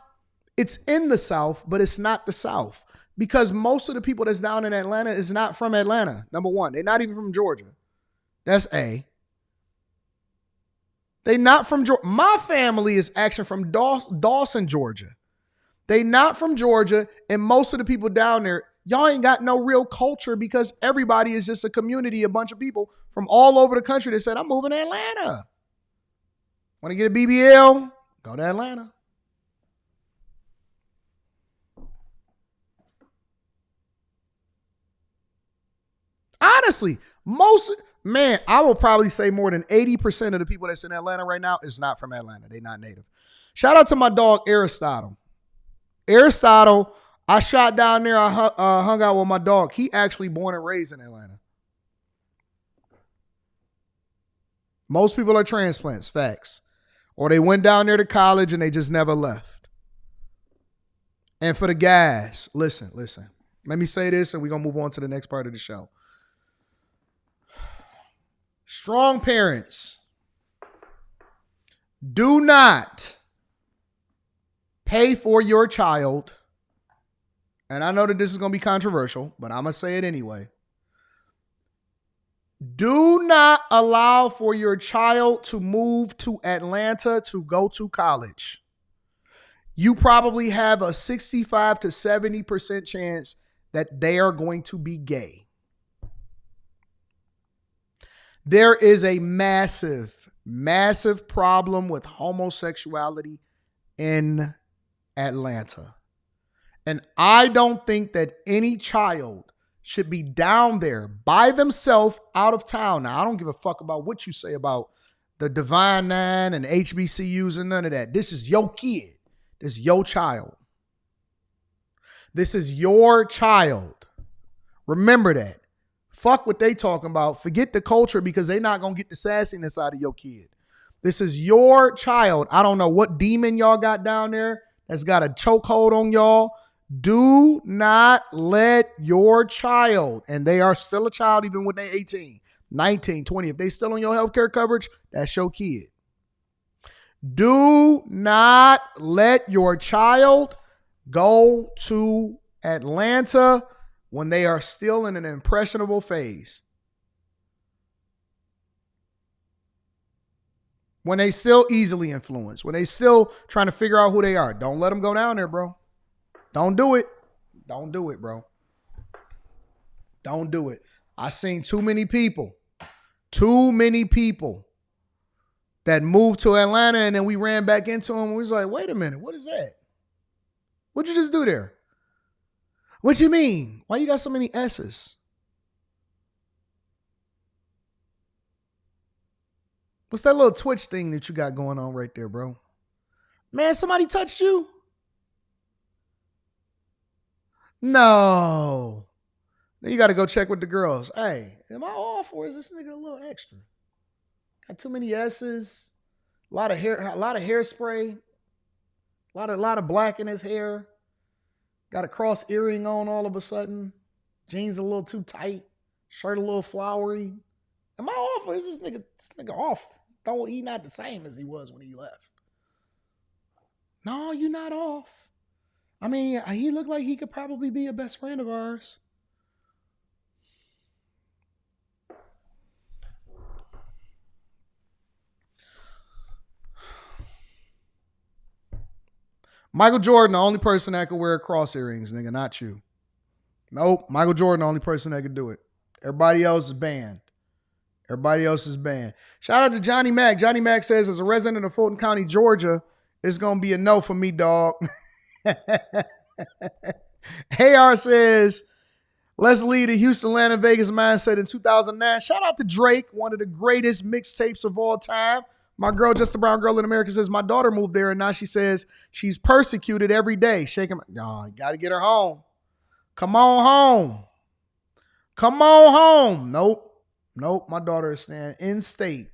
It's in the South, but it's not the South. Because most of the people that's down in Atlanta is not from Atlanta, number one. They're not even from Georgia. That's A. They not from Georgia. My family is actually from Dawson, Georgia. They not from Georgia, and most of the people down there, y'all ain't got no real culture because everybody is just a community, a bunch of people from all over the country that said, I'm moving to Atlanta. Want to get a BBL? Go to Atlanta. Honestly, I will probably say more than 80% of the people that's in Atlanta right now is not from Atlanta. They're not native. Shout out to my dog, Aristotle. Aristotle, I shot down there. I hung out with my dog. He actually born and raised in Atlanta. Most people are transplants, facts. Or they went down there to college and they just never left. And for the guys, listen. Let me say this and we're going to move on to the next part of the show. Strong parents, do not pay for your child. And I know that this is going to be controversial, but I'm going to say it anyway. Do not allow for your child to move to Atlanta to go to college. You probably have a 65 to 70% chance that they are going to be gay. There is a massive, massive problem with homosexuality in Atlanta. And I don't think that any child should be down there by themselves out of town. Now, I don't give a fuck about what you say about the Divine Nine and HBCUs and none of that. This is your kid. This is your child. This is your child. Remember that. Fuck what they talking about. Forget the culture because they not going to get the sassiness out of your kid. This is your child. I don't know what demon y'all got down there that's got a chokehold on y'all. Do not let your child, and they are still a child even when they're 18, 19, 20. If they still on your healthcare coverage, that's your kid. Do not let your child go to Atlanta when they are still in an impressionable phase. When they still easily influenced. When they still trying to figure out who they are. Don't let them go down there, bro. Don't do it. Don't do it, bro. Don't do it. I seen too many people that moved to Atlanta and then we ran back into them and we was like, wait a minute, what is that? What'd you just do there? What you mean? Why you got so many S's? What's that little twitch thing that you got going on right there, bro? Man, somebody touched you? No. Then you got to go check with the girls. Hey, am I off or is this nigga a little extra? Got too many S's. A lot of hairspray. A lot of black in his hair. Got a cross earring on all of a sudden. Jeans a little too tight. Shirt a little flowery. Am I off or is this nigga off? He not the same as he was when he left. No, you're not off. I mean, he looked like he could probably be a best friend of ours. Michael Jordan, the only person that could wear cross earrings, nigga, not you. Nope, Michael Jordan, the only person that could do it. Everybody else is banned. Shout out to Johnny Mack. Johnny Mack says, as a resident of Fulton County, Georgia, it's going to be a no for me, dog. AR says, let's lead a Houston, Atlanta, Vegas mindset in 2009. Shout out to Drake, one of the greatest mixtapes of all time. My girl, Just a Brown Girl in America, says, my daughter moved there and now she says she's persecuted every day. Shaking my, no, you got to get her home. Come on home. Nope, my daughter is staying in state.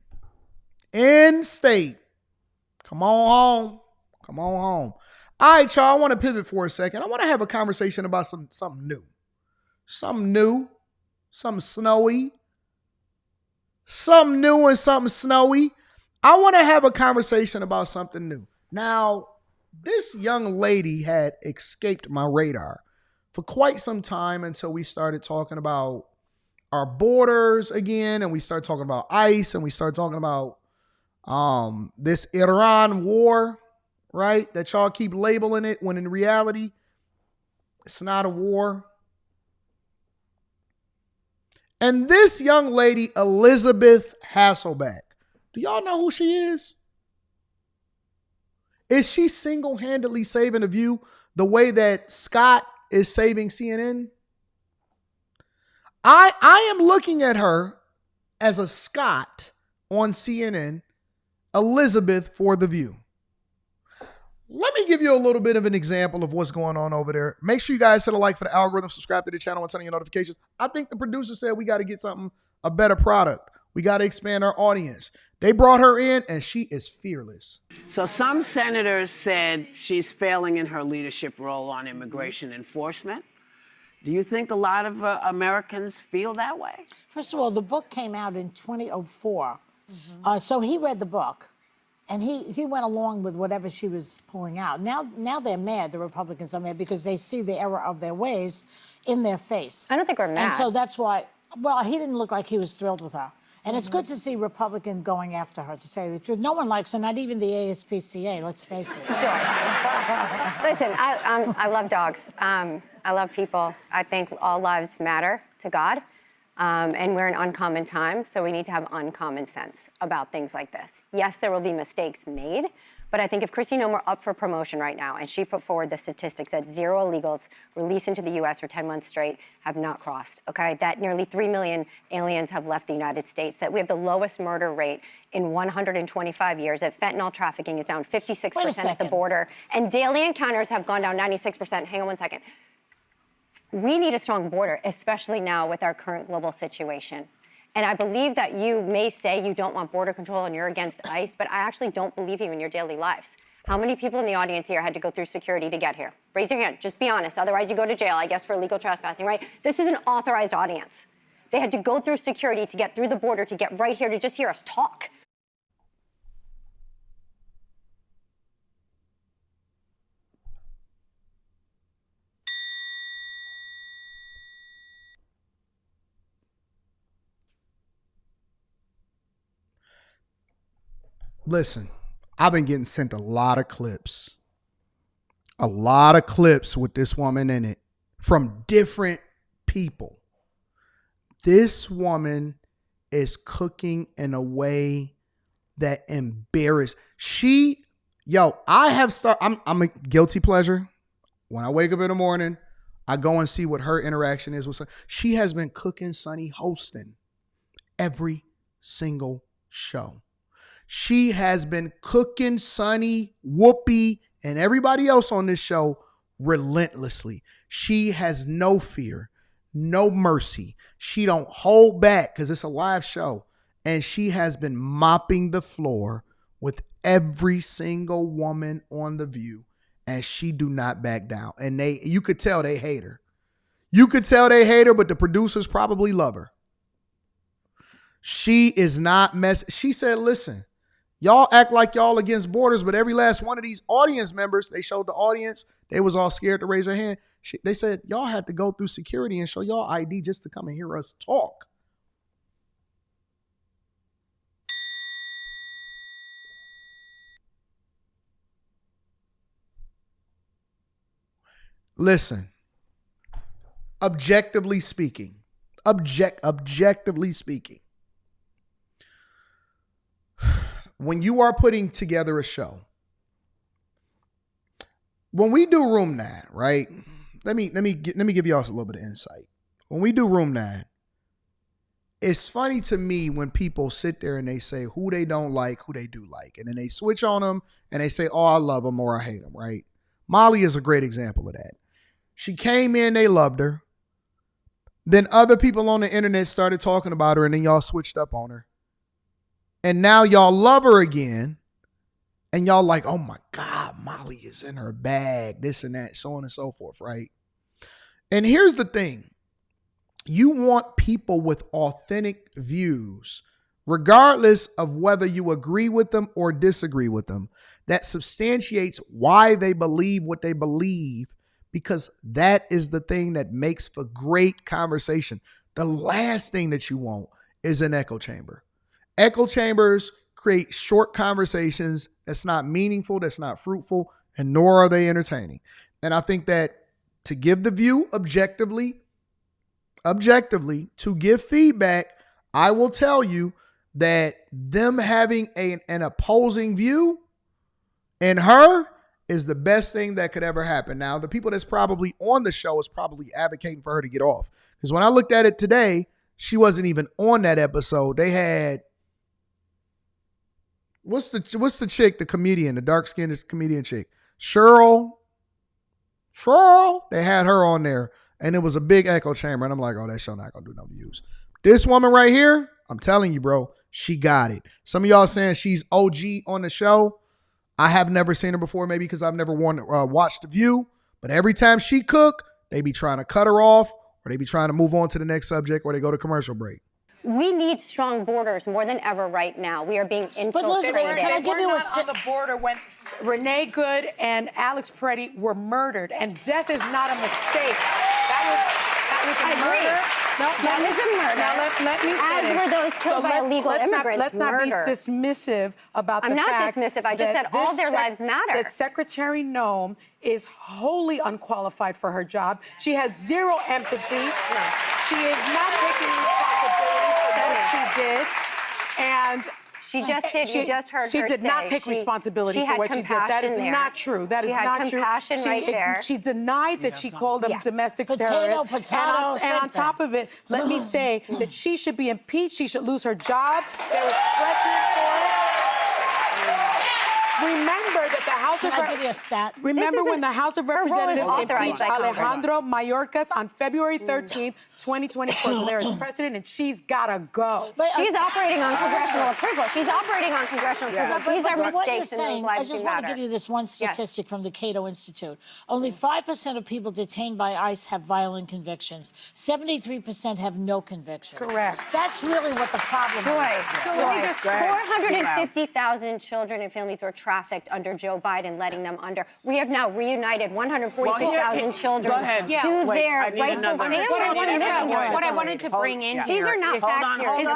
Come on home. All right, y'all, I want to pivot for a second. I want to have a conversation about something new. Something new, something snowy. Something new and something snowy. I want to have a conversation about something new. Now, this young lady had escaped my radar for quite some time until we started talking about our borders again, and we start talking about ICE, and we start talking about this Iran war, right? That y'all keep labeling it when in reality, it's not a war. And this young lady, Elizabeth Hasselbeck, do y'all know who she is? Is she single-handedly saving The View the way that Scott is saving CNN? I am looking at her as a Scott on CNN, Elizabeth for The View. Let me give you a little bit of an example of what's going on over there. Make sure you guys hit a like for the algorithm, subscribe to the channel, and turn on your notifications. I think the producer said we got to get a better product. We got to expand our audience. They brought her in, and she is fearless.
So some senators said she's failing in her leadership role on immigration enforcement. Do you think a lot of Americans feel that way?
First of all, the book came out in 2004. So he read the book, and he went along with whatever she was pulling out. Now they're mad, the Republicans are mad, because they see the error of their ways in their face.
I don't think we're mad.
And so that's why, well, he didn't look like he was thrilled with her. And it's good to see Republicans going after her, to tell you the truth. No one likes her, not even the ASPCA, let's face it.
Joy. Listen, I love dogs. I love people. I think all lives matter to God. And we're in uncommon times, so we need to have uncommon sense about things like this. Yes, there will be mistakes made, but I think if Kristi Noem were up for promotion right now and she put forward the statistics that 0 illegals released into the U.S. for 10 months straight have not crossed, okay? That nearly 3 million aliens have left the United States, that we have the lowest murder rate in 125 years, that fentanyl trafficking is down 56% at the border, and daily encounters have gone down 96%. Hang on one second. We need a strong border, especially now with our current global situation. And I believe that you may say you don't want border control and you're against ICE, but I actually don't believe you in your daily lives. How many people in the audience here had to go through security to get here? Raise your hand, just be honest. Otherwise you go to jail, I guess, for illegal trespassing, right? This is an authorized audience. They had to go through security to get through the border, to get right here to just hear us talk.
Listen, I've been getting sent a lot of clips with this woman in it from different people. This woman is cooking in a way that embarrassed. I'm a guilty pleasure. When I wake up in the morning, I go and see what her interaction is with Sonny. She has been cooking Sonny hosting every single show. She has been cooking Sonny, Whoopi, and everybody else on this show relentlessly. She has no fear, no mercy. She don't hold back because it's a live show. And she has been mopping the floor with every single woman on The View, and she do not back down. And you could tell they hate her. You could tell they hate her, but the producers probably love her. She is not She said, listen, y'all act like y'all against borders, but every last one of these audience members, they showed the audience, they was all scared to raise their hand. They said, y'all had to go through security and show y'all ID just to come and hear us talk. Listen, objectively speaking, when you are putting together a show, when we do Room 9, right? Let me give y'all a little bit of insight. When we do Room 9, it's funny to me when people sit there and they say who they don't like, who they do like, and then they switch on them and they say, oh, I love them or I hate them, right? Molly is a great example of that. She came in, they loved her. Then other people on the internet started talking about her, and then y'all switched up on her. And now y'all love her again. And y'all like, oh my God, Molly is in her bag, this and that, so on and so forth, right? And here's the thing. You want people with authentic views, regardless of whether you agree with them or disagree with them, that substantiates why they believe what they believe, because that is the thing that makes for great conversation. The last thing that you want is an echo chamber. Echo chambers create short conversations that's not meaningful, that's not fruitful, and nor are they entertaining. And I think that to give The View objectively objectively to give feedback, I will tell you that them having an opposing view in her is the best thing that could ever happen. Now, the people that's probably on the show is probably advocating for her to get off. Because when I looked at it today, she wasn't even on that episode. They had, what's the chick, the comedian, the dark-skinned comedian chick? Cheryl. They had her on there. And it was a big echo chamber. And I'm like, oh, that show not going to do no views. This woman right here, I'm telling you, bro, she got it. Some of y'all saying she's OG on the show. I have never seen her before, maybe because I've never watched The View. But every time she cook, they be trying to cut her off, or they be trying to move on to the next subject, or they go to commercial break.
We need strong borders more than ever right now. We are being infiltrated.
But Elizabeth, can I give you on the border when Renee Good and Alex Peretti were murdered, and death is not a mistake. That was a murder. No,
that is a murder.
Now let me finish.
As were those killed by illegal immigrants.
Let's not be dismissive about the fact.
I'm not dismissive. I just said all their lives matter.
That Secretary Noem is wholly unqualified for her job. She has zero empathy. She is not taking responsibility for what she did. And
she just did. You just heard her say.
She did not take responsibility for what she did. That is not true. That is not true.
She had compassion right there.
She denied that she called them domestic terrorists. And on top of it, let me say that she should be impeached. She should lose her job. There was precedent for it. Remember that the House of
Can I give you a stat?
Remember when the House of Representatives impeached Alejandro Mayorkas on February 13th, 2024. So there is precedent, and she's got to go.
But she's operating on congressional approval. She's operating on congressional approval. These are mistakes, and those lives
I just want to give you this one statistic from the Cato Institute. Only 5% of people detained by ICE have violent convictions. 73% have no convictions.
Correct.
That's really what the problem is.
So let me just 450,000 children and families were trafficked under Joe Biden, letting them under. We have now reunited 146,000 children to their rightful families.
What I wanted to bring in here
These are not facts here.
is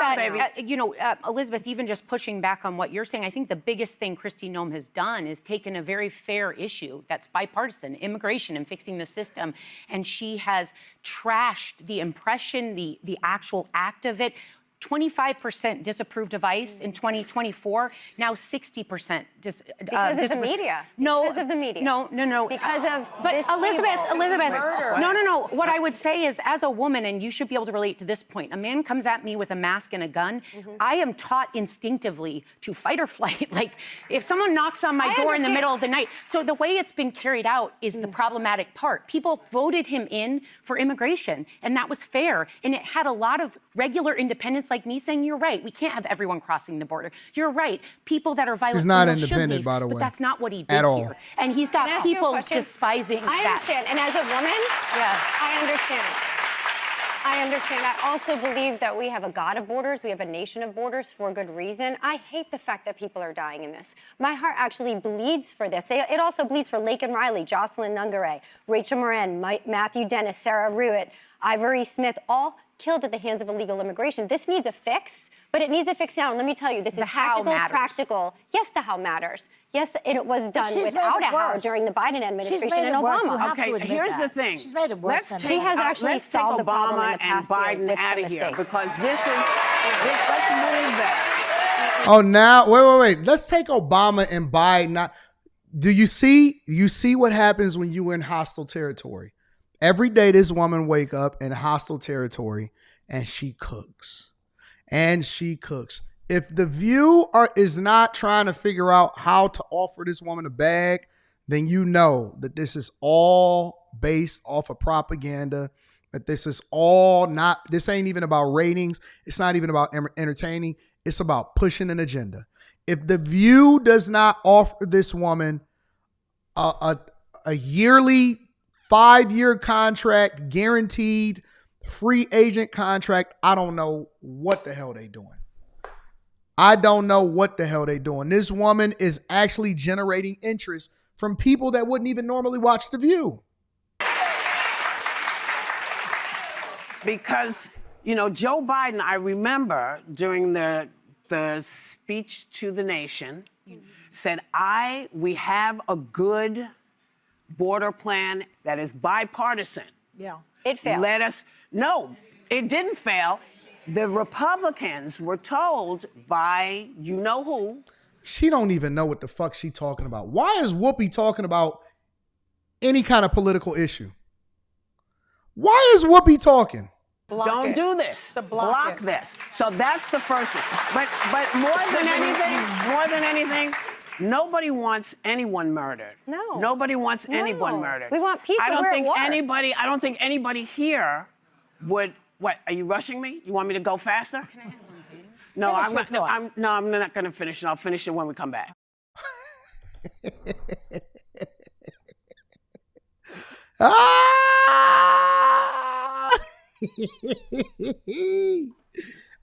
that, Elizabeth, even just pushing back on what you're saying, I think the biggest thing Kristi Noem has done is taken a very fair issue that's bipartisan, immigration and fixing the system, and she has trashed the impression, the actual act of it. 25% disapproved of ICE in 2024. Now 60%
because of the media.
No,
because of the media.
No.
Because of
but
this
Elizabeth.
Murder.
No. What I would say is, as a woman, and you should be able to relate to this point, a man comes at me with a mask and a gun. I am taught instinctively to fight or flight. Like if someone knocks on my door in the middle of the night. So the way it's been carried out is the problematic part. People voted him in for immigration, and that was fair. And it had a lot of regular independents like me saying, you're right, we can't have everyone crossing the border. You're right, people that are violent.
He's not independent, by the way.
But that's not what he did
at all.
here. And he's got people despising
I understand. And as a woman, I understand. I also believe that we have a God of borders. We have a nation of borders for good reason. I hate the fact that people are dying in this. My heart actually bleeds for this. It also bleeds for Laken Riley, Jocelyn Nungare, Rachel Moran, Matthew Dennis, Sarah Ruitt, Ivory Smith, all killed at the hands of illegal immigration. This needs a fix, but it needs a fix now. And let me tell you, this is tactical, practical. Yes, the how matters. Yes, it was done without a how during the Biden administration and Obama.
Okay, here's the thing.
She's made it worse.
She has actually solved the problem in the
and
past year
Biden
with
out
some
of here
mistakes.
because let's move that.
Oh, now wait. Let's take Obama and Biden. Do you see what happens when you are in hostile territory? Every day this woman wake up in hostile territory and she cooks. If The View is not trying to figure out how to offer this woman a bag, then you know that this is all based off of propaganda, that this ain't even about ratings. It's not even about entertaining. It's about pushing an agenda. If The View does not offer this woman a yearly 5-year contract, guaranteed free agent contract, I don't know what the hell they doing. This woman is actually generating interest from people that wouldn't even normally watch The View.
Because, Joe Biden, I remember during the speech to the nation, said, we have a good border plan that is bipartisan.
Yeah.
It failed.
It didn't fail. The Republicans were told by you know who.
She don't even know what the fuck she talking about. Why is Whoopi talking about any kind of political issue? Why is Whoopi talking?
Don't do this. Block this. So that's the first one. But more than anything, nobody wants anyone murdered.
No.
Nobody wants anyone murdered.
We want peace.
I don't
we're
think
at war.
anybody here would. What? Are you rushing me? You want me to go faster? No, I'm not going to finish it. I'll finish it when we come back.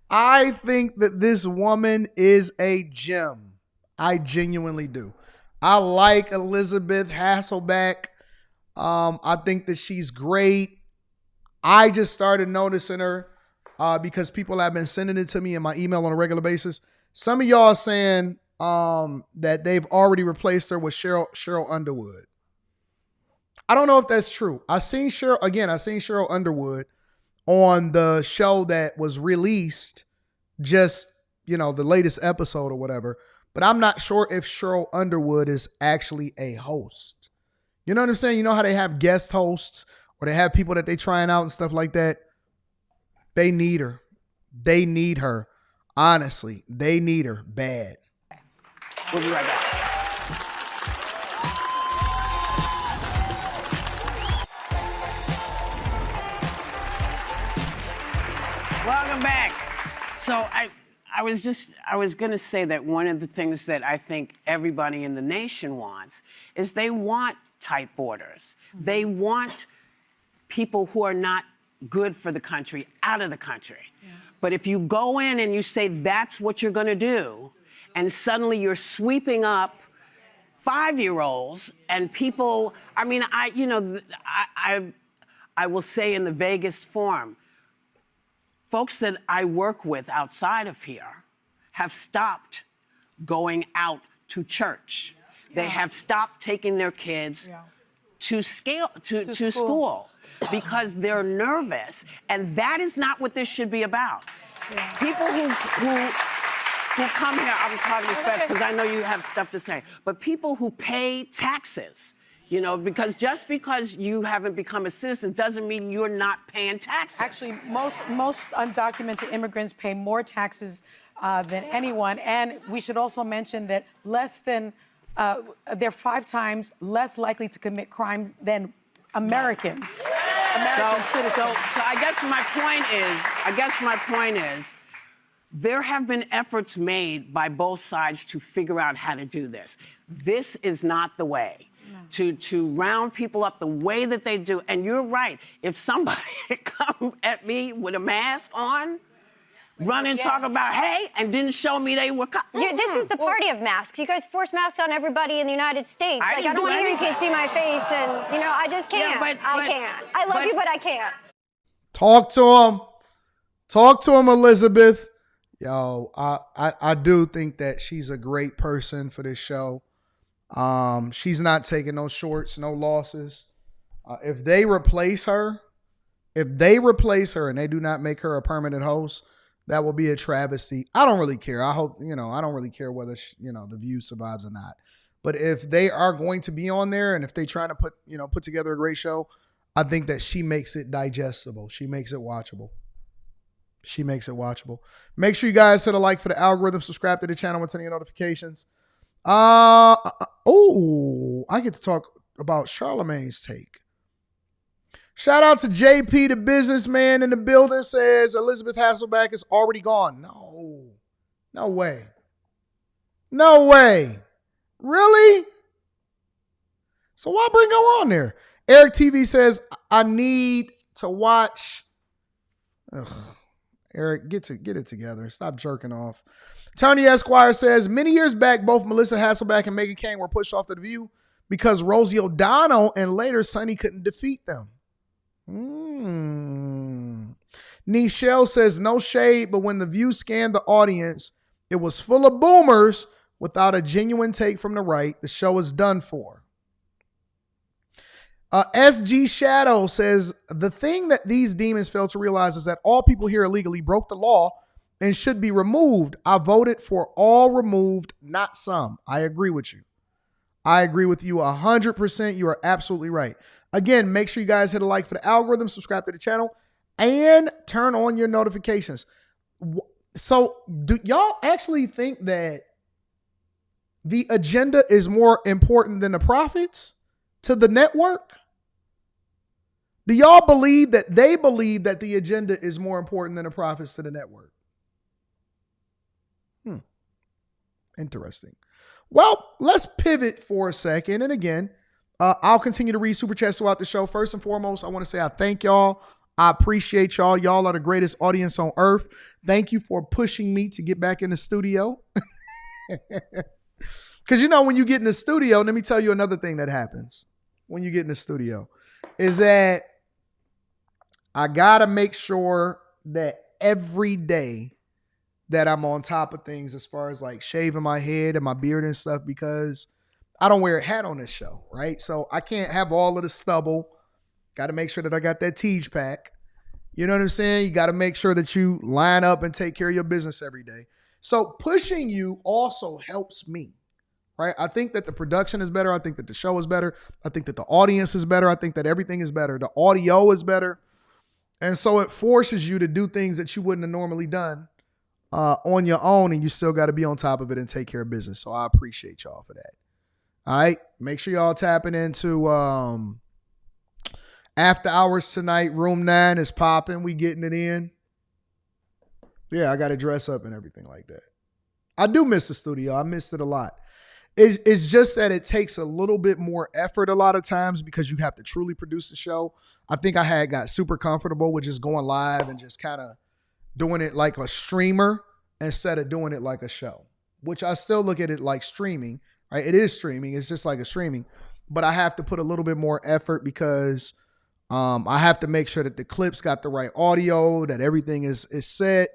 I think that this woman is a gem. I genuinely do. I like Elizabeth Hasselbeck. I think that she's great. I just started noticing her because people have been sending it to me in my email on a regular basis. Some of y'all are saying that they've already replaced her with Cheryl Underwood. I don't know if that's true. I seen Cheryl Underwood on the show that was released, just, the latest episode or whatever. But I'm not sure if Cheryl Underwood is actually a host. You know what I'm saying? You know how they have guest hosts or they have people that they trying out and stuff like that? They need her. They need her. Honestly, they need her bad.
We'll be right back. Welcome back. So I was going to say that one of the things that I think everybody in the nation wants is they want tight borders. They want people who are not good for the country out of the country. Yeah. But if you go in and you say that's what you're going to do, and suddenly you're sweeping up 5-year-olds and people, I will say in the vaguest form, folks that I work with outside of here have stopped going out to church. Yeah. They have stopped taking their kids to school because they're nervous. And that is not what this should be about. Yeah. People who come here, I'm talking respect because I know you have stuff to say, but people who pay taxes, because just because you haven't become a citizen doesn't mean you're not paying taxes.
Actually, most undocumented immigrants pay more taxes than anyone. And we should also mention that they're 5 times less likely to commit crimes than Americans. American citizens.
So I guess my point is, there have been efforts made by both sides to figure out how to do this. This is not the way. No. To round people up the way that they do. And you're right. If somebody come at me with a mask on, run and talk about, hey, and didn't show me they were
this is the party of masks. You guys force masks on everybody in the United States. I don't want to hear you can't see my face, and, I just can't. I can't. I love you, but I can't.
Talk to him. Talk to him, Elizabeth. Yo, I do think that she's a great person for this show. She's not taking no shorts, no losses. If they replace her and they do not make her a permanent host, that will be a travesty. I don't really care. I hope, I don't really care whether, The View survives or not. But if they are going to be on there and if they try to put together a great show, I think that she makes it digestible. She makes it watchable. Make sure you guys hit a like for the algorithm, subscribe to the channel with any notifications. I get to talk about Charlamagne's take. Shout out to JP, the businessman in the building, says Elizabeth Hasselbeck is already gone. No way. Really? So why bring her on there? Eric TV says, I need to watch. Ugh. Eric, get it together. Stop jerking off. Tony Esquire says, many years back, both Melissa Hasselbeck and Megyn Kane were pushed off The View because Rosie O'Donnell and later Sonny couldn't defeat them. Nichelle says, no shade, but when The View scanned the audience, it was full of boomers without a genuine take from the right. The show is done for. SG Shadow says, the thing that these demons fail to realize is that all people here illegally broke the law and should be removed. I voted for all removed, not some. I agree with you. I agree with you 100%. You are absolutely right. Again, make sure you guys hit a like for the algorithm, subscribe to the channel, and turn on your notifications. So do y'all actually think that the agenda is more important than the profits to the network? Do y'all believe that they believe that the agenda is more important than the profits to the network? Interesting. Well, let's pivot for a second. And again, I'll continue to read super chats throughout the show. First and foremost, I want to say I thank y'all. I appreciate y'all. Y'all are the greatest audience on earth. Thank you for pushing me to get back in the studio. Because, you know, when you get in the studio, let me tell you another thing that happens when you get in the studio is that I got to make sure that every day that I'm on top of things as far as like shaving my head and my beard and stuff, because I don't wear a hat on this show, right? So I can't have all of the stubble. Got to make sure that I got that Teej pack. You know what I'm saying? You got to make sure that you line up and take care of your business every day. So pushing you also helps me, right? I think that the production is better. I think that the show is better. I think that the audience is better. I think that everything is better. The audio is better. And so it forces you to do things that you wouldn't have normally done on your own, and you still got to be on top of it and take care of business. So I appreciate y'all for that. All right. Make sure y'all tapping into after hours tonight. Room 9 is popping. We getting it in. Yeah, I got to dress up and everything like that. I do miss the studio. I missed it a lot. It's just that it takes a little bit more effort a lot of times because you have to truly produce the show. I think I got super comfortable with just going live and just kind of doing it like a streamer instead of doing it like a show, which I still look at it like streaming, right? It is streaming. It's just like a streaming, but I have to put a little bit more effort because I have to make sure that the clips got the right audio, that everything is set,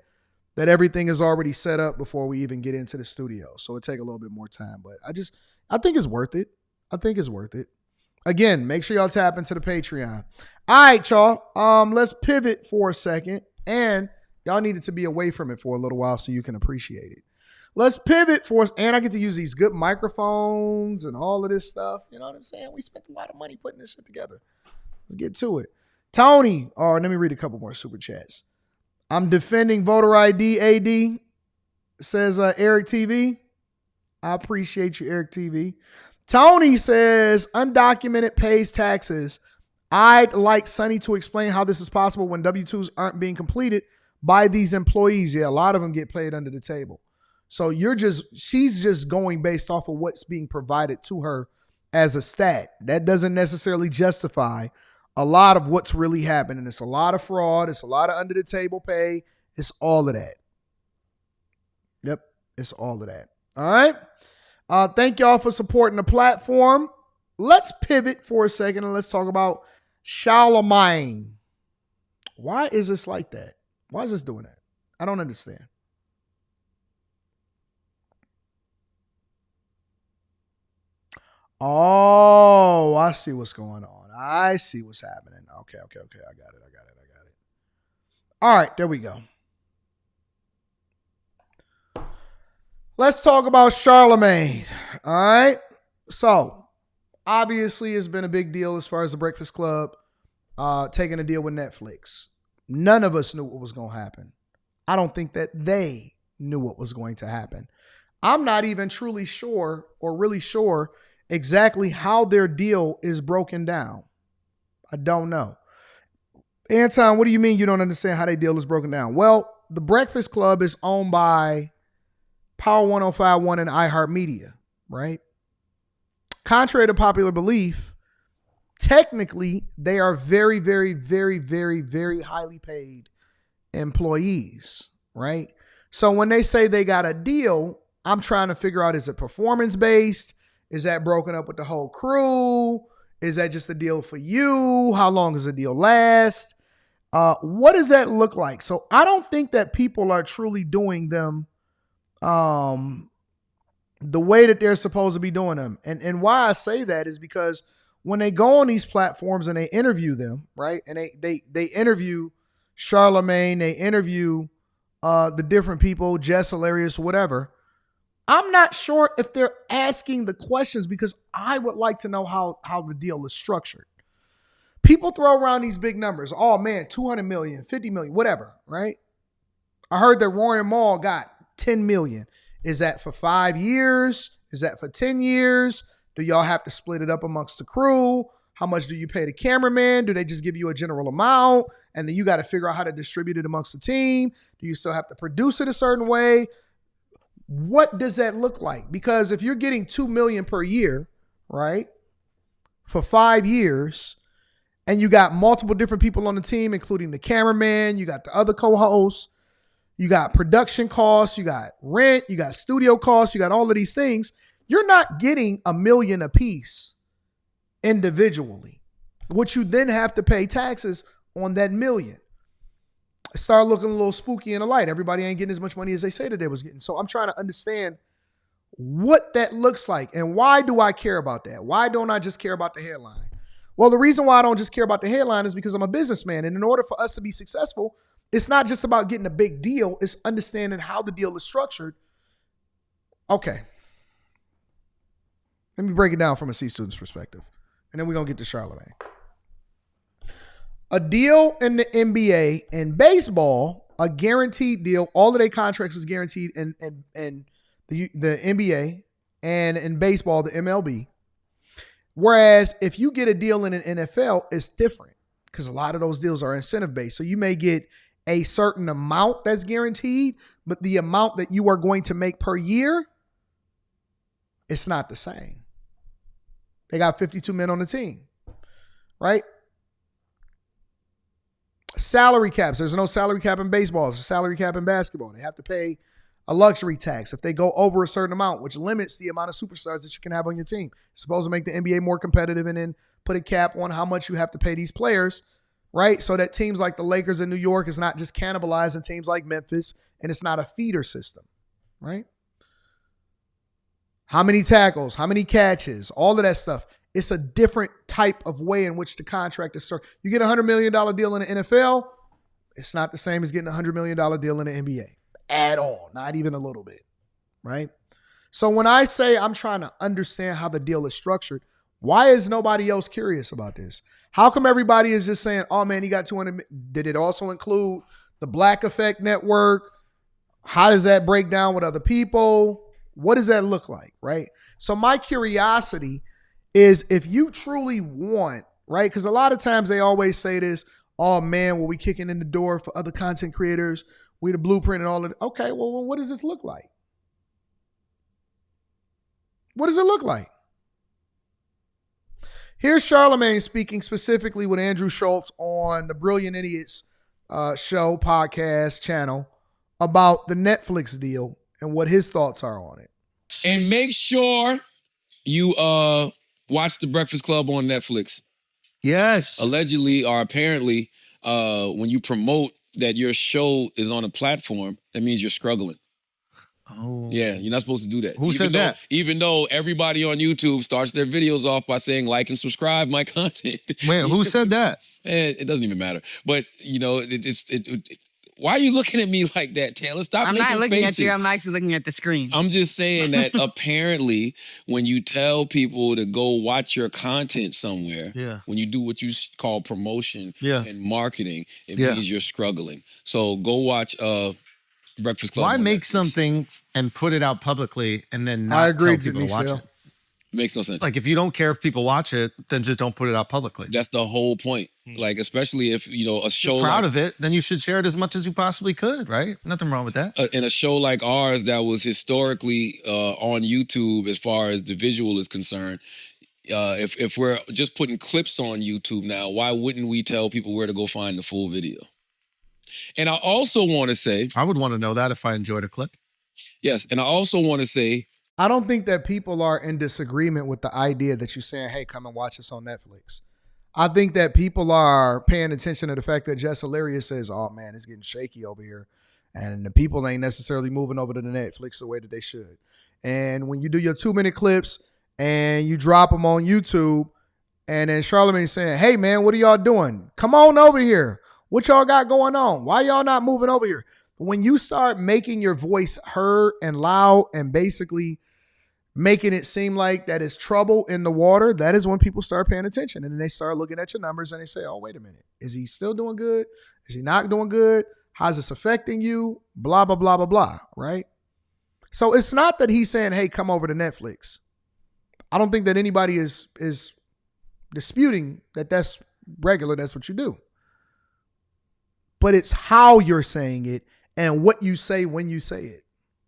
that everything is already set up before we even get into the studio. So it take a little bit more time, but I think it's worth it. I think it's worth it. Again, make sure y'all tap into the Patreon. All right, y'all. Let's pivot for a second, and y'all needed to be away from it for a little while so you can appreciate it. Let's pivot for us, and I get to use these good microphones and all of this stuff. You know what I'm saying? We spent a lot of money putting this shit together. Let's get to it. Tony, let me read a couple more super chats. I'm defending voter ID, AD, says Eric TV. I appreciate you, Eric TV. Tony says, undocumented pays taxes. I'd like Sonny to explain how this is possible when W-2s aren't being completed by these employees. Yeah, a lot of them get played under the table. So she's just going based off of what's being provided to her as a stat. That doesn't necessarily justify a lot of what's really happening. It's a lot of fraud. It's a lot of under the table pay. It's all of that. Yep, it's all of that. All right. Thank y'all for supporting the platform. Let's pivot for a second and let's talk about Charlamagne. Why is this like that? Why is this doing that? I don't understand. Oh, I see what's going on. I see what's happening. Okay. I got it. All right, there we go. Let's talk about Charlamagne. All right. So, obviously, it's been a big deal as far as the Breakfast Club taking a deal with Netflix. None of us knew what was going to happen. I don't think that they knew what was going to happen. I'm not even truly sure or really sure exactly how their deal is broken down. I don't know. Anton, what do you mean you don't understand how their deal is broken down? Well, the Breakfast Club is owned by Power 105.1 and iHeartMedia, right? Contrary to popular belief, technically, they are very, very, very, very, very highly paid employees, right? So when they say they got a deal, I'm trying to figure out, is it performance-based? Is that broken up with the whole crew? Is that just a deal for you? How long does the deal last? What does that look like? So I don't think that people are truly doing them the way that they're supposed to be doing them. And why I say that is because when they go on these platforms and they interview them, right? And they interview Charlamagne, they interview the different people, Jess Hilarious, whatever. I'm not sure if they're asking the questions because I would like to know how the deal is structured. People throw around these big numbers. Oh man, 200 million, 50 million, whatever, right? I heard that Roy Maul got 10 million. Is that for 5 years? Is that for 10 years? Do y'all have to split it up amongst the crew? How much do you pay the cameraman? Do they just give you a general amount? And then you got to figure out how to distribute it amongst the team. Do you still have to produce it a certain way? What does that look like? Because if you're getting $2 million per year, right, for 5 years, and you got multiple different people on the team, including the cameraman, you got the other co-hosts, you got production costs, you got rent, you got studio costs, you got all of these things. You're not getting $1 million a piece individually, which you then have to pay taxes on that $1 million. It started looking a little spooky in the light. Everybody ain't getting as much money as they say that they was getting. So I'm trying to understand what that looks like and why do I care about that? Why don't I just care about the headline? Well, the reason why I don't just care about the headline is because I'm a businessman. And in order for us to be successful, it's not just about getting a big deal. It's understanding how the deal is structured. Okay. Let me break it down from a C student's perspective. And then we're going to get to Charlamagne. A deal in the NBA and baseball, a guaranteed deal. All of their contracts is guaranteed in the NBA and in baseball, the MLB. Whereas if you get a deal in an NFL, it's different because a lot of those deals are incentive-based. So you may get a certain amount that's guaranteed, but the amount that you are going to make per year, it's not the same. They got 52 men on the team, right? Salary caps. There's no salary cap in baseball. There's a salary cap in basketball. They have to pay a luxury tax if they go over a certain amount, which limits the amount of superstars that you can have on your team. It's supposed to make the NBA more competitive and then put a cap on how much you have to pay these players, right? So that teams like the Lakers in New York is not just cannibalizing teams like Memphis, and it's not a feeder system, right? How many tackles, how many catches, all of that stuff. It's a different type of way in which the contract is structured. You get a $100 million deal in the NFL, it's not the same as getting a $100 million deal in the NBA at all, not even a little bit, right? So when I say I'm trying to understand how the deal is structured, why is nobody else curious about this? How come everybody is just saying, oh man, he got 200? Did it also include the Black Effect Network? How does that break down with other people? What does that look like, right? So my curiosity is if you truly want, right? Because a lot of times they always say this, oh man, well, we kicking in the door for other content creators. We the blueprint and all of it. Okay, well, what does this look like? What does it look like? Here's Charlamagne speaking specifically with Andrew Schultz on the Brilliant Idiots show, podcast, channel about the Netflix deal and what his thoughts are on it.
And make sure you watch The Breakfast Club on Netflix.
Yes.
Allegedly or apparently, when you promote that your show is on a platform, that means you're struggling.
Oh.
Yeah, you're not supposed to do that.
Who said that?
Even though everybody on YouTube starts their videos off by saying, like and subscribe my content.
Wait, who said that?
It doesn't even matter. But, you know, why are you looking at me like that, Taylor? Stop
I'm
making
not looking
faces.
at you. I'm actually looking at the screen.
I'm just saying that apparently when you tell people to go watch your content somewhere, when you do what you call promotion and marketing, it means you're struggling. So go watch Breakfast Club.
Why
on
make
Netflix.
something and put it out publicly and then not
I agree,
tell people to watch it?
Makes no sense.
Like if you don't care if people watch it, then just don't put it out publicly.
That's the whole point. Like especially if, you know, a show
You're proud of it, then you should share it as much as you possibly could, right? Nothing wrong with that.
In a show like ours that was historically on YouTube as far as the visual is concerned, if we're just putting clips on YouTube now, why wouldn't we tell people where to go find the full video? And I also want to say...
I would want to know that if I enjoyed a clip.
Yes, and I also want to say...
I don't think that people are in disagreement with the idea that you're saying, hey, come and watch us on Netflix. I think that people are paying attention to the fact that Jess Hilarious says, oh, man, it's getting shaky over here. And the people ain't necessarily moving over to the Netflix the way that they should. And when you do your 2-minute clips and you drop them on YouTube, And then Charlamagne saying, hey, man, what are y'all doing? Come on over here. What y'all got going on? Why y'all not moving over here? When you start making your voice heard and loud and basically making it seem like that is trouble in the water, that is when people start paying attention. And then they start looking at your numbers and they say, oh, wait a minute. Is he still doing good? Is he not doing good? How's this affecting you? Blah, blah, blah, blah, blah, right? So it's not that he's saying, hey, come over to Netflix. I don't think that anybody is disputing that that's regular, that's what you do. But it's how you're saying it and what you say when you say it.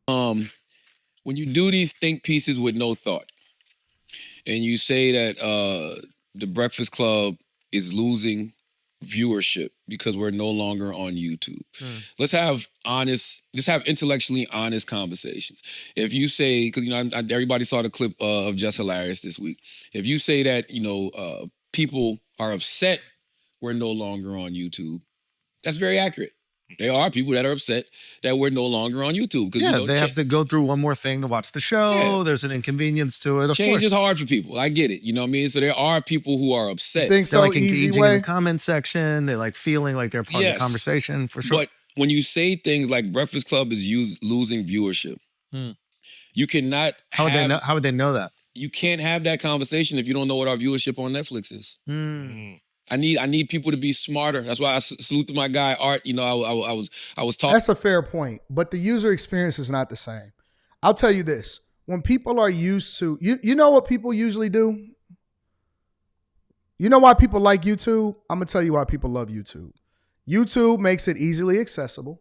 When you do these think pieces with no thought, and you say that the Breakfast Club is losing viewership because we're no longer on YouTube. Let's have intellectually honest conversations. If you say, because everybody saw the clip of Just Hilarious this week. If you say that people are upset we're no longer on YouTube, that's very accurate. There are people that are upset that we're no longer on YouTube.
Yeah, they have to go through one more thing to watch the show. Yeah. There's an inconvenience to it.
Change is hard for people. I get it. You know what I mean? So there are people who are upset.
Think
they like engaging in the comment section. They like feeling like they're part of the conversation, for sure.
But when you say things like Breakfast Club is losing viewership, you cannot
How would they know that?
You can't have that conversation if you don't know what our viewership on Netflix is. I need people to be smarter. That's why I salute to my guy Art. I was talking.
That's a fair point, but the user experience is not the same. I'll tell you this: when people are used to, you know what people usually do. You know why people like YouTube? I'm gonna tell you why people love YouTube. YouTube makes it easily accessible.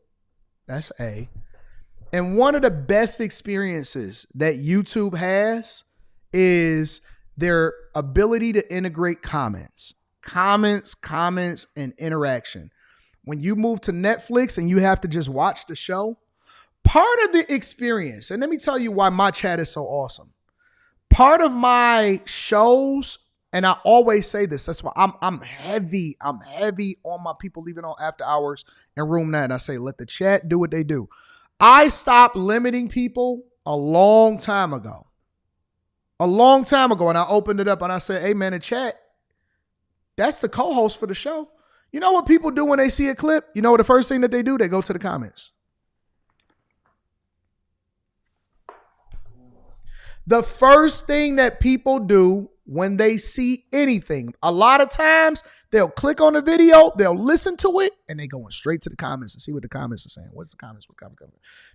That's A. And one of the best experiences that YouTube has is their ability to integrate comments, and interaction. When you move to Netflix and you have to just watch the show, part of the experience, and let me tell you why my chat is so awesome. Part of my shows, and I always say this, that's why I'm heavy on my people leaving on after hours and room 9. I say, let the chat do what they do. I stopped limiting people a long time ago. And I opened it up and I said, hey man, the chat, that's the co-host for the show. You know what people do when they see a clip? You know what the first thing that they do? They go to the comments. The first thing that people do when they see anything, a lot of times they'll click on the video, they'll listen to it, and they going straight to the comments and see what the comments are saying. What's the comments?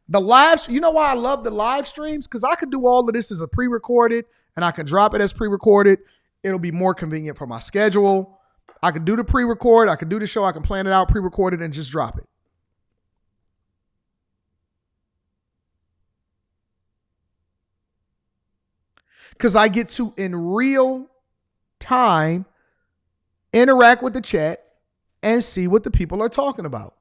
The live, you know why I love the live streams? Because I could do all of this as a pre-recorded and I can drop it as pre-recorded. It'll be more convenient for my schedule. I can do the pre-record. I can do the show. I can plan it out, pre-recorded, and just drop it. Because I get to, in real time, interact with the chat and see what the people are talking about.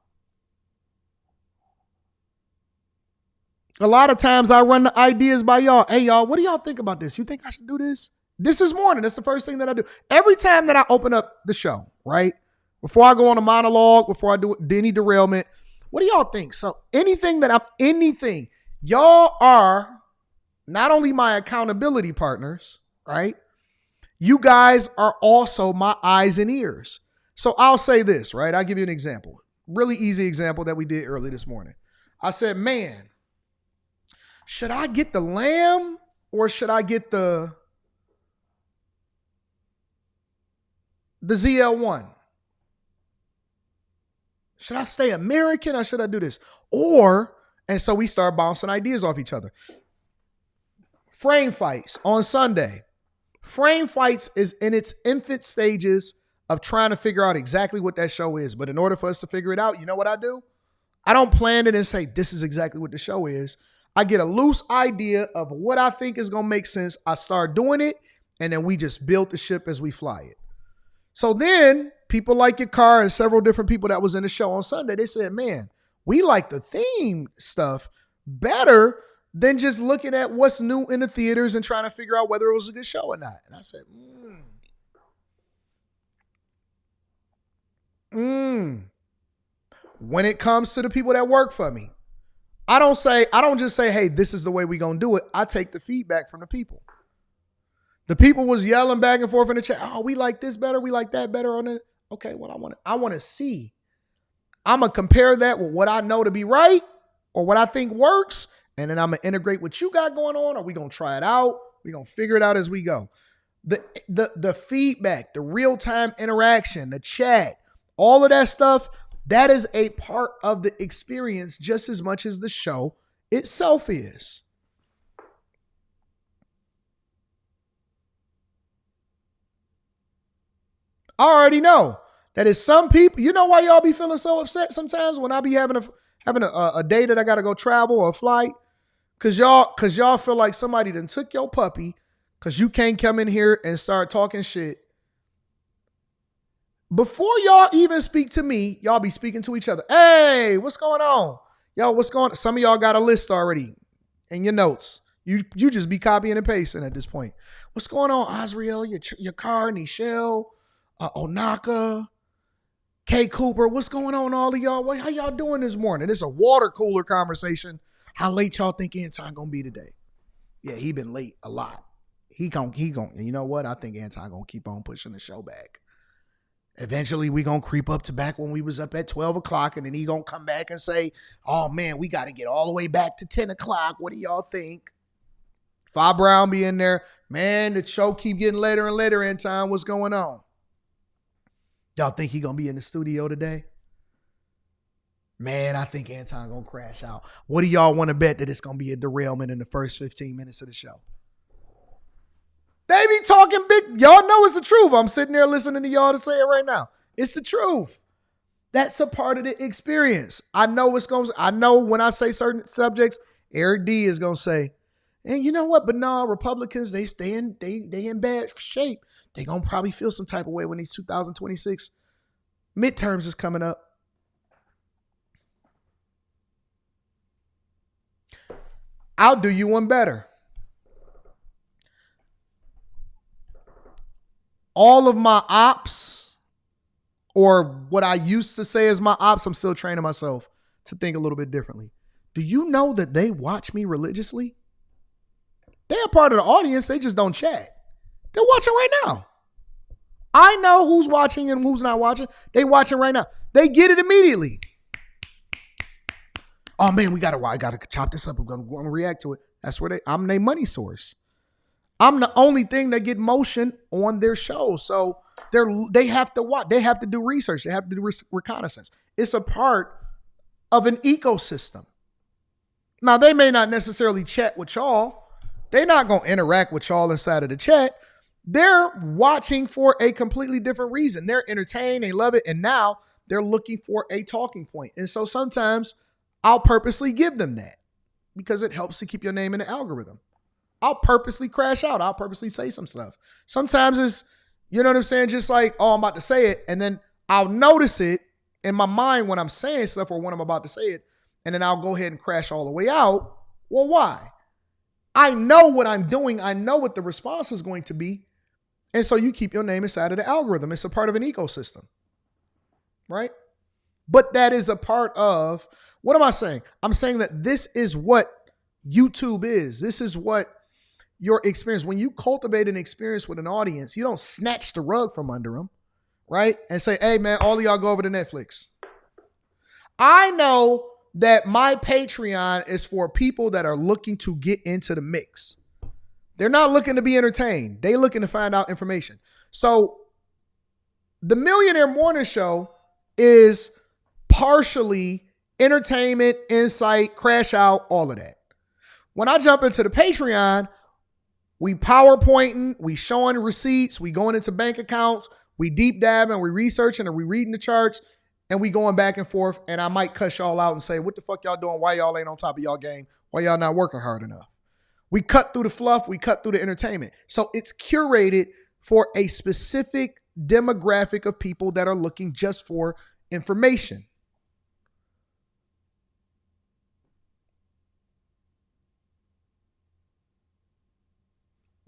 A lot of times I run the ideas by y'all. Hey, y'all, what do y'all think about this? You think I should do this? This is morning. That's the first thing that I do. Every time that I open up the show, right? Before I go on a monologue, before I do any derailment, what do y'all think? So anything, y'all are not only my accountability partners, right? You guys are also my eyes and ears. So I'll say this, right? I'll give you an example. Really easy example that we did early this morning. I said, man, should I get the lamb or should I get the ZL1? Should I stay American or should I do this? And so we start bouncing ideas off each other. Frame fights on Sunday. Frame fights is in its infant stages of trying to figure out exactly what that show is. But in order for us to figure it out, you know what I do? I don't plan it and say, this is exactly what the show is. I get a loose idea of what I think is going to make sense. I start doing it, and then we just build the ship as we fly it. So then people like your car and several different people that was in the show on Sunday, they said, man, we like the theme stuff better than just looking at what's new in the theaters and trying to figure out whether it was a good show or not. And I said, When it comes to the people that work for me, I don't just say, hey, this is the way we're going to do it. I take the feedback from the people. The people was yelling back and forth in the chat. Oh, we like this better. We like that better on it. Okay, well, I want to see. I'm going to compare that with what I know to be right or what I think works. And then I'm going to integrate what you got going on. Or we going to try it out. We're going to figure it out as we go. The feedback, the real-time interaction, the chat, all of that stuff, that is a part of the experience just as much as the show itself is. I already know that is some people, you know why y'all be feeling so upset sometimes when I be having a day that I got to go travel or a flight? Cause y'all feel like somebody done took your puppy because you can't come in here and start talking shit. Before y'all even speak to me, y'all be speaking to each other. Hey, what's going on? Yo, what's going on? Some of y'all got a list already in your notes. You just be copying and pasting at this point. What's going on, Azriel? Your car, Nichelle, Onaka, K Cooper. What's going on, all of y'all? How y'all doing this morning? It's a water cooler conversation. How late y'all think Anton gonna be today? Yeah, he been late a lot. He gon', and you know what? I think Anton gonna keep on pushing the show back. Eventually, we gonna creep up to back when we was up at 12 o'clock, and then he gonna come back and say, oh man, we gotta get all the way back to 10 o'clock. What do y'all think? Fa Brown be in there. Man, the show keep getting later and later in time. What's going on? Y'all think he gonna be in the studio today? Man, I think Anton gonna crash out. What do y'all want to bet that it's gonna be a derailment in the first 15 minutes of the show? They be talking big. Y'all know it's the truth. I'm sitting there listening to y'all to say it right now. It's the truth. That's a part of the experience. I know when I say certain subjects, Eric D is gonna say, and you know what? But no, Republicans, they in bad shape. They gonna probably feel some type of way when these 2026 midterms is coming up. I'll do you one better. All of my ops, or what I used to say as my ops, I'm still training myself to think a little bit differently. Do you know that they watch me religiously? They're a part of the audience. They just don't chat. They're watching right now. I know who's watching and who's not watching. They watching right now. They get it immediately. Oh man, I gotta chop this up. I'm gonna react to it. That's where I'm their money source. I'm the only thing that get motion on their show. So they have to watch. They have to do research. They have to do reconnaissance. It's a part of an ecosystem. Now, they may not necessarily chat with y'all. They're not going to interact with y'all inside of the chat. They're watching for a completely different reason. They're entertained. They love it. And now they're looking for a talking point. And so sometimes I'll purposely give them that because it helps to keep your name in the algorithm. I'll purposely crash out. I'll purposely say some stuff. Sometimes it's, you know what I'm saying? Just like, oh, I'm about to say it. And then I'll notice it in my mind when I'm saying stuff or when I'm about to say it. And then I'll go ahead and crash all the way out. Well, why? I know what I'm doing. I know what the response is going to be. And so you keep your name inside of the algorithm. It's a part of an ecosystem, right? But that is a part of, what am I saying? I'm saying that this is what YouTube is. This is what your experience, when you cultivate an experience with an audience, you don't snatch the rug from under them, right? And say, hey man, all of y'all go over to Netflix. I know that my Patreon is for people that are looking to get into the mix. They're not looking to be entertained. They're looking to find out information. So the Millionaire Morning Show is partially entertainment, insight, crash out, all of that. When I jump into the Patreon, we PowerPointing, we showing receipts, we going into bank accounts, we deep diving, we researching, and we reading the charts, and we going back and forth, and I might cuss y'all out and say, what the fuck y'all doing? Why y'all ain't on top of y'all game? Why y'all not working hard enough? We cut through the fluff, we cut through the entertainment. So it's curated for a specific demographic of people that are looking just for information.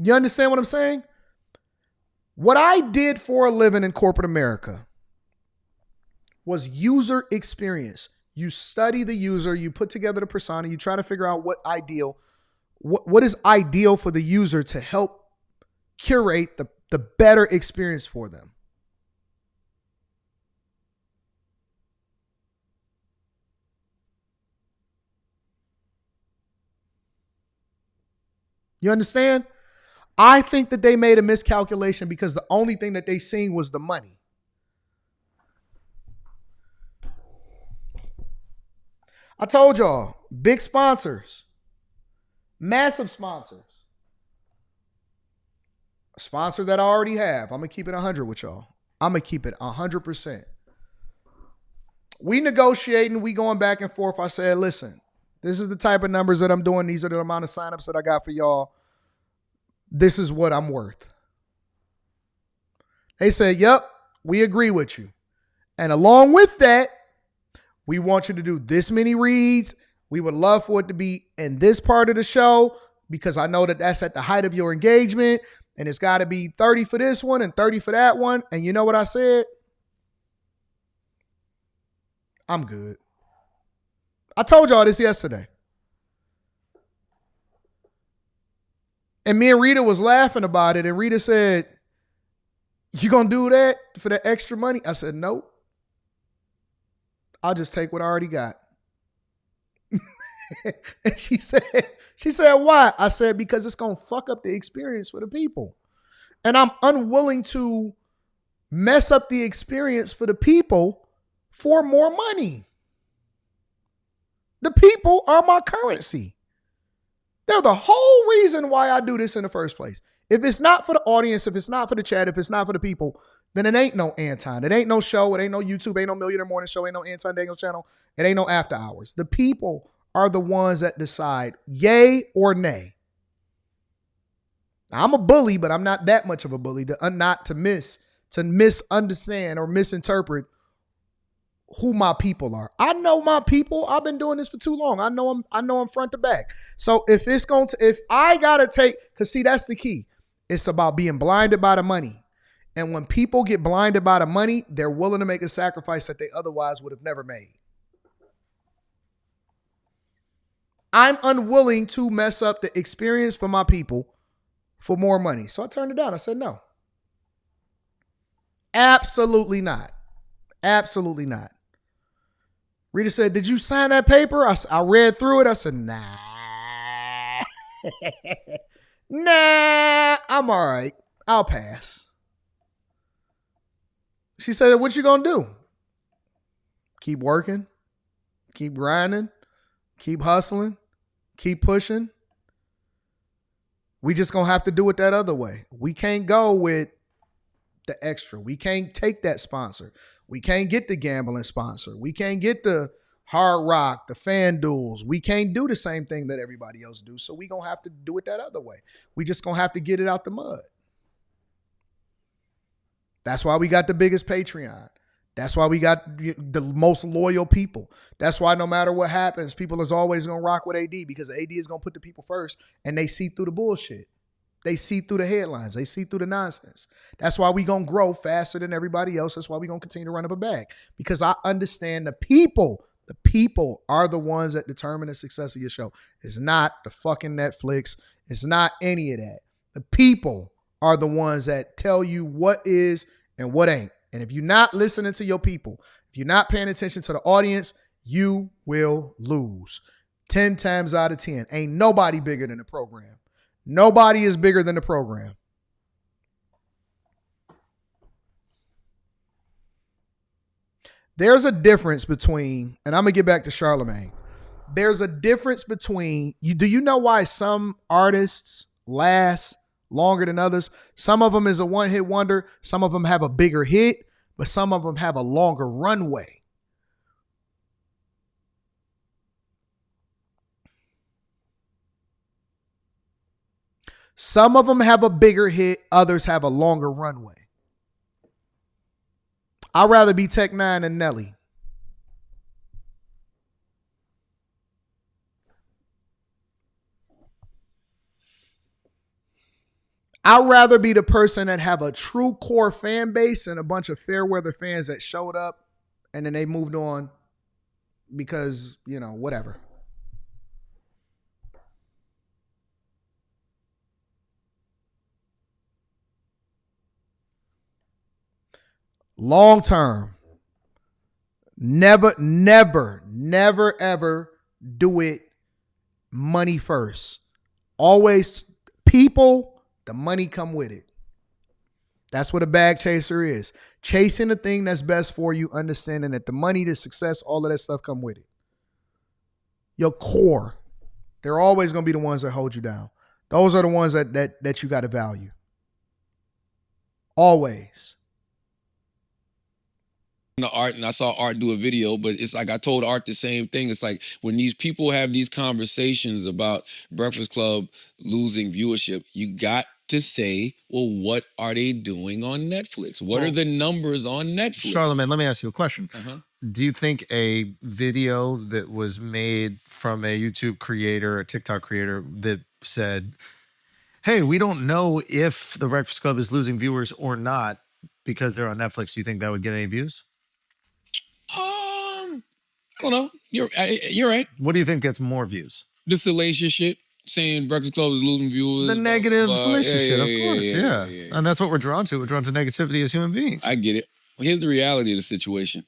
You understand what I'm saying? What I did for a living in corporate America was user experience. You study the user, you put together the persona, you try to figure out what is ideal for the user to help curate the better experience for them. You understand? I think that they made a miscalculation because the only thing that they seen was the money. I told y'all, big sponsors, massive sponsors. A sponsor that I already have. I'm going to keep it 100 with y'all. I'm going to keep it 100%. We negotiating, we going back and forth. I said, listen, this is the type of numbers that I'm doing. These are the amount of signups that I got for y'all. This is what I'm worth. They said, yep, we agree with you. And along with that, we want you to do this many reads. We would love for it to be in this part of the show because I know that that's at the height of your engagement. And it's got to be 30 for this one and 30 for that one. And you know what I said? I'm good. I told y'all this yesterday. And me and Rita was laughing about it. And Rita said, you going to do that for the extra money? I said, nope. I'll just take what I already got. And she said, why? I said, because it's going to fuck up the experience for the people. And I'm unwilling to mess up the experience for the people for more money. The people are my currency. They're the whole reason why I do this in the first place. If it's not for the audience, if it's not for the chat, if it's not for the people, then it ain't no Anton. It ain't no show. It ain't no YouTube. Ain't no Millionaire Morning Show. Ain't no Anton Daniels channel. It ain't no After Hours. The people are the ones that decide yay or nay. Now, I'm a bully, but I'm not that much of a bully to misunderstand or misinterpret who my people are. I know my people. I've been doing this for too long. I know them front to back. So if I gotta take, because see, that's the key. It's about being blinded by the money. And when people get blinded by the money, they're willing to make a sacrifice that they otherwise would have never made. I'm unwilling to mess up the experience for my people for more money. So I turned it down. I said, no. Absolutely not. Absolutely not. Rita said, did you sign that paper? I read through it. I said, nah. Nah, I'm all right. I'll pass. She said, what you gonna do? Keep working, keep grinding, keep hustling, keep pushing. We just gonna have to do it that other way. We can't go with the extra. We can't take that sponsor. We can't get the gambling sponsor. We can't get the Hard Rock, the FanDuels. We can't do the same thing that everybody else do. So we gonna have to do it that other way. We just gonna have to get it out the mud. That's why we got the biggest Patreon. That's why we got the most loyal people. That's why no matter what happens, people is always going to rock with AD because AD is going to put the people first and they see through the bullshit. They see through the headlines. They see through the nonsense. That's why we going to grow faster than everybody else. That's why we going to continue to run up a bag because I understand the people. The people are the ones that determine the success of your show. It's not the fucking Netflix. It's not any of that. The people are the ones that tell you what is and what ain't. And if you're not listening to your people, if you're not paying attention to the audience, you will lose. 10 times out of 10. Ain't nobody bigger than the program. Nobody is bigger than the program. There's a difference between, and I'm going to get back to Charlamagne. There's a difference between, do you know why some artists last longer than others? Some of them is a one-hit wonder. Some of them have a bigger hit, but some of them have a longer runway. Some of them have a bigger hit. Others have a longer runway. I'd rather be Tech Nine than Nelly. I'd rather be the person that have a true core fan base and a bunch of fair weather fans that showed up and then they moved on because, whatever. long term, never, ever do it money first. Always people, the money come with it. That's what a bag chaser is. Chasing the thing that's best for you, understanding that the money, the success, all of that stuff come with it. Your core, they're always going to be the ones that hold you down. Those are the ones that you got to value. Always.
The Art, and I saw Art do a video, but it's like I told Art the same thing. It's like when these people have these conversations about Breakfast Club losing viewership, you got to say, well, what are they doing on Netflix? What are the numbers on Netflix?
Charlamagne, let me ask you a question.
Uh-huh.
Do you think a video that was made from a YouTube creator, a TikTok creator that said, hey, we don't know if the Breakfast Club is losing viewers or not because they're on Netflix, do you think that would get any views?
I don't know. You're right.
What do you think gets more views?
The salacious shit, saying Breakfast Club is losing viewers.
The negative, salacious shit, of course,
yeah.
And that's what we're drawn to. We're drawn to negativity as human beings.
I get it. Here's the reality of the situation.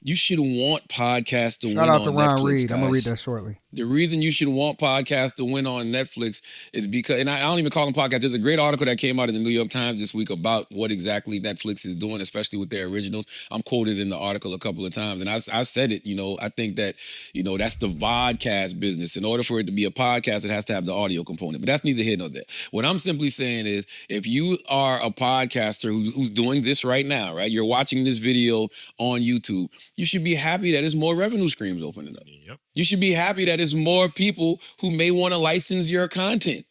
You should want podcasts to win on Netflix.
Shout out to Ron
Netflix,
Reed. I'm going to read
guys.
that shortly.
The reason you should want podcasts to win on Netflix is because, and I don't even call them podcasts. There's a great article that came out in the New York Times this week about what exactly Netflix is doing, especially with their originals. I'm quoted in the article a couple of times, and I said it, I think that, that's the vodcast business. In order for it to be a podcast, it has to have the audio component, but that's neither here nor there. What I'm simply saying is, if you are a podcaster who's doing this right now, right, you're watching this video on YouTube, you should be happy that there's more revenue streams opening up.
Yep.
You should be happy that there's more people who may want to license your content.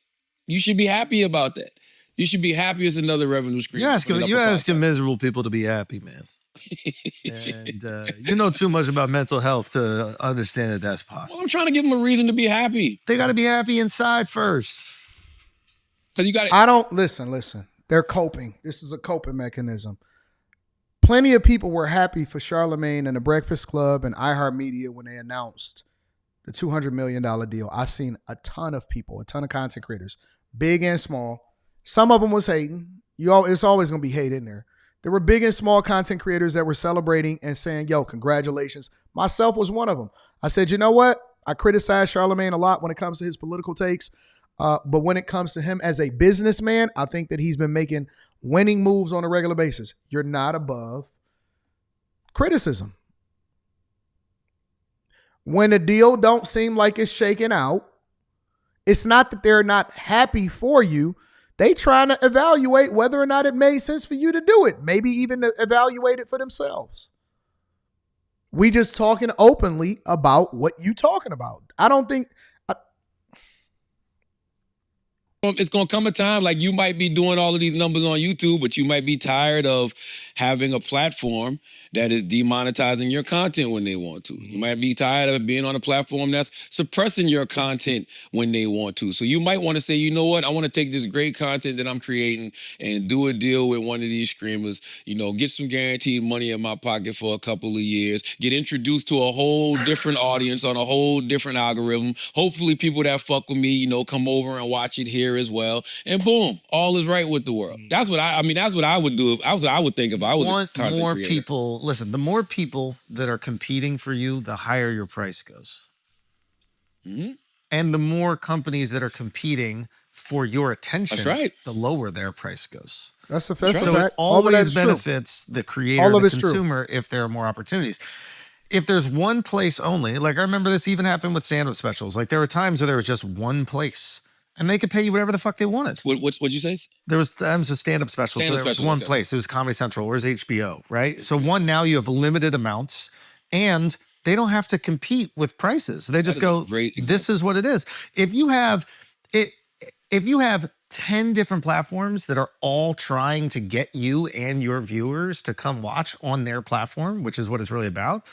You should be happy about that. You should be happy it's another revenue stream.
You're asking miserable people to be happy, man. And you know too much about mental health to understand that that's possible.
Well, I'm trying to give them a reason to be happy.
They got to be happy inside first.
Because you got.
I don't listen. They're coping. This is a coping mechanism. Plenty of people were happy for Charlamagne and the Breakfast Club and iHeartMedia when they announced the $200 million deal. I seen a ton of people, a ton of content creators, big and small. Some of them was hating. It's always going to be hate in there. There were big and small content creators that were celebrating and saying, yo, congratulations. Myself was one of them. I said, you know what? I criticize Charlamagne a lot when it comes to his political takes. But when it comes to him as a businessman, I think that he's been making winning moves on a regular basis. You're not above criticism. When a deal don't seem like it's shaking out, it's not that they're not happy for you. They trying to evaluate whether or not it made sense for you to do it. Maybe even to evaluate it for themselves. We just talking openly about what you talking about. I don't think...
It's going to come a time like you might be doing all of these numbers on YouTube, but you might be tired of having a platform that is demonetizing your content when they want to. You might be tired of being on a platform that's suppressing your content when they want to. So you might want to say, you know what? I want to take this great content that I'm creating and do a deal with one of these streamers, get some guaranteed money in my pocket for a couple of years, get introduced to a whole different audience on a whole different algorithm. Hopefully people that fuck with me, come over and watch it here as well, and boom, all is right with the world. That's what that's what I would do. That's what I would think if I was a content
more
creator.
people. Listen, the more people that are competing for you, the higher your price goes.
Mm-hmm.
And the more companies that are competing for your attention,
That's right,
the lower their price goes.
That's a fact.
So it always benefits the creator, the consumer, if there are more opportunities. If there's one place only, like I remember this even happened with stand-up specials. Like there were times where there was just one place. And they could pay you whatever the fuck they wanted.
What'd you say?
There was times of stand-up specials. There was one place. It was Comedy Central. Or it was HBO, right? So now you have limited amounts, and they don't have to compete with prices. They just go, this is what it is. If you have 10 different platforms that are all trying to get you and your viewers to come watch on their platform, which is what it's really about,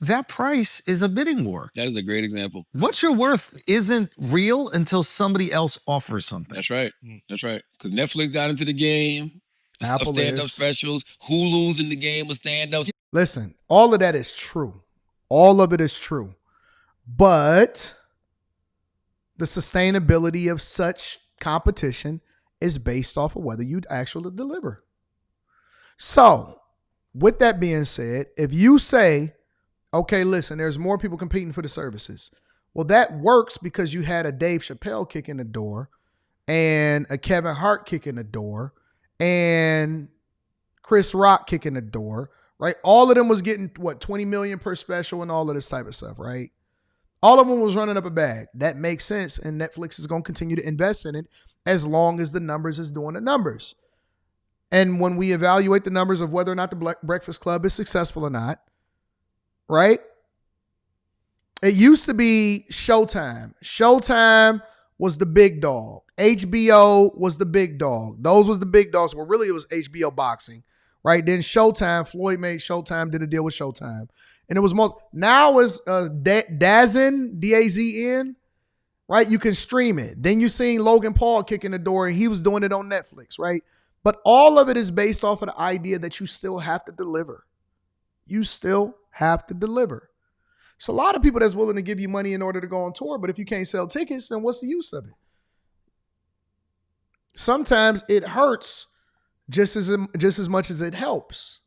that price is a bidding war.
That is a great example.
What you're worth isn't real until somebody else offers something.
That's right. That's right. Because Netflix got into the game of stand-up specials. Hulu's in the game of stand-ups.
Listen, all of that is true. All of it is true. But the sustainability of such competition is based off of whether you'd actually deliver. So With that being said, if you say, okay, listen, there's more people competing for the services. Well, that works because you had a Dave Chappelle kick in the door and a Kevin Hart kick in the door and Chris Rock kick in the door, right? All of them was getting, 20 million per special and all of this type of stuff, right? All of them was running up a bag. That makes sense, and Netflix is going to continue to invest in it as long as the numbers is doing the numbers. And when we evaluate the numbers of whether or not the Breakfast Club is successful or not, right? It used to be Showtime. Showtime was the big dog. HBO was the big dog. Those was the big dogs. Well, really, it was HBO boxing, right? Then Showtime, Floyd made Showtime, did a deal with Showtime. And it was now it's DAZN, D-A-Z-N, right? You can stream it. Then you seen Logan Paul kicking the door, and he was doing it on Netflix, right? But all of it is based off of the idea that you still have to deliver. You still have to deliver. It's a lot of people that's willing to give you money in order to go on tour, but if you can't sell tickets, then what's the use of it? Sometimes it hurts just as much as it helps.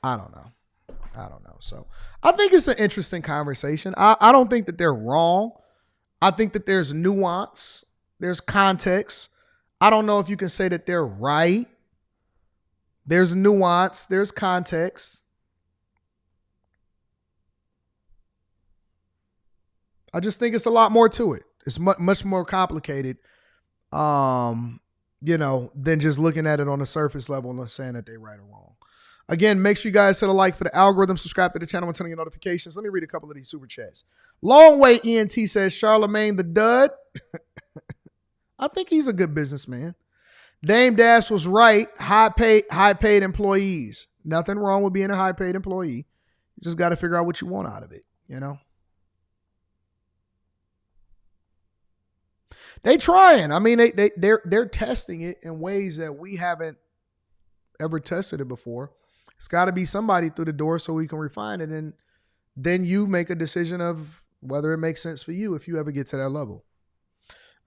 I don't know. So I think it's an interesting conversation. I don't think that they're wrong. I think that there's nuance. There's context. I don't know if you can say that they're right. There's nuance. There's context. I just think it's a lot more to it. It's much more complicated, than just looking at it on the surface level and saying that they're right or wrong. Again, make sure you guys hit a like for the algorithm, subscribe to the channel, and turn on your notifications. Let me read a couple of these super chats. Long Way ENT says, Charlamagne the dud. I think he's a good businessman. Dame Dash was right. High paid employees. Nothing wrong with being a high paid employee. You just got to figure out what you want out of it, They trying. I mean, they're testing it in ways that we haven't ever tested it before. It's got to be somebody through the door so we can refine it, and then you make a decision of whether it makes sense for you if you ever get to that level.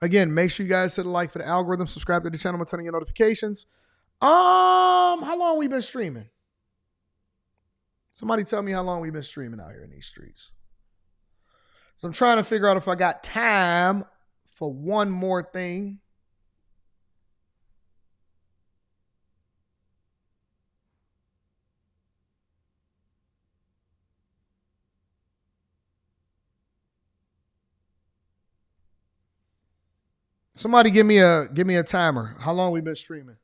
Again, make sure you guys hit a like for the algorithm, subscribe to the channel, and turn on your notifications. How long we been streaming? Somebody tell me how long we've been streaming out here in these streets. So I'm trying to figure out if I got time for one more thing. Somebody give me a timer. How long we been streaming?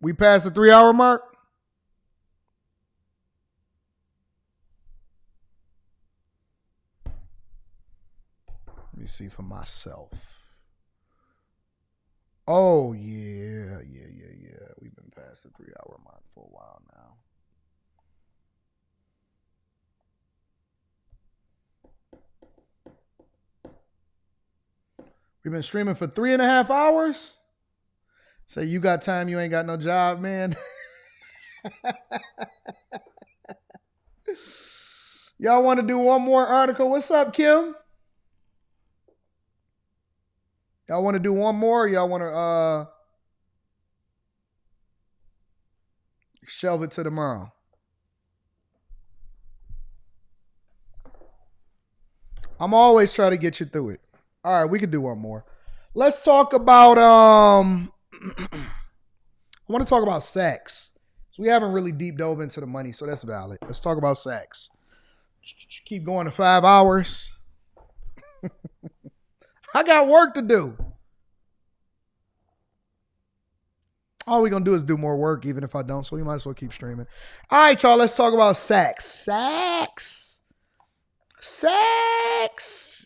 We passed the 3-hour mark? Let me see for myself. Oh, yeah. We've been past the 3-hour mark for a while now. We've been streaming for 3.5 hours? Say you got time, you ain't got no job, man. Y'all want to do one more article? What's up, Kim? Y'all want to do one more, or y'all want to shelve it to tomorrow? I'm always trying to get you through it. All right, we can do one more. Let's talk about I want to talk about sex. So we haven't really deep dove into the money, so that's valid. Let's talk about sex. Keep going to 5 hours. I got work to do. All we're going to do is do more work, even if I don't, so we might as well keep streaming. All right, y'all, let's talk about sex. Sex.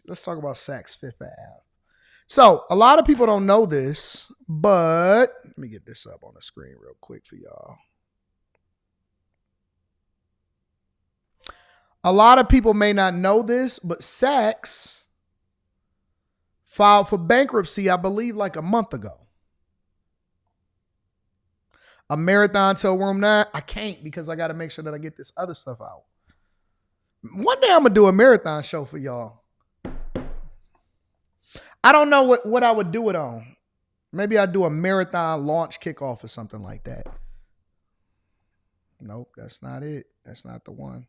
Let's talk about sex, Fifth Ave. So, a lot of people don't know this, but let me get this up on the screen real quick for y'all. A lot of people may not know this, but Saks filed for bankruptcy, I believe, like a month ago. a marathon till room 9. I can't because I got to make sure that I get this other stuff out. One day I'm going to do a marathon show for y'all. I don't know what I would do it on. Maybe I'd do a marathon launch kickoff or something like that. Nope, that's not it. That's not the one.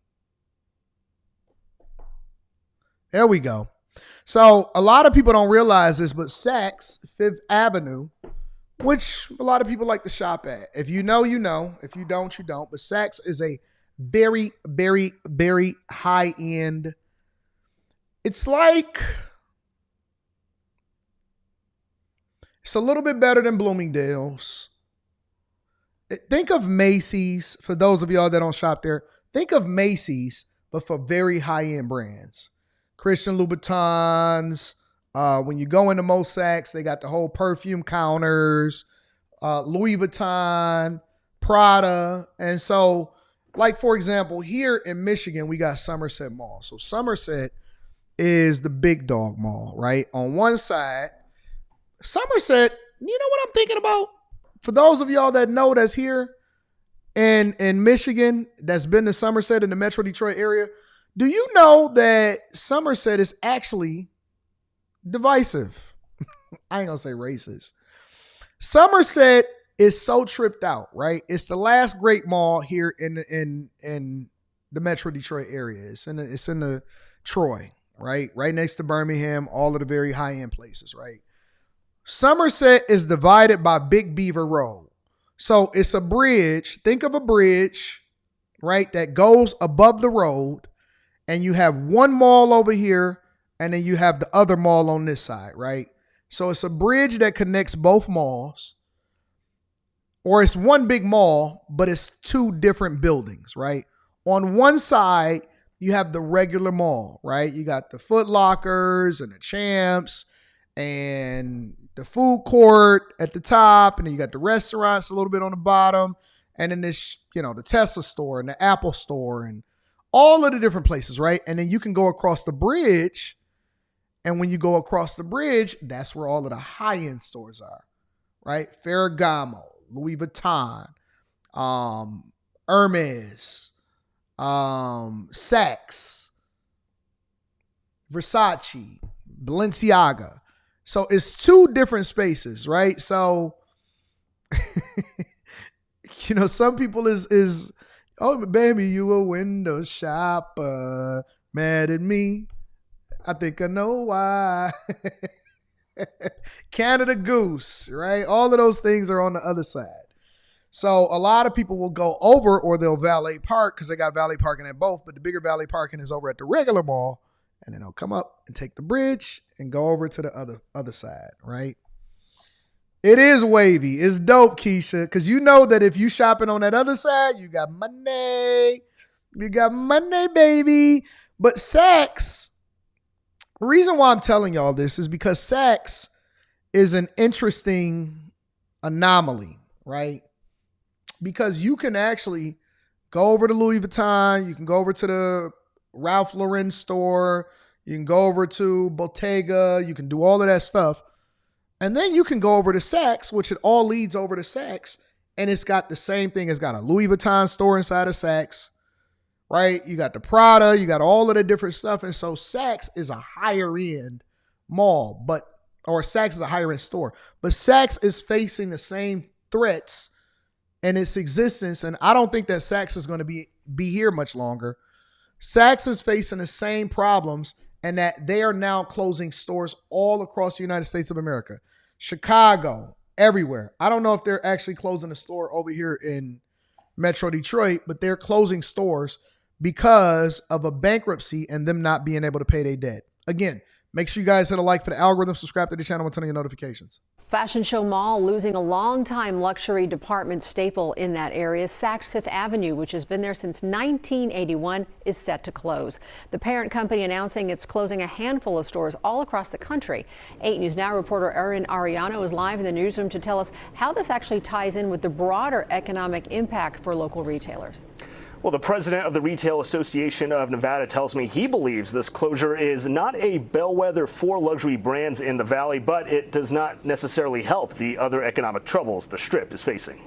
There we go. So a lot of people don't realize this, but Saks, Fifth Avenue, which a lot of people like to shop at. If you know, you know. If you don't, you don't. But Saks is a very, very, very high-end. It's a little bit better than Bloomingdale's. Think of Macy's, for those of y'all that don't shop there. Think of Macy's, but for very high-end brands. Christian Louboutins. When you go into most Saks, they got the whole perfume counters, Louis Vuitton, Prada. And so, like, for example, here in Michigan, we got Somerset Mall. So Somerset is the big dog mall, right? On one side, Somerset, you know what I'm thinking about? For those of y'all that know that's here in Michigan, that's been to Somerset in the Metro Detroit area, do you know that Somerset is actually divisive? I ain't gonna say racist. Somerset is so tripped out, right? It's the last great mall here in the Metro Detroit area. It's in the Troy, right? Right next to Birmingham, all of the very high-end places, right? Somerset is divided by Big Beaver Road. So it's a bridge. Think of a bridge, right, that goes above the road, and you have one mall over here, and then you have the other mall on this side, right? So it's a bridge that connects both malls, or it's one big mall, but it's two different buildings, right? On one side, you have the regular mall, right? You got the Foot Lockers and the Champs and the food court at the top, and then you got the restaurants a little bit on the bottom, and then this, the Tesla store and the Apple store and all of the different places, right? And then you can go across the bridge, and when you go across the bridge, that's where all of the high-end stores are, right? Ferragamo, Louis Vuitton, Hermes, Saks, Versace, Balenciaga. So it's two different spaces, right? So, some people is, oh, baby, you a window shopper, mad at me. I think I know why. Canada Goose, right? All of those things are on the other side. So a lot of people will go over, or they'll valet park because they got valet parking at both, but the bigger valet parking is over at the regular mall. And then they'll come up and take the bridge and go over to the other side, right? It is wavy. It's dope, Keisha, because you know that if you shopping on that other side, you got money. You got money, baby. But Saks, the reason why I'm telling y'all this is because Saks is an interesting anomaly, right? Because you can actually go over to Louis Vuitton. You can go over to the Ralph Lauren store, you can go over to Bottega, you can do all of that stuff. And then you can go over to Saks, which it all leads over to Saks, and it's got the same thing. It's got a Louis Vuitton store inside of Saks, right? You got the Prada, you got all of the different stuff. And so Saks is a higher end mall, or Saks is a higher end store, but Saks is facing the same threats in its existence. And I don't think that Saks is going to be here much longer. Saks is facing the same problems, and that they are now closing stores all across the United States of America. Chicago, everywhere. I don't know if they're actually closing a store over here in Metro Detroit, but they're closing stores because of a bankruptcy and them not being able to pay their debt. Again, make sure you guys hit a like for the algorithm, subscribe to the channel, and turn on your notifications.
Fashion Show Mall losing a longtime luxury department staple in that area. Saks Fifth Avenue, which has been there since 1981, is set to close. The parent company announcing it's closing a handful of stores all across the country. 8 News Now reporter Erin Ariano is live in the newsroom to tell us how this actually ties in with the broader economic impact for local retailers.
Well, the president of the Retail Association of Nevada tells me he believes this closure is not a bellwether for luxury brands in the valley, but it does not necessarily help the other economic troubles the Strip is facing.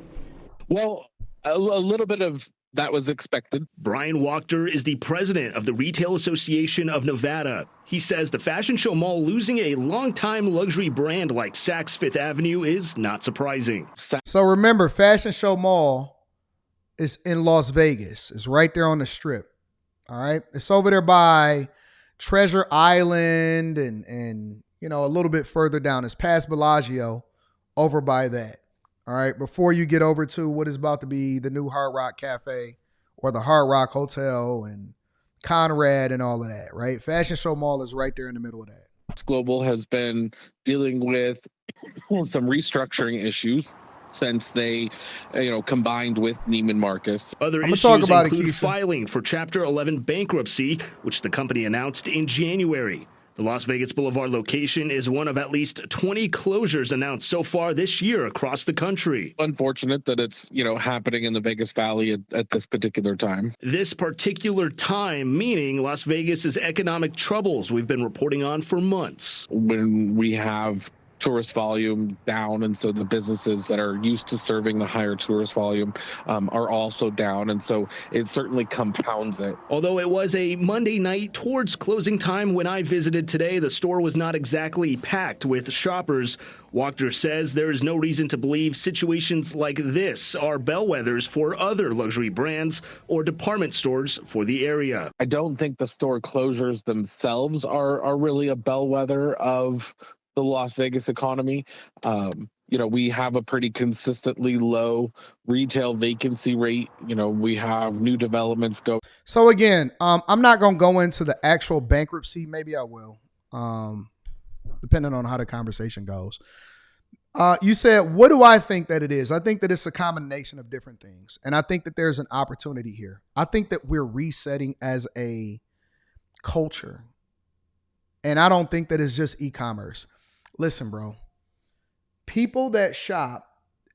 Well, a little bit of that was expected.
Brian Wachter is the president of the Retail Association of Nevada. He says the Fashion Show Mall losing a longtime luxury brand like Saks Fifth Avenue is not surprising.
So remember, Fashion Show Mall is in Las Vegas. It's right there on the Strip. All right. It's over there by Treasure Island and you know, a little bit further down. It's past Bellagio, over by that. All right. Before you get over to what is about to be the new Hard Rock Cafe or the Hard Rock Hotel and Conrad and all of that, right? Fashion Show Mall is right there in the middle of that.
Global has been dealing with some restructuring issues since they, combined with Neiman Marcus.
Other
I'm gonna
issues
talk about it,
include
Keisha.
filing for Chapter 11 bankruptcy, which the company announced in January. The Las Vegas Boulevard location is one of at least 20 closures announced so far this year across the country.
Unfortunate that it's, happening in the Vegas Valley at this particular time.
This particular time, meaning Las Vegas's economic troubles we've been reporting on for months.
When we have tourist volume down, and so the businesses that are used to serving the higher tourist volume are also down, and so it certainly compounds it.
Although it was a Monday night towards closing time when I visited today, the store was not exactly packed with shoppers. Wachter says there is no reason to believe situations like this are bellwethers for other luxury brands or department stores for the area.
I don't think the store closures themselves are really a bellwether of the Las Vegas economy. We have a pretty consistently low retail vacancy rate. We have new developments go.
So again, I'm not going to go into the actual bankruptcy. Maybe I will, depending on how the conversation goes. You said, what do I think that it is? I think that it's a combination of different things. And I think that there's an opportunity here. I think that we're resetting as a culture. And I don't think that it's just e-commerce. Listen, bro, people that shop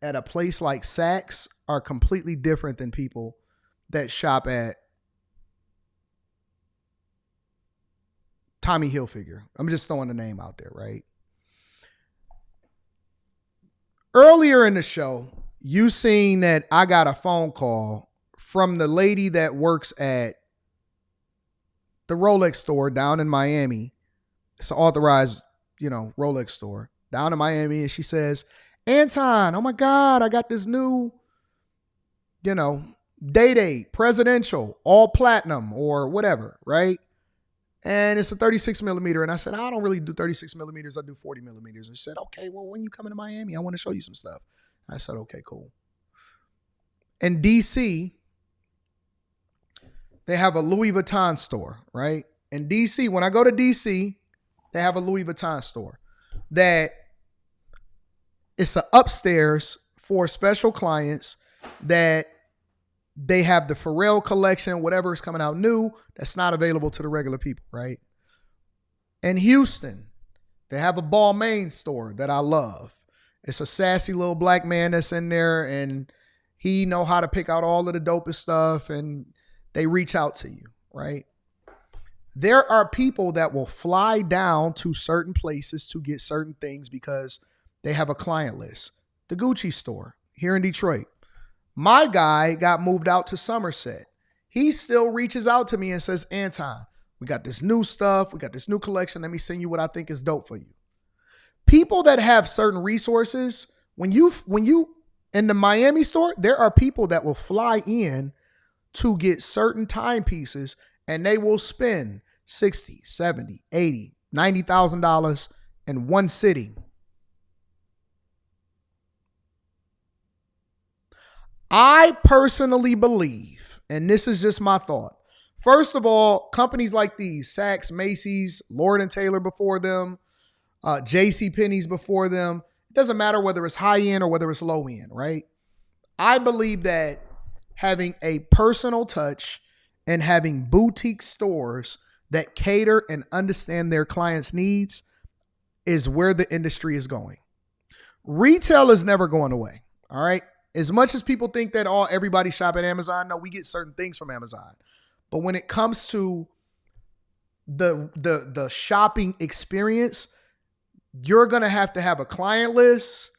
at a place like Saks are completely different than people that shop at Tommy Hilfiger. I'm just throwing the name out there, right? Earlier in the show, you seen that I got a phone call from the lady that works at the Rolex store down in Miami. It's an authorized Rolex store down in Miami. And she says, Anton, oh my God, I got this new, Day presidential, all platinum or whatever, right? And it's a 36 millimeter. And I said, I don't really do 36 millimeters. I do 40 millimeters. And she said, okay, well, when you come to Miami, I want to show you some stuff. I said, okay, cool. In DC, they have a Louis Vuitton store, right? In DC, when I go to DC, they have a Louis Vuitton store that it's an upstairs for special clients that they have the Pharrell collection, whatever is coming out new, that's not available to the regular people, right? In Houston, they have a Balmain store that I love. It's a sassy little black man that's in there, and he know how to pick out all of the dopest stuff, and they reach out to you, right? There are people that will fly down to certain places to get certain things because they have a client list. The Gucci store here in Detroit. My guy got moved out to Somerset. He still reaches out to me and says, Anton, we got this new stuff. We got this new collection. Let me send you what I think is dope for you. People that have certain resources, when you in the Miami store, there are people that will fly in to get certain timepieces, and they will spend $60, $70, $80, $90,000 in one sitting. I personally believe, and this is just my thought, first of all, companies like these, Saks, Macy's, Lord & Taylor before them, JCPenney's before them, it doesn't matter whether it's high end or whether it's low end, right? I believe that having a personal touch and having boutique stores that cater and understand their clients' needs is where the industry is going. Retail is never going away, all right? As much as people think that everybody shop at Amazon, no, we get certain things from Amazon. But when it comes to the shopping experience, you're going to have a client list.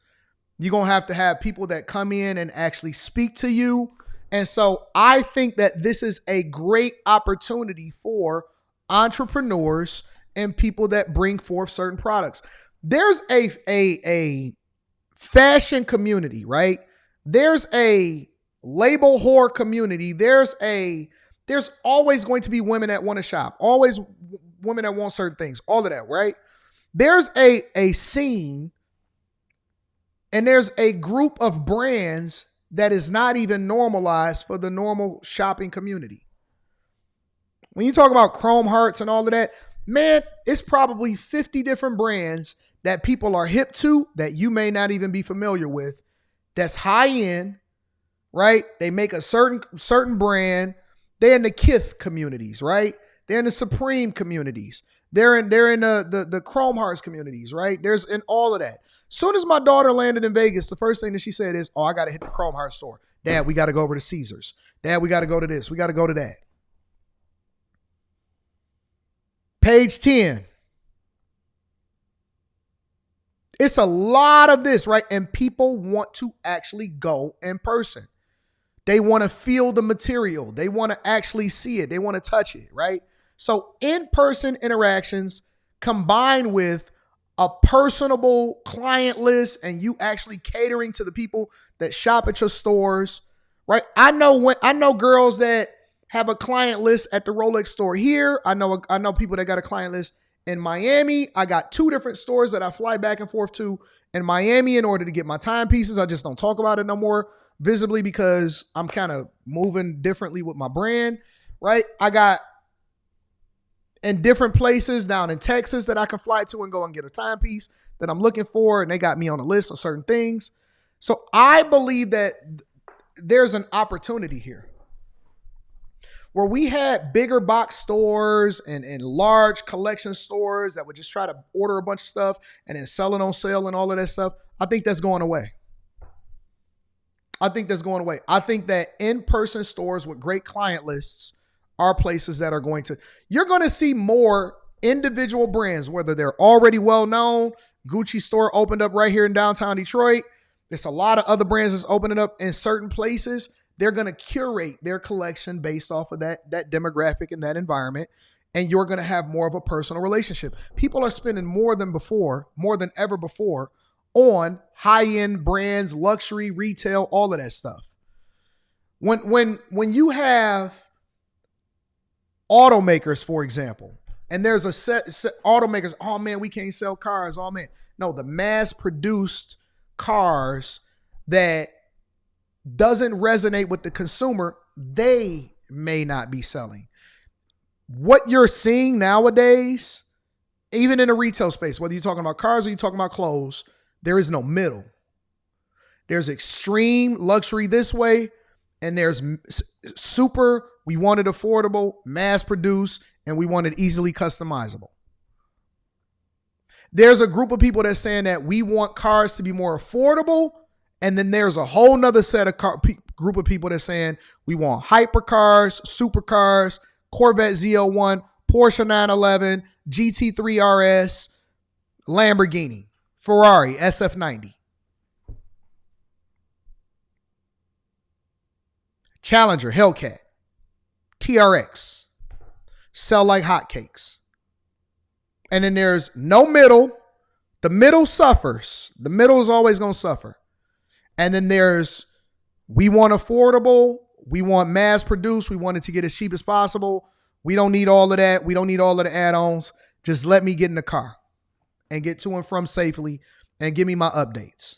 You're going to have people that come in and actually speak to you. And so I think that this is a great opportunity for entrepreneurs and people that bring forth certain products. There's a fashion community, right? There's a label whore community. There's always going to be women that want to shop, always women that want certain things, all of that, right? There's a scene and there's a group of brands that is not even normalized for the normal shopping community. When you talk about Chrome Hearts and all of that, man, it's probably 50 different brands that people are hip to that you may not even be familiar with. That's high end, right? They make a certain brand. They're in the Kith communities, right? They're in the Supreme communities. They're in the Chrome Hearts communities, right? There's in all of that. Soon as my daughter landed in Vegas, the first thing that she said is, oh, I got to hit the Chrome Heart store. Dad, we got to go over to Caesars. Dad, we got to go to this. We got to go to that. Page 10. It's a lot of this, right? And people want to actually go in person. They want to feel the material. They want to actually see it. They want to touch it, right? So in-person interactions combined with a personable client list and you actually catering to the people that shop at your stores, right? I know girls that have a client list at the Rolex store here. I know people that got a client list in Miami. I got 2 different stores that I fly back and forth to in Miami in order to get my timepieces. I just don't talk about it no more visibly because I'm kind of moving differently with my brand, right? I got in different places down in Texas that I can fly to and go and get a timepiece that I'm looking for. And they got me on a list of certain things. So I believe that there's an opportunity here where we had bigger box stores and large collection stores that would just try to order a bunch of stuff and then sell it on sale and all of that stuff. I think that's going away. I think that in-person stores with great client lists are places that are you're going to see more individual brands, whether they're already well-known. Gucci store opened up right here in downtown Detroit. There's a lot of other brands that's opening up in certain places. They're going to curate their collection based off of that demographic and that environment. And you're going to have more of a personal relationship. People are spending more than ever before on high-end brands, luxury, retail, all of that stuff. When you have automakers, for example, and there's a set automakers, oh man, we can't sell cars, oh man. No, the mass-produced cars that doesn't resonate with the consumer, they may not be selling. What you're seeing nowadays, even in the retail space, whether you're talking about cars or you're talking about clothes, there is no middle. There's extreme luxury this way, and there's super, we want it affordable, mass produced, and we want it easily customizable. There's a group of people that's saying that we want cars to be more affordable, and then there's a whole nother set of group of people that's saying we want hypercars, supercars, Corvette Z01, Porsche 911, GT3 RS, Lamborghini, Ferrari, SF90. Challenger, Hellcat, TRX, sell like hotcakes. And then there's no middle. The middle suffers. The middle is always going to suffer. And then there's, we want affordable. We want mass produced. We want it to get as cheap as possible. We don't need all of that. We don't need all of the add-ons. Just let me get in the car and get to and from safely and give me my updates.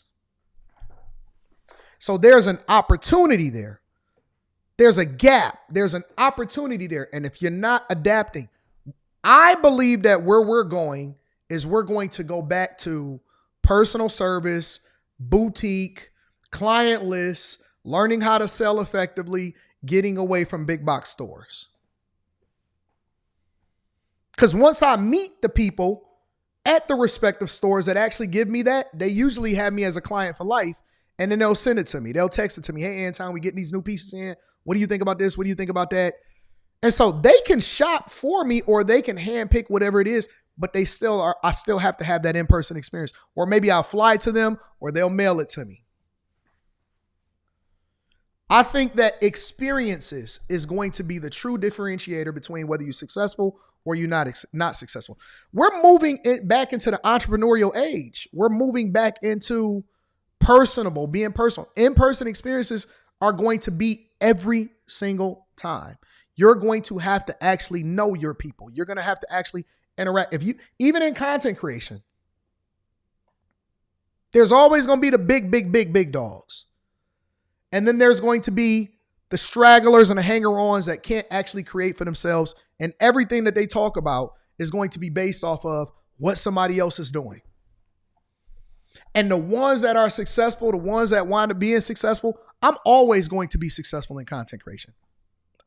So there's an opportunity there. There's a gap. There's an opportunity there. And if you're not adapting, I believe that where we're going is we're going to go back to personal service, boutique, client lists, learning how to sell effectively, getting away from big box stores. Because once I meet the people at the respective stores that actually give me that, they usually have me as a client for life, and then they'll send it to me. They'll text it to me. Hey, Anton, we getting these new pieces in. What do you think about this? What do you think about that? And so they can shop for me or they can handpick whatever it is, but they still are. I still have to have that in-person experience. Or maybe I'll fly to them or they'll mail it to me. I think that experiences is going to be the true differentiator between whether you're successful or you're not successful. We're moving back into the entrepreneurial age. We're moving back into being personal. In-person experiences are going to be every single time. You're going to have to actually know your people. You're going to have to actually interact. Even in content creation, there's always going to be the big dogs. And then there's going to be the stragglers and the hanger-ons that can't actually create for themselves. And everything that they talk about is going to be based off of what somebody else is doing. And the ones that are successful, the ones that wind up being successful, I'm always going to be successful in content creation.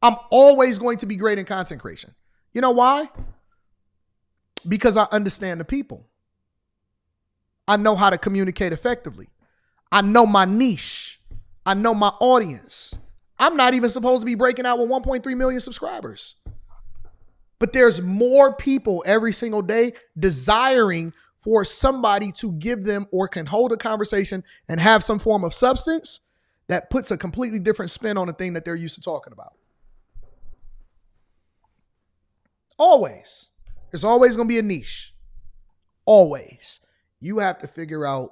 I'm always going to be great in content creation. You know why? Because I understand the people. I know how to communicate effectively. I know my niche. I know my audience. I'm not even supposed to be breaking out with 1.3 million subscribers. But there's more people every single day desiring for somebody to give them or can hold a conversation and have some form of substance that puts a completely different spin on the thing that they're used to talking about. Always. There's always going to be a niche. Always. You have to figure out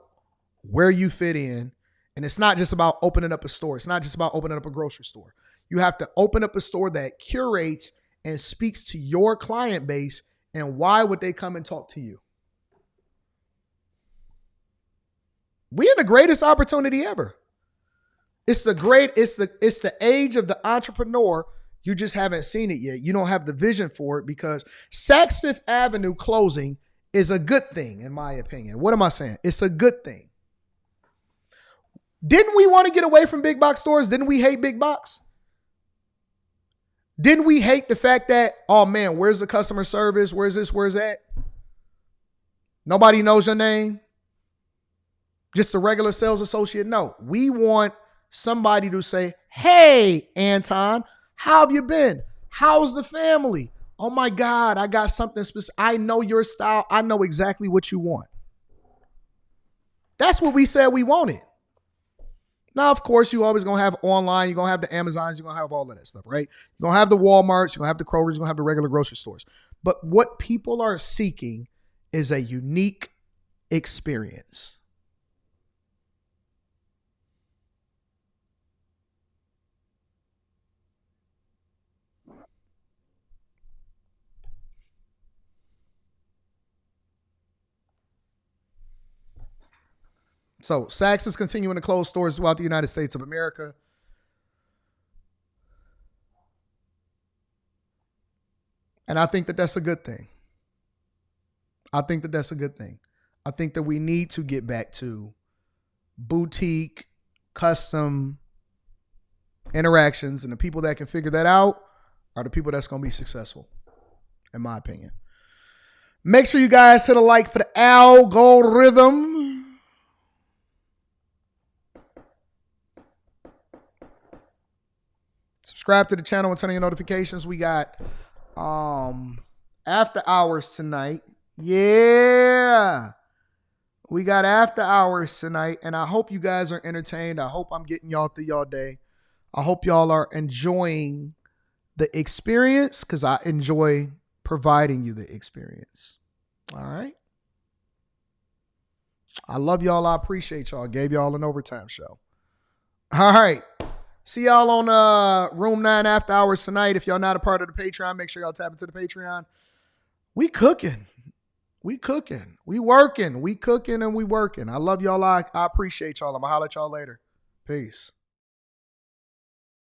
where you fit in. And it's not just about opening up a store. It's not just about opening up a grocery store. You have to open up a store that curates and speaks to your client base. And why would they come and talk to you? We're in the greatest opportunity ever. It's the age of the entrepreneur. You just haven't seen it yet. You don't have the vision for it because Saks Fifth Avenue closing is a good thing, in my opinion. What am I saying? It's a good thing. Didn't we want to get away from big box stores? Didn't we hate big box? Didn't we hate the fact that, oh man, where's the customer service? Where's this? Where's that? Nobody knows your name. Just a regular sales associate. No, we want somebody to say, hey, Anton, how have you been? How's the family? Oh my God, I got something specific. I know your style. I know exactly what you want. That's what we said we wanted. Now, of course, you always going to have online. You're going to have the Amazons. You're going to have all of that stuff, right? You're going to have the Walmarts. You're going to have the Krogers. You're going to have the regular grocery stores. But what people are seeking is a unique experience. So Saks is continuing to close stores throughout the United States of America. And I think that that's a good thing. I think that that's a good thing. I think that we need to get back to boutique, custom interactions. And the people that can figure that out are the people that's going to be successful, in my opinion. Make sure you guys hit a like for the algorithm. Subscribe to the channel and turn on your notifications. We got after hours tonight. Yeah. We got after hours tonight. And I hope you guys are entertained. I hope I'm getting y'all through y'all day. I hope y'all are enjoying the experience because I enjoy providing you the experience. All right. I love y'all. I appreciate y'all. Gave y'all an overtime show. All right. See y'all on Room 9 after hours tonight. If y'all not a part of the Patreon, make sure y'all tap into the Patreon. We cooking. We cooking. We working. We cooking and we working. I love y'all. I appreciate y'all. I'm going to holler at y'all later. Peace.